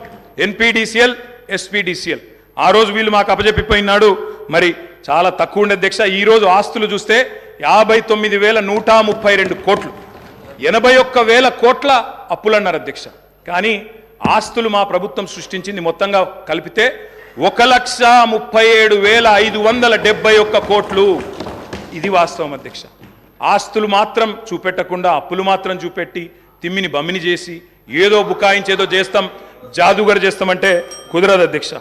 ఎన్పీడీసీఎల్, ఎస్పీడీసీఎల్ ఆ రోజు వీళ్ళు మాకు అప్పచెప్పిపోయినాడు మరి చాలా తక్కువ ఉండే అధ్యక్ష. ఈరోజు ఆస్తులు చూస్తే 59,132 కోట్లు, 81,000 కోట్ల అప్పులు అన్నారు అధ్యక్ష. కానీ ఆస్తులు మా ప్రభుత్వం సృష్టించింది మొత్తంగా కలిపితే 1,37,571 కోట్లు. ఇది వాస్తవం అధ్యక్ష. ఆస్తులు మాత్రం చూపెట్టకుండా అప్పులు మాత్రం చూపెట్టి తిమ్మిని బమ్మిని చేసి ఏదో బుకాయించేదో చేస్తాం, జాదుగర్ చేస్తామంటే కుదరదు అధ్యక్ష.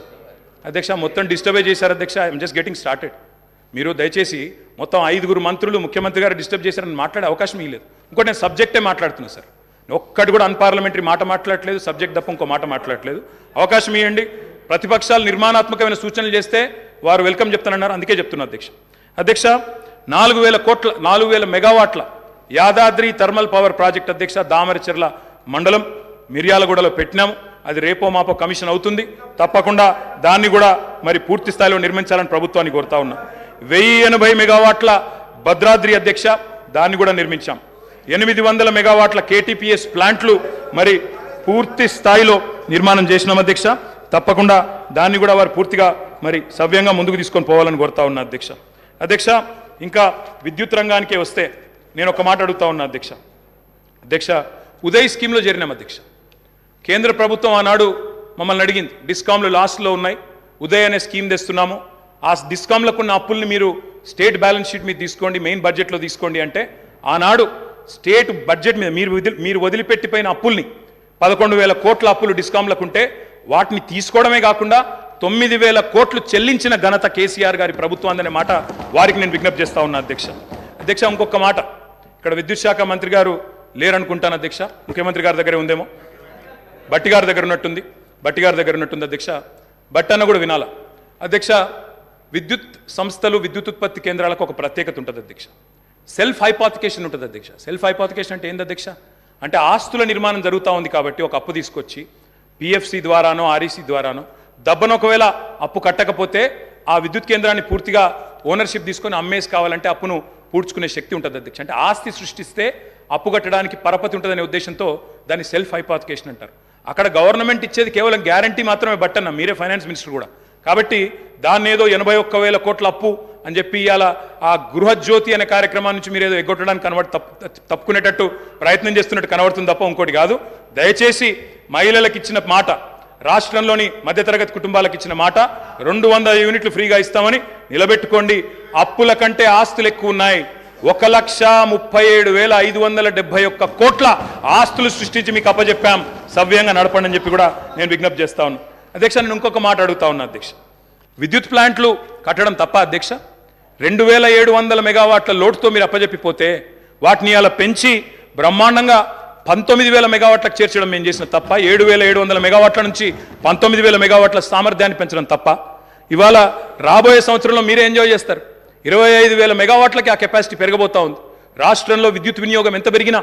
అధ్యక్ష, మొత్తం డిస్టర్బే చేశారు అధ్యక్ష. I'm just getting started. మీరు దయచేసి మొత్తం 5 మంత్రులు ముఖ్యమంత్రి గారు డిస్టర్బ్ చేశారని మాట్లాడే అవకాశం ఇవ్వలేదు. ఇంకోటి నేను సబ్జెక్టే మాట్లాడుతున్నా సార్, ఒక్కటి కూడా అన్పార్లమెంటరీ మాట మాట్లాడట్లేదు, సబ్జెక్ట్ తప్ప ఇంకో మాట మాట్లాడట్లేదు. అవకాశం ఇవ్వండి. ప్రతిపక్షాలు నిర్మాణాత్మకమైన సూచనలు చేస్తే వారు వెల్కమ్ చెప్తానన్నారు, అందుకే చెప్తున్నా అధ్యక్ష. అధ్యక్ష, 4,000 మెగావాట్ల యాదాద్రి థర్మల్ పవర్ ప్రాజెక్ట్ అధ్యక్ష, దామరచెర్ల మండలం మిర్యాలగూడలో పెట్టినాము. అది రేపో మాపో కమిషన్ అవుతుంది. తప్పకుండా దాన్ని కూడా మరి పూర్తి స్థాయిలో నిర్మించాలని ప్రభుత్వాన్ని కోరుతా ఉన్నా. 1,080 మెగావాట్ల భద్రాద్రి అధ్యక్ష, దాన్ని కూడా నిర్మించాం. 800 మెగావాట్ల కేటీపీఎస్ ప్లాంట్లు మరి పూర్తి స్థాయిలో నిర్మాణం చేసినాం అధ్యక్ష. తప్పకుండా దాన్ని కూడా వారు పూర్తిగా మరి సవ్యంగా ముందుకు తీసుకొని పోవాలని కోరుతా ఉన్నా అధ్యక్ష. అధ్యక్ష, ఇంకా విద్యుత్ రంగానికే వస్తే నేను ఒక మాట అడుగుతా ఉన్నా అధ్యక్ష. అధ్యక్ష, ఉదయ్ స్కీమ్లో చేరినాం అధ్యక్ష. కేంద్ర ప్రభుత్వం ఆనాడు మమ్మల్ని అడిగింది, డిస్కామ్లు లాస్ట్లో ఉన్నాయి, ఉదయ్ అనే స్కీమ్ తెస్తున్నాము, ఆ డిస్కామ్లకు ఉన్న అప్పుల్ని మీరు స్టేట్ బ్యాలెన్స్ షీట్ మీద తీసుకోండి, మెయిన్ బడ్జెట్లో తీసుకోండి అంటే ఆనాడు స్టేట్ బడ్జెట్ మీద మీరు వదిలిపెట్టిపోయిన అప్పుల్ని 11,000 కోట్ల అప్పులు డిస్కామ్లకు ఉంటే వాటిని తీసుకోవడమే కాకుండా 9,000 కోట్లు చెల్లించిన ఘనత కేసీఆర్ గారి ప్రభుత్వం అనే మాట వారికి నేను విజ్ఞప్తి చేస్తా ఉన్నా అధ్యక్ష. అధ్యక్ష, ఇంకొక మాట, ఇక్కడ విద్యుత్ శాఖ మంత్రి గారు లేరనుకుంటాను అధ్యక్ష, ముఖ్యమంత్రి గారి దగ్గరే ఉందేమో, బట్టి గారి దగ్గర ఉన్నట్టుంది అధ్యక్ష. బట్టన్న కూడా వినాలా అధ్యక్ష. విద్యుత్ సంస్థలు, విద్యుత్ ఉత్పత్తి కేంద్రాలకు ఒక ప్రత్యేకత ఉంటుంది అధ్యక్ష. సెల్ఫ్ హైపాతికేషన్ ఉంటుంది అధ్యక్ష. సెల్ఫ్ హైపాతికేషన్ అంటే ఏంది అధ్యక్ష? అంటే ఆస్తుల నిర్మాణం జరుగుతూ ఉంది కాబట్టి ఒక అప్పు తీసుకొచ్చి పిఎఫ్సి ద్వారానో ఆర్ఈసి ద్వారానో దబ్బను ఒకవేళ అప్పు కట్టకపోతే ఆ విద్యుత్ కేంద్రాన్ని పూర్తిగా ఓనర్షిప్ తీసుకొని అమ్మేసి కావాలంటే అప్పును పూడ్చుకునే శక్తి ఉంటుంది అధ్యక్ష. అంటే ఆస్తి సృష్టిస్తే అప్పు కట్టడానికి పరపతి ఉంటుందనే ఉద్దేశంతో దాన్ని సెల్ఫ్ హైపాతికేషన్ అంటారు. అక్కడ గవర్నమెంట్ ఇచ్చేది కేవలం గ్యారంటీ మాత్రమే బట్టన్న, మీరే ఫైనాన్స్ మినిస్టర్ కూడా. కాబట్టి దాన్ని ఏదో 81,000 కోట్ల అప్పు అని చెప్పి ఇవాళ ఆ గృహజ్యోతి అనే కార్యక్రమాన్ని నుంచి మీరు ఏదో ఎగ్గొట్టడానికి తప్పుకునేటట్టు ప్రయత్నం చేస్తున్నట్టు కనబడుతుంది తప్ప ఇంకోటి కాదు. దయచేసి మహిళలకు ఇచ్చిన మాట, రాష్ట్రంలోని మధ్యతరగతి కుటుంబాలకు ఇచ్చిన మాట 200 యూనిట్లు ఫ్రీగా ఇస్తామని నిలబెట్టుకోండి. అప్పుల కంటే ఆస్తులు ఎక్కువ ఉన్నాయి. 1,37,571 కోట్ల ఆస్తులు సృష్టించి మీకు అప్పచెప్పాం, సవ్యంగా నడపండి అని చెప్పి కూడా నేను విజ్ఞప్తి చేస్తా ఉన్నా అధ్యక్ష. నేను ఇంకొక మాట అడుగుతా ఉన్నా అధ్యక్ష. విద్యుత్ ప్లాంట్లు కట్టడం తప్ప అధ్యక్ష? 2,700 మెగావాట్ల లోటుతో మీరు అప్పచెప్పిపోతే వాటిని అలా పెంచి బ్రహ్మాండంగా 19,000 మెగావాట్లకు చేర్చడం మేము చేసిన తప్ప? 7,700 మెగావాట్ల నుంచి 19,000 మెగావాట్ల సామర్థ్యాన్ని పెంచడం తప్ప? ఇవాళ రాబోయే సంవత్సరంలో మీరే ఎంజాయ్ చేస్తారు. 25,000 మెగావాట్లకి ఆ కెపాసిటీ పెరగబోతా ఉంది. రాష్ట్రంలో విద్యుత్ వినియోగం ఎంత పెరిగినా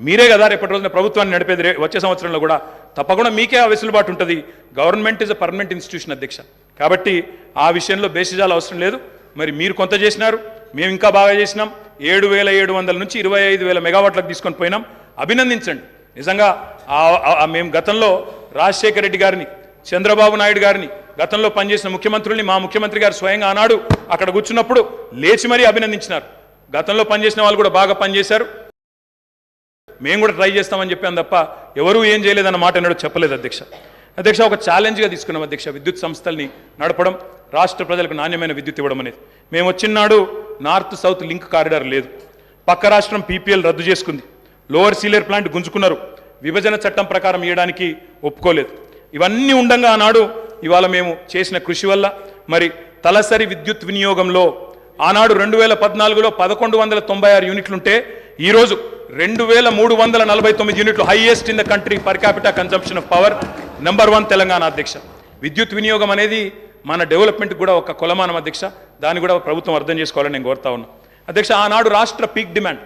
మీరే కదా రేపటి రోజున ప్రభుత్వాన్ని నడిపేది. వచ్చే సంవత్సరంలో కూడా తప్పకుండా మీకే ఆ వెసులుబాటు ఉంటుంది. Government is a permanent institution అధ్యక్ష. కాబట్టి ఆ విషయంలో బేసిజాలు అవసరం లేదు. మరి మీరు కొంత చేసినారు, మేము ఇంకా బాగా చేసినాం. 7,700 నుంచి 25,000 మెగావాట్లకు తీసుకొని పోయినాం. అభినందించండి. నిజంగా మేము గతంలో రాజశేఖర రెడ్డి గారిని చంద్రబాబు నాయుడు గారిని, గతంలో పనిచేసిన ముఖ్యమంత్రుల్ని మా ముఖ్యమంత్రి గారు స్వయంగా ఆనాడు అక్కడ కూర్చున్నప్పుడు లేచి మరీ అభినందించినారు. గతంలో పనిచేసిన వాళ్ళు కూడా బాగా పనిచేశారు, మేము కూడా ట్రై చేస్తామని చెప్పాను తప్ప ఎవరూ ఏం చేయలేదన్న మాట ఎన్నడూ చెప్పలేదు అధ్యక్ష. ఒక ఛాలెంజ్గా తీసుకున్నాం అధ్యక్ష, విద్యుత్ సంస్థల్ని నడపడం, రాష్ట్ర ప్రజలకు నాణ్యమైన విద్యుత్ ఇవ్వడం అనేది. మేము వచ్చినాడు నార్త్ సౌత్ లింక్ కారిడార్ లేదు, పక్క రాష్ట్రం పీపీఎల్ రద్దు చేసుకుంది, లోవర్ సీలేర్ ప్లాంట్ గుంజుకున్నారు, విభజన చట్టం ప్రకారం ఇవ్వడానికి ఒప్పుకోలేదు. ఇవన్నీ ఉండంగా ఆనాడు ఇవాళ మేము చేసిన కృషి వల్ల మరి తలసరి విద్యుత్ వినియోగంలో ఆనాడు 2014లో 1196 యూనిట్లుంటే ఈరోజు 2349 యూనిట్లు, highest in the country per capital consumption of power, number 1 Telangana అధ్యక్ష. విద్యుత్ వినియోగం అనేది మన డెవలప్మెంట్ కూడా ఒక కొలమానం అధ్యక్ష, దాన్ని కూడా ప్రభుత్వం అర్థం చేసుకోవాలని నేను కోరుతా ఉన్నా అధ్యక్ష. ఆనాడు రాష్ట్ర పీక్ డిమాండ్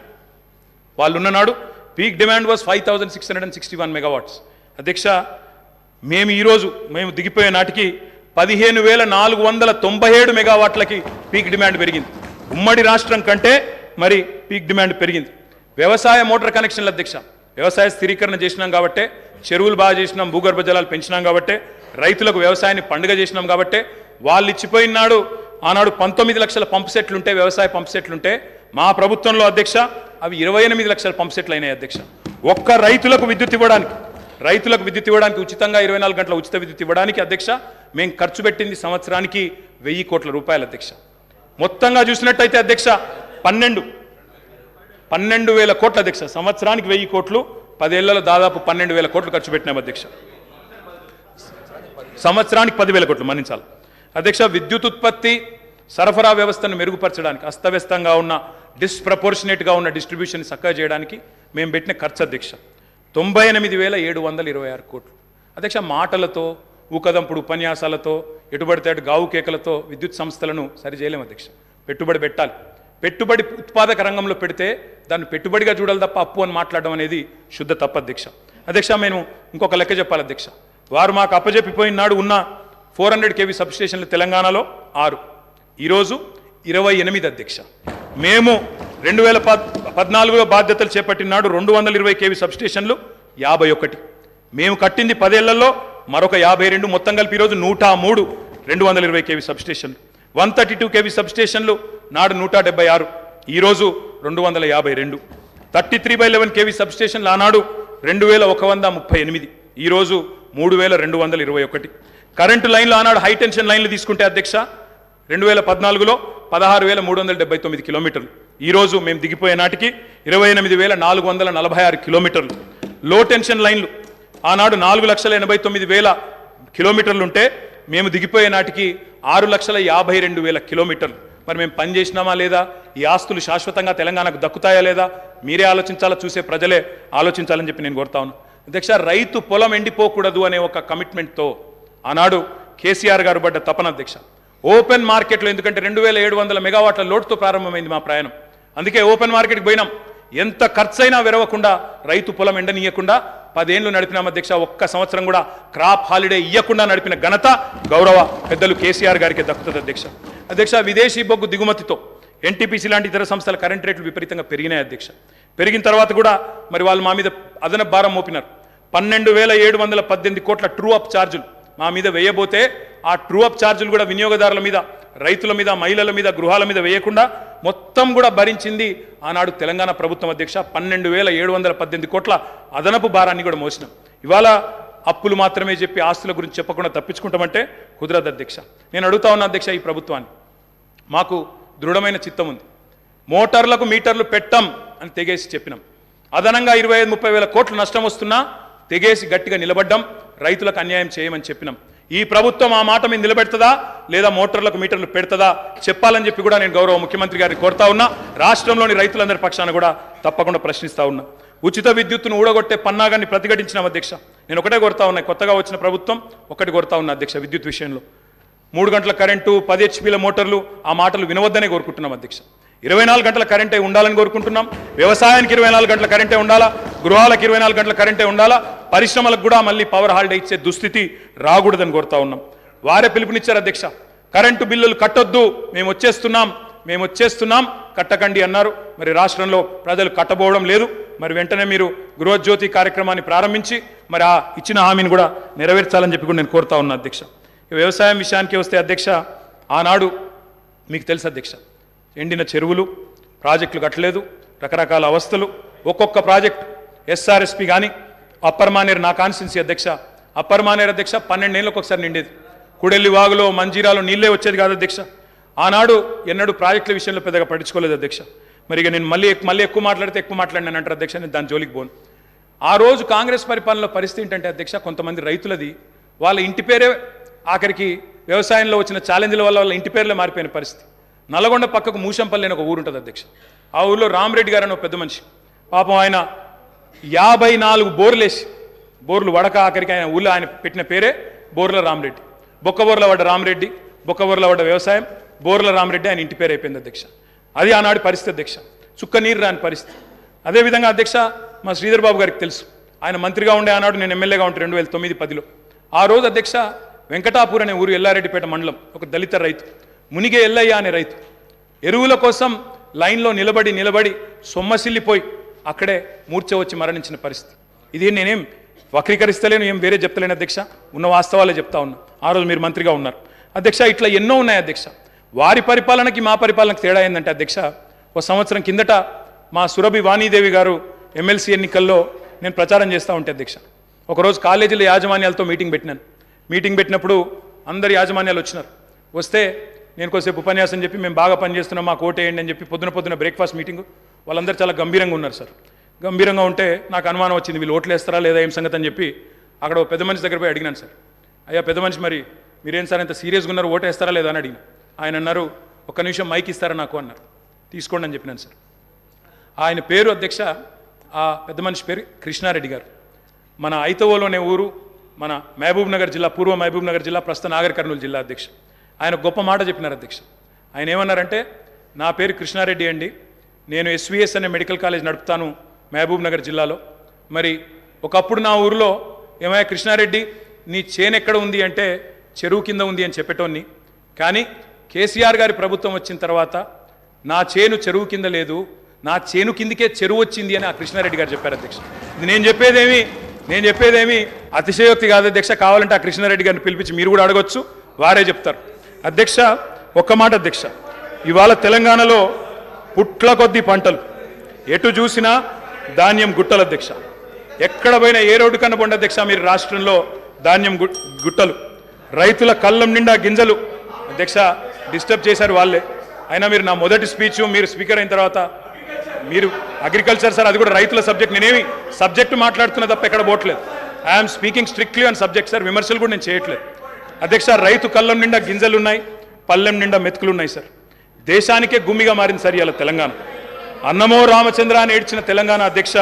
వాళ్ళు ఉన్ననాడు పీక్ డిమాండ్ వాజ్ 5661 మెగావాట్స్ అధ్యక్ష. మేము దిగిపోయే నాటికి 15497 మెగావాట్లకి పీక్ డిమాండ్ పెరిగింది. ఉమ్మడి రాష్ట్రం కంటే మరి పీక్ డిమాండ్ పెరిగింది. వ్యవసాయ మోటార్ కనెక్షన్ల అధ్యక్ష, వ్యవసాయ స్థిరీకరణ చేసినాం కాబట్టే, చెరువులు బాగా చేసినాం, భూగర్భ జలాలు పెంచినాం కాబట్టే, రైతులకు వ్యవసాయాన్ని పండుగ చేసినాం కాబట్టే, వాళ్ళు ఇచ్చిపోయినాడు ఆనాడు 19 లక్షల పంప్ సెట్లుంటే, వ్యవసాయ పంప్ సెట్లుంటే, మా ప్రభుత్వంలో అధ్యక్ష అవి 28 లక్షల పంప్ సెట్లు అయినాయి అధ్యక్ష. ఒక్క రైతులకు విద్యుత్ ఇవ్వడానికి ఉచితంగా 24 గంటల ఉచిత విద్యుత్ ఇవ్వడానికి అధ్యక్ష మేము ఖర్చు పెట్టింది సంవత్సరానికి 1000 కోట్ల రూపాయలు అధ్యక్ష. మొత్తంగా చూసినట్టయితే అధ్యక్ష 12,000 కోట్ల అధ్యక్ష. సంవత్సరానికి 1000 కోట్లు, 10 ఏళ్లలో దాదాపు 12,000 కోట్లు ఖర్చు పెట్టినాం అధ్యక్ష. సంవత్సరానికి 10,000 కోట్లు మన్నించాలి అధ్యక్ష. విద్యుత్ ఉత్పత్తి సరఫరా వ్యవస్థను మెరుగుపరచడానికి, అస్తవ్యస్తంగా ఉన్న డిస్ప్రపోర్షనేట్గా ఉన్న డిస్ట్రిబ్యూషన్ చక్కగా చేయడానికి మేము పెట్టిన ఖర్చు అధ్యక్ష 98,726 కోట్లు అధ్యక్ష. మాటలతో, ఊకదంపుడు ఉపన్యాసాలతో, ఎటుబడితే అటు గావు కేకలతో విద్యుత్ సంస్థలను సరి చేయలేము అధ్యక్ష. పెట్టుబడి పెట్టాలి. పెట్టుబడి ఉత్పాదక రంగంలో పెడితే దాన్ని పెట్టుబడిగా చూడాలి తప్ప అప్పు అని మాట్లాడడం అనేది శుద్ధ తప్పు అధ్యక్ష. నేను ఇంకొక లెక్క చెప్పాలి అధ్యక్ష. వారు మాకు అప్పజెప్పిపోయిన నాడు ఉన్న 400 kV సబ్స్టేషన్లు తెలంగాణలో 6, ఈరోజు 28 అధ్యక్ష. మేము 2014లో బాధ్యతలు చేపట్టినాడు 220 kV సబ్స్టేషన్లు 51, మేము కట్టింది 10 ఏళ్లలో మరొక 52, మొత్తం కలిపి ఈరోజు 103 220 kV సబ్స్టేషన్లు. 132 kV సబ్స్టేషన్లు నాడు 176, ఈరోజు 252. 33/11 kV సబ్స్టేషన్లు ఆనాడు 2138, ఈరోజు 3221. కరెంటు లైన్లు ఆనాడు హై టెన్షన్ లైన్లు తీసుకుంటే అధ్యక్ష 2014లో 16,379 కిలోమీటర్లు, ఈరోజు మేము దిగిపోయే నాటికి 28,446 కిలోమీటర్లు. లో టెన్షన్ లైన్లు ఆనాడు 4,89,000 కిలోమీటర్లు ఉంటే మేము దిగిపోయే నాటికి 6,52,000 కిలోమీటర్లు. మరి మేము పని చేసినామా లేదా, ఈ ఆస్తులు శాశ్వతంగా తెలంగాణకు దక్కుతాయా లేదా మీరే ఆలోచించాలా, చూసే ప్రజలే ఆలోచించాలని చెప్పి నేను కోరుతా ఉన్నా అధ్యక్ష. రైతు పొలం ఎండిపోకూడదు అనే ఒక కమిట్మెంట్తో ఆనాడు కేసీఆర్ గారు పడ్డ తపన అధ్యక్ష. ఓపెన్ మార్కెట్లో, ఎందుకంటే 2,700 మెగావాట్ల లోటుతో ప్రారంభమైంది మా ప్రయాణం, అందుకే ఓపెన్ మార్కెట్కి పోయినాం. ఎంత ఖర్చైనా వెరవకుండా, రైతు పొలం ఎండనీయకుండా 10 ఏళ్ళు నడిపినాం అధ్యక్ష. ఒక్క సంవత్సరం కూడా క్రాప్ హాలిడే ఇవ్వకుండా నడిపిన ఘనత గౌరవ పెద్దలు కేసీఆర్ గారికి దక్కుతుంది అధ్యక్ష. విదేశీ బొగ్గు దిగుమతితో ఎన్టీపీసీ లాంటి ఇతర సంస్థల కరెంట్ రేట్లు విపరీతంగా పెరిగినాయి అధ్యక్ష. పెరిగిన తర్వాత కూడా మరి వాళ్ళు మా మీద అదనపు భారం మోపినారు. 12,718 కోట్ల ట్రూ అప్ ఛార్జీలు మా మీద వేయబోతే, ఆ ట్రూ అప్ ఛార్జీలు కూడా వినియోగదారుల మీద, రైతుల మీద, మహిళల మీద, గృహాల మీద వేయకుండా మొత్తం కూడా భరించింది ఆనాడు తెలంగాణ ప్రభుత్వం అధ్యక్ష. 12,718 కోట్ల అదనపు భారాన్ని కూడా మోసినాం. ఇవాళ అప్పులు మాత్రమే చెప్పి ఆస్తుల గురించి చెప్పకుండా తప్పించుకుంటామంటే కుదరదు అధ్యక్ష. నేను అడుగుతా ఉన్నా అధ్యక్ష, ఈ ప్రభుత్వాన్ని మాకు దృఢమైన చిత్తం ఉంది. మోటార్లకు మీటర్లు పెట్టం అని తెగేసి చెప్పినాం. అదనంగా 25-30 వేల కోట్లు నష్టం వస్తున్నా తెగేసి గట్టిగా నిలబడ్డం, రైతులకు అన్యాయం చేయమని చెప్పినాం. ఈ ప్రభుత్వం ఆ మాట మీద నిలబెడుతుందా లేదా మోటార్లకు మీటర్లు పెడుతుందా చెప్పాలని చెప్పి కూడా నేను గౌరవ ముఖ్యమంత్రి గారిని కోరుతా ఉన్నా. రాష్ట్రంలోని రైతులందరి పక్షాన కూడా తప్పకుండా ప్రశ్నిస్తా ఉన్నా. ఉచిత విద్యుత్తును ఊడగొట్టే పన్నాగాన్ని ప్రతిఘటించినాం అధ్యక్ష. నేను ఒకటే కోరుతా ఉన్నా, కొత్తగా వచ్చిన ప్రభుత్వం ఒకటి కోరుతా ఉన్నా అధ్యక్ష, విద్యుత్ విషయంలో 3 గంటల కరెంటు, 10 HPల మోటార్లు, ఆ మాటలు వినవద్దనే కోరుకుంటున్నాం అధ్యక్ష. 24 గంటల కరెంటే ఉండాలని కోరుకుంటున్నాం. వ్యవసాయానికి 24 గంటల కరెంటే ఉండాలా, గృహాలకు 24 గంటల కరెంటే ఉండాలా, పరిశ్రమలకు కూడా మళ్ళీ పవర్ హాలిడే ఇచ్చే దుస్థితి రాకూడదని కోరుతా ఉన్నాం. వారే పిలుపునిచ్చారు అధ్యక్ష. కరెంటు బిల్లులు కట్టొద్దు, మేము వచ్చేస్తున్నాం, మేము వచ్చేస్తున్నాం కట్టకండి అన్నారు. మరి రాష్ట్రంలో ప్రజలు కట్టబోవడం లేదు. మరి వెంటనే మీరు గృహజ్యోతి కార్యక్రమాన్ని ప్రారంభించి మరి ఆ ఇచ్చిన హామీని కూడా నెరవేర్చాలని చెప్పి కూడా నేను కోరుతా ఉన్నా అధ్యక్ష. వ్యవసాయం విషయానికి వస్తే అధ్యక్ష, ఆనాడు మీకు తెలుసు అధ్యక్ష, ఎండిన చెరువులు, ప్రాజెక్టులు కట్టలేదు, రకరకాల అవస్థలు, ఒక్కొక్క ప్రాజెక్టు ఎస్ఆర్ఎస్పి కానీ అప్పర్ మానేరు నా కాన్స్టిట్యున్సీ అధ్యక్ష, అప్పర్ మానేరు అధ్యక్ష 12 ఏళ్ళకి ఒకసారి నిండేది. కుడెల్లి వాగులో మంజీరాలో నీళ్ళే వచ్చేది కాదు అధ్యక్ష. ఆనాడు ఎన్నడూ ప్రాజెక్టుల విషయంలో పెద్దగా పట్టించుకోలేదు అధ్యక్ష. మరి ఇక నేను మళ్ళీ ఎక్కువ మాట్లాడితే ఎక్కువ మాట్లాడినాను అంటారు అధ్యక్ష, నేను దాని జోలికి పోను. ఆ రోజు కాంగ్రెస్ పరిపాలనలో పరిస్థితి ఏంటంటే అధ్యక్ష, కొంతమంది రైతులది వాళ్ళ ఇంటి పేరే ఆఖరికి వ్యవసాయంలో వచ్చిన ఛాలెంజ్ల వల్ల వాళ్ళ ఇంటి పేర్లే మారిపోయిన పరిస్థితి. నల్గొండ పక్కకు మూషంపల్లి అని ఒక ఊరు ఉంటుంది అధ్యక్ష. ఆ ఊళ్ళో రామరెడ్డి గారు అని ఒక పెద్ద మనిషి, పాపం ఆయన 54 బోర్లు వడక ఆఖరికి ఆయన ఊళ్ళో ఆయన పెట్టిన పేరే బోర్ల రామరెడ్డి. బొక్కబోర్ల పడ్డ రామరెడ్డి, బొక్కబోర్ల పడ్డ వ్యవసాయం, బోర్ల రామరెడ్డి ఆయన ఇంటి పేరు అయిపోయింది అధ్యక్ష. అది ఆనాడు పరిస్థితి అధ్యక్ష, చుక్క నీరు రాని పరిస్థితి. అదేవిధంగా అధ్యక్ష, మా శ్రీధర్ బాబు గారికి తెలుసు, ఆయన మంత్రిగా ఉండే ఆనాడు, నేను ఎమ్మెల్యేగా ఉంటే 2009-10లో. ఆ రోజు అధ్యక్ష వెంకటాపూర్ అనే ఊరు, ఎల్లారెడ్డిపేట మండలం, ఒక దళిత రైతు మునిగే ఎల్లయ్య అనే రైతు ఎరువుల కోసం లైన్లో నిలబడి సొమ్మసిల్లిపోయి అక్కడే మూర్ఛ వచ్చి మరణించిన పరిస్థితి. ఇది నేనేం వక్రీకరిస్తలేను, ఏం వేరే చెప్తలేను అధ్యక్ష, ఉన్న వాస్తవాలే చెప్తా ఉన్నా. ఆ రోజు మీరు మంత్రిగా ఉన్నారు అధ్యక్ష. ఇట్లా ఎన్నో ఉన్నాయి అధ్యక్ష. వారి పరిపాలనకి మా పరిపాలనకి తేడా ఏంటంటే అధ్యక్ష, ఒక సంవత్సరం కిందట మా సురభి వాణీదేవి గారు ఎమ్మెల్సీ ఎన్నికల్లో నేను ప్రచారం చేస్తూ ఉంటే అధ్యక్ష, ఒకరోజు కాలేజీల యాజమాన్యాలతో మీటింగ్ పెట్టినప్పుడు అందరు యాజమాన్యాలు వచ్చినారు. వస్తే నేను కొద్దిసేపు ఉపన్యాసం చెప్పి మేము బాగా పనిచేస్తున్నాం, మాకు ఓటేయండి అని చెప్పి పొద్దున బ్రేక్ఫాస్ట్ మీటింగ్, వాళ్ళందరూ చాలా గంభీరంగా ఉన్నారు సార్. గంభీరంగా ఉంటే నాకు అనుమానం వచ్చింది, వీళ్ళు ఓట్లు వేస్తారా లేదా ఏం సంగతి అని చెప్పి అక్కడ ఒక పెద్ద మనిషి దగ్గర పోయి అడిగినాను సార్. అయ్యా పెద్ద మనిషి, మరి మీరేం సార్ ఇంత సీరియస్గా ఉన్నారు, ఓటు వేస్తారా లేదా అని అడిగిన. ఆయన అన్నారు, ఒక్క నిమిషం మైక్ ఇస్తారా నాకు అన్నారు. తీసుకోండి అని చెప్పినాను సార్. ఆయన పేరు అధ్యక్ష, ఆ పెద్ద మనిషి పేరు కృష్ణారెడ్డి గారు. మన ఐతవోలోనే ఊరు, మన మహబూబ్ నగర్ జిల్లా, పూర్వ మహబూబ్ నగర్ జిల్లా, ప్రస్తుత నాగర్ కర్నూలు జిల్లా అధ్యక్ష. ఆయన గొప్ప మాట చెప్పినారు అధ్యక్ష. ఆయన ఏమన్నారంటే, నా పేరు కృష్ణారెడ్డి అండి, నేను ఎస్విఎస్ అనే మెడికల్ కాలేజ్ నడుపుతాను మహబూబ్ నగర్ జిల్లాలో. మరి ఒకప్పుడు నా ఊరిలో ఏమయ్యా కృష్ణారెడ్డి, నీ చేను ఎక్కడ ఉంది అంటే చెరువు కింద ఉంది అని చెప్పేటోన్ని, కానీ కేసీఆర్ గారి ప్రభుత్వం వచ్చిన తర్వాత నా చేను చెరువు కింద లేదు, నా చేను కిందికే చెరువు వచ్చింది అని ఆ కృష్ణారెడ్డి గారు చెప్పారు అధ్యక్ష. ఇది నేను చెప్పేదేమి అతిశయోక్తి కాదు అధ్యక్ష. కావాలంటే ఆ కృష్ణారెడ్డి గారిని పిలిపించి మీరు కూడా అడగొచ్చు, వారే చెప్తారు అధ్యక్ష. ఒక్క మాట అధ్యక్ష, ఇవాళ తెలంగాణలో పుట్ల కొద్ది పంటలు, ఎటు చూసినా ధాన్యం గుట్టలు అధ్యక్ష. ఎక్కడ పోయినా ఏ రోడ్డు కనబడి అధ్యక్ష మీరు రాష్ట్రంలో ధాన్యం గుట్టలు, రైతుల కళ్ళం నిండా గింజలు అధ్యక్ష. డిస్టర్బ్ చేశారు వాళ్ళే. అయినా మీరు నా మొదటి స్పీచ్, మీరు స్పీకర్ అయిన తర్వాత మీరు అగ్రికల్చర్ సార్, అది కూడా రైతుల సబ్జెక్ట్, నేనేమి సబ్జెక్టు మాట్లాడుతున్నా తప్ప ఎక్కడ పోవట్లేదు. I'm speaking strictly on subject sir, విమర్శలు కూడా నేను చేయట్లేదు అధ్యక్ష. రైతు కళ్ళం నిండా గింజలు ఉన్నాయి, పల్లెం నిండా మెతుకులు ఉన్నాయి సార్. దేశానికే గుమ్మిగా మారింది సార్ ఇవాళ తెలంగాణ. అన్నమో రామచంద్ర అని ఏడ్చిన తెలంగాణ అధ్యక్ష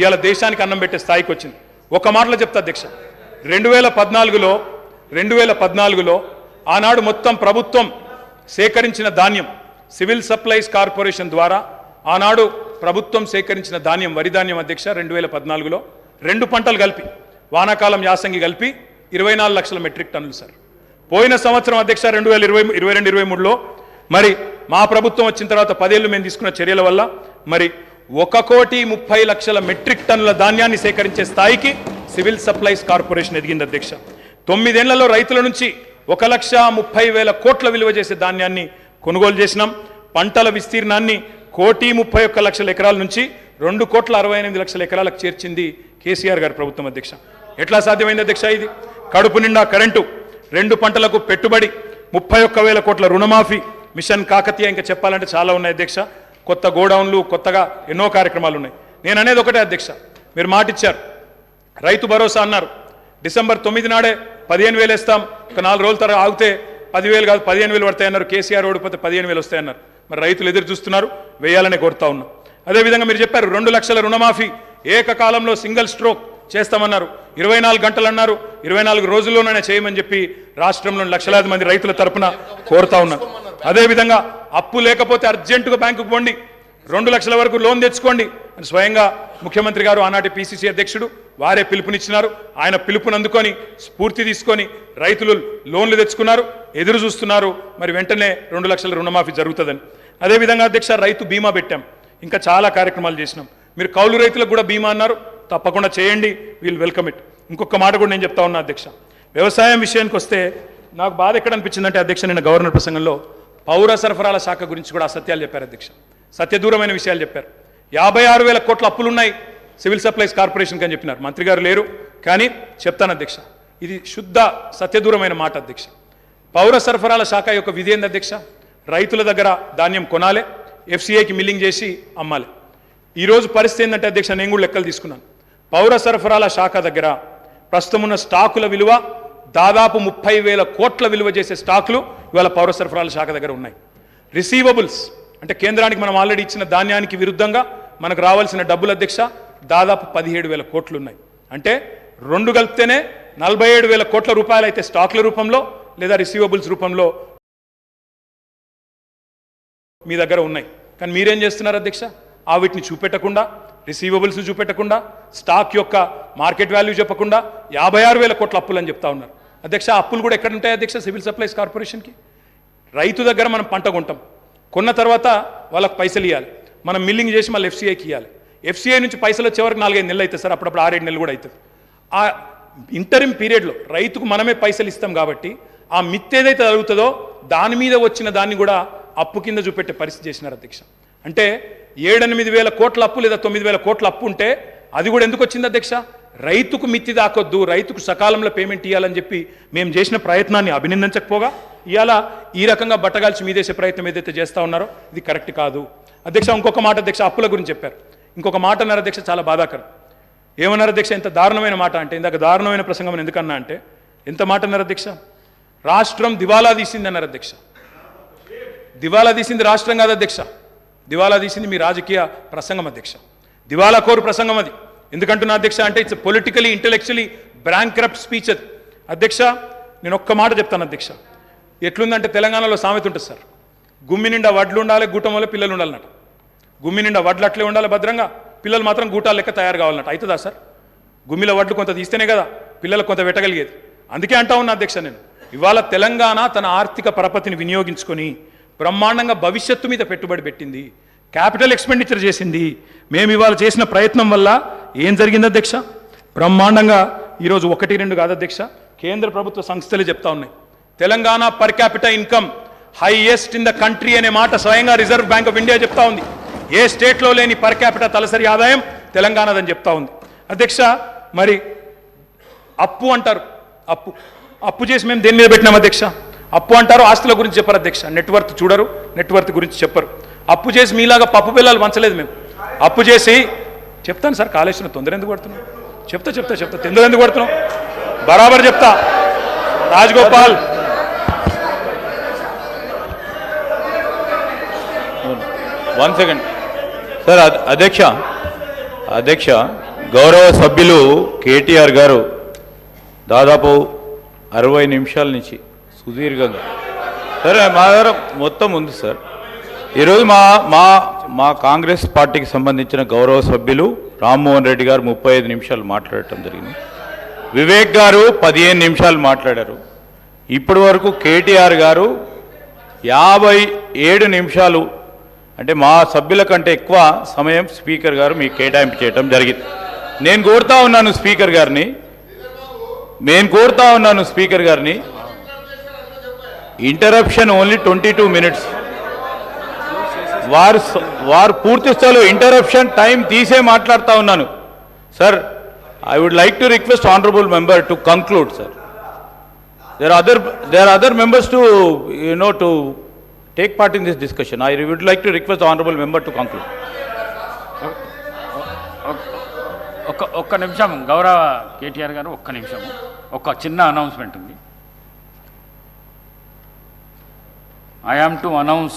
ఇవాళ దేశానికి అన్నం పెట్టే స్థాయికి వచ్చింది. ఒక మాటలో చెప్తా అధ్యక్ష, 2014లో ఆనాడు మొత్తం ప్రభుత్వం సేకరించిన ధాన్యం, సివిల్ సప్లైస్ కార్పొరేషన్ ద్వారా ఆనాడు ప్రభుత్వం సేకరించిన ధాన్యం, వరి ధాన్యం అధ్యక్ష 2014లో 2 పంటలు కలిపి, వానాకాలం యాసంగి కలిపి 24 లక్షల మెట్రిక్ టన్నులు సార్. పోయిన సంవత్సరం అధ్యక్ష 2022-23లో మరి మా ప్రభుత్వం వచ్చిన తర్వాత 10 ఏళ్ళు మేము తీసుకున్న చర్యల వల్ల మరి 1,30,00,000 మెట్రిక్ టన్నుల ధాన్యాన్ని సేకరించే స్థాయికి సివిల్ సప్లైస్ కార్పొరేషన్ ఎదిగింది అధ్యక్ష. 9 ఏళ్లలో రైతుల నుంచి 1,30,000 కోట్ల విలువ చేసే ధాన్యాన్ని కొనుగోలు చేసినాం. పంటల విస్తీర్ణాన్ని 1,31,00,000 ఎకరాల నుంచి 2,68,00,000 ఎకరాలకు చేర్చింది కేసీఆర్ గారి ప్రభుత్వం అధ్యక్ష. ఎట్లా సాధ్యమైంది అధ్యక్ష ఇది? కడుపు నిండా కరెంటు, 2 పంటలకు పెట్టుబడి, 31,000 కోట్ల రుణమాఫీ, మిషన్ కాకతీయ, ఇంకా చెప్పాలంటే చాలా ఉన్నాయి అధ్యక్ష. కొత్త గోడౌన్లు, కొత్తగా ఎన్నో కార్యక్రమాలు ఉన్నాయి. నేను అనేది ఒకటే అధ్యక్ష, మీరు మాట ఇచ్చారు, రైతు భరోసా అన్నారు. డిసెంబర్ 9 నాడే 15,000 వేస్తాం, ఒక 4 రోజుల తర్వాత ఆగితే 10,000 కాదు 15,000 పడతాయన్నారు. కేసీఆర్ ఓడిపోతే 15,000 వస్తాయన్నారు. మరి రైతులు ఎదురు చూస్తున్నారు, వేయాలనే కోరుతా ఉన్నాం. అదేవిధంగా మీరు చెప్పారు 2 లక్షల రుణమాఫీ ఏకకాలంలో సింగిల్ స్ట్రోక్ చేస్తామన్నారు. 24 గంటలు అన్నారు, 24 రోజుల్లోనే చేయమని చెప్పి రాష్ట్రంలోని లక్షలాది మంది రైతుల తరపున కోరుతా ఉన్నారు. అదేవిధంగా అప్పు లేకపోతే అర్జెంటుగా బ్యాంకుకు పోండి, 2 లక్షల వరకు లోన్ తెచ్చుకోండి అని స్వయంగా ముఖ్యమంత్రి గారు, ఆనాటి పిసిసి అధ్యక్షుడు వారే పిలుపునిచ్చినారు. ఆయన పిలుపుని అందుకొని స్ఫూర్తి తీసుకొని రైతులు లోన్లు తెచ్చుకున్నారు, ఎదురు చూస్తున్నారు. మరి వెంటనే 2 లక్షల రుణమాఫీ జరుగుతుందని. అదేవిధంగా అధ్యక్ష రైతు బీమా పెట్టాం, ఇంకా చాలా కార్యక్రమాలు చేసినాం. మీరు కౌలు రైతులకు కూడా బీమా అన్నారు, తప్పకుండా చేయండి, వీల్ వెల్కమ్ ఇట్. ఇంకొక మాట కూడా నేను చెప్తా ఉన్నా అధ్యక్ష, వ్యవసాయం విషయానికి వస్తే నాకు బాధ ఎక్కడ అనిపించిందంటే అధ్యక్ష, నిన్న గవర్నర్ ప్రసంగంలో పౌర సరఫరాల శాఖ గురించి కూడా అసత్యాలు చెప్పారు అధ్యక్ష, సత్యదూరమైన విషయాలు చెప్పారు. 56,000 కోట్ల అప్పులున్నాయి సివిల్ సప్లైస్ కార్పొరేషన్కి అని చెప్పినారు. మంత్రి గారు లేరు కానీ చెప్తాను అధ్యక్ష, ఇది శుద్ధ సత్యదూరమైన మాట అధ్యక్ష. పౌర సరఫరాల శాఖ యొక్క విధి ఏంది అధ్యక్ష, రైతుల దగ్గర ధాన్యం కొనాలి, ఎఫ్సిఐకి మిల్లింగ్ చేసి అమ్మాలి. ఈరోజు పరిస్థితి ఏంటంటే అధ్యక్ష, నేను కూడా లెక్కలు తీసుకున్నాను. పౌర సరఫరాల శాఖ దగ్గర ప్రస్తుతం ఉన్న స్టాకుల విలువ దాదాపు 30,000 కోట్ల విలువ చేసే స్టాకులు ఇవాళ పౌర సరఫరాల శాఖ దగ్గర ఉన్నాయి. రిసీవబుల్స్ అంటే కేంద్రానికి మనం ఆల్రెడీ ఇచ్చిన ధాన్యానికి విరుద్ధంగా మనకు రావాల్సిన డబ్బులు అధ్యక్ష దాదాపు 17,000 కోట్లు ఉన్నాయి. అంటే రెండు కలిపితేనే 47,000 కోట్ల రూపాయలు అయితే స్టాకుల రూపంలో లేదా రిసీవబుల్స్ రూపంలో మీ దగ్గర ఉన్నాయి. కానీ మీరేం చేస్తున్నారు అధ్యక్ష, ఆ వీటిని చూపెట్టకుండా, రిసీవబుల్స్ని చూపెట్టకుండా, స్టాక్ యొక్క మార్కెట్ వాల్యూ చెప్పకుండా 56,000 కోట్ల అప్పులు అని చెప్తా ఉన్నారు అధ్యక్ష. అప్పులు కూడా ఎక్కడ ఉంటాయి అధ్యక్ష సివిల్ సప్లైస్ కార్పొరేషన్కి? రైతు దగ్గర మనం పంట కొంటాం, కొన్న తర్వాత వాళ్ళకి పైసలు ఇవ్వాలి, మనం మిల్లింగ్ చేసి మళ్ళీ ఎఫ్సీఐకి ఇవ్వాలి. ఎఫ్సీఐ నుంచి పైసలు వచ్చే వరకు 4-5 నెలలు అవుతుంది సార్, అప్పుడప్పుడు 6-7 నెలలు కూడా అవుతుంది. ఆ ఇంటరిమ్ పీరియడ్లో రైతుకు మనమే పైసలు ఇస్తాం కాబట్టి ఆ మిత్ ఏదైతే జరుగుతుందో దాని మీద వచ్చిన దాన్ని కూడా అప్పు కింద చూపెట్టే పరిస్థితి చేసినారు అధ్యక్ష. అంటే 7-8 కోట్ల అప్పు లేదా 9,000 కోట్ల అప్పు ఉంటే అది కూడా ఎందుకు వచ్చింది అధ్యక్ష? రైతుకు మిత్తి దాకొద్దు, రైతుకు సకాలంలో పేమెంట్ ఇవ్వాలని చెప్పి మేము చేసిన ప్రయత్నాన్ని అభినందించకపోగా ఇవాళ ఈ రకంగా బట్టగాల్చి మీదేసే ప్రయత్నం ఏదైతే చేస్తూ ఉన్నారో ఇది కరెక్ట్ కాదు అధ్యక్ష. ఇంకొక మాట అధ్యక్ష, అప్పుల గురించి చెప్పారు. ఇంకొక మాట అన్నారు అధ్యక్ష, చాలా బాధాకరం. ఏమన్నారు అధ్యక్ష? ఎంత దారుణమైన మాట అంటే, ఇందాక దారుణమైన ప్రసంగం ఎందుకన్నా అంటే ఎంత మాట అన్నారు అధ్యక్ష? రాష్ట్రం దివాలా తీసింది అన్నారు అధ్యక్ష. దివాలా తీసింది రాష్ట్రం కాదు అధ్యక్ష, దివాలా తీసింది మీ రాజకీయ ప్రసంగం అధ్యక్ష. దివాలా కోరు ప్రసంగం అది. ఎందుకంటున్నా అధ్యక్ష అంటే ఇట్స్ పొలిటికలీ ఇంటెలెక్చువలీ బ్రాంక్రప్ట్ స్పీచ్ అది అధ్యక్ష. నేను ఒక్క మాట చెప్తాను అధ్యక్ష, ఎట్లుందంటే తెలంగాణలో సామెత ఉంటుంది సార్, గుమ్మి నిండా వడ్లు ఉండాలి, గూటం వల్ల పిల్లలు ఉండాలన్నట. గుమ్మి నిండా వడ్లు అట్లే ఉండాలి భద్రంగా, పిల్లలు మాత్రం గూటాలు లెక్క తయారు కావాలన్నట్టు. అవుతుందా సార్? గుమ్మిలో వడ్లు కొంత తీస్తేనే కదా పిల్లలకు కొంత పెట్టగలిగేది. అందుకే అంటా ఉన్నా అధ్యక్ష, నేను ఇవాళ తెలంగాణ తన ఆర్థిక పరపతిని వినియోగించుకొని బ్రహ్మాండంగా భవిష్యత్తు మీద పెట్టుబడి పెట్టింది, క్యాపిటల్ ఎక్స్పెండిచర్ చేసింది. మేము ఇవాళ చేసిన ప్రయత్నం వల్ల ఏం జరిగింది అధ్యక్ష? బ్రహ్మాండంగా ఈరోజు 1-2 కాదు అధ్యక్ష, కేంద్ర ప్రభుత్వ సంస్థలే చెప్తా ఉన్నాయి, Telangana per capital income highest in the country అనే మాట స్వయంగా రిజర్వ్ బ్యాంక్ ఆఫ్ ఇండియా చెప్తా ఉంది. ఏ స్టేట్లో లేని పర్ క్యాపిటల్ తలసరి ఆదాయం తెలంగాణదని చెప్తా ఉంది అధ్యక్ష. మరి అప్పు అంటారు, అప్పు చేసి మేము దేని మీద పెట్టినాం అధ్యక్ష? అప్పు అంటారు, ఆస్తుల గురించి చెప్పరు అధ్యక్ష, నెట్వర్త్ చూడరు, నెట్వర్త్ గురించి చెప్పరు. అప్పు చేసి మీలాగా పప్పు పిల్లలు వంచలేదు మేము. అప్పు చేసి చెప్తాను సార్, కాళేశ్వరం తొందర ఎందుకు పడుతున్నాం? చెప్తా తొందర ఎందుకు పడుతున్నాం? బరాబర్ చెప్తా. Rajagopal, one second sir. అధ్యక్ష గౌరవ సభ్యులు కేటీఆర్ గారు దాదాపు 60 నిమిషాల నుంచి సుదీర్ఘంగా, సరే మా దగ్గర మొత్తం ఉంది సార్. ఈరోజు మా కాంగ్రెస్ పార్టీకి సంబంధించిన గౌరవ సభ్యులు రామ్మోహన్ రెడ్డి గారు 35 నిమిషాలు మాట్లాడటం జరిగింది, వివేక్ గారు 15 నిమిషాలు మాట్లాడారు. ఇప్పటి వరకు కేటీఆర్ గారు 57 నిమిషాలు, అంటే మా సభ్యుల కంటే ఎక్కువ సమయం స్పీకర్ గారు మీకు కేటాయింపు చేయడం జరిగింది. నేను కోరుతా ఉన్నాను స్పీకర్ గారిని ఇంటరప్షన్ ఓన్లీ 22 మినిట్స్. వారు పూర్తి స్థాయిలో ఇంటరప్షన్ టైం తీసే మాట్లాడుతూ ఉన్నాను sir. I would like to request honourable member to conclude sir. There are other members to take part in this discussion. I would like to request the honorable member to conclude. ఒక్క నిమిషం గౌరవ కేటీఆర్ గారు, ఒక్క నిమిషం, ఒక చిన్న announcement ఉంది. I am to announce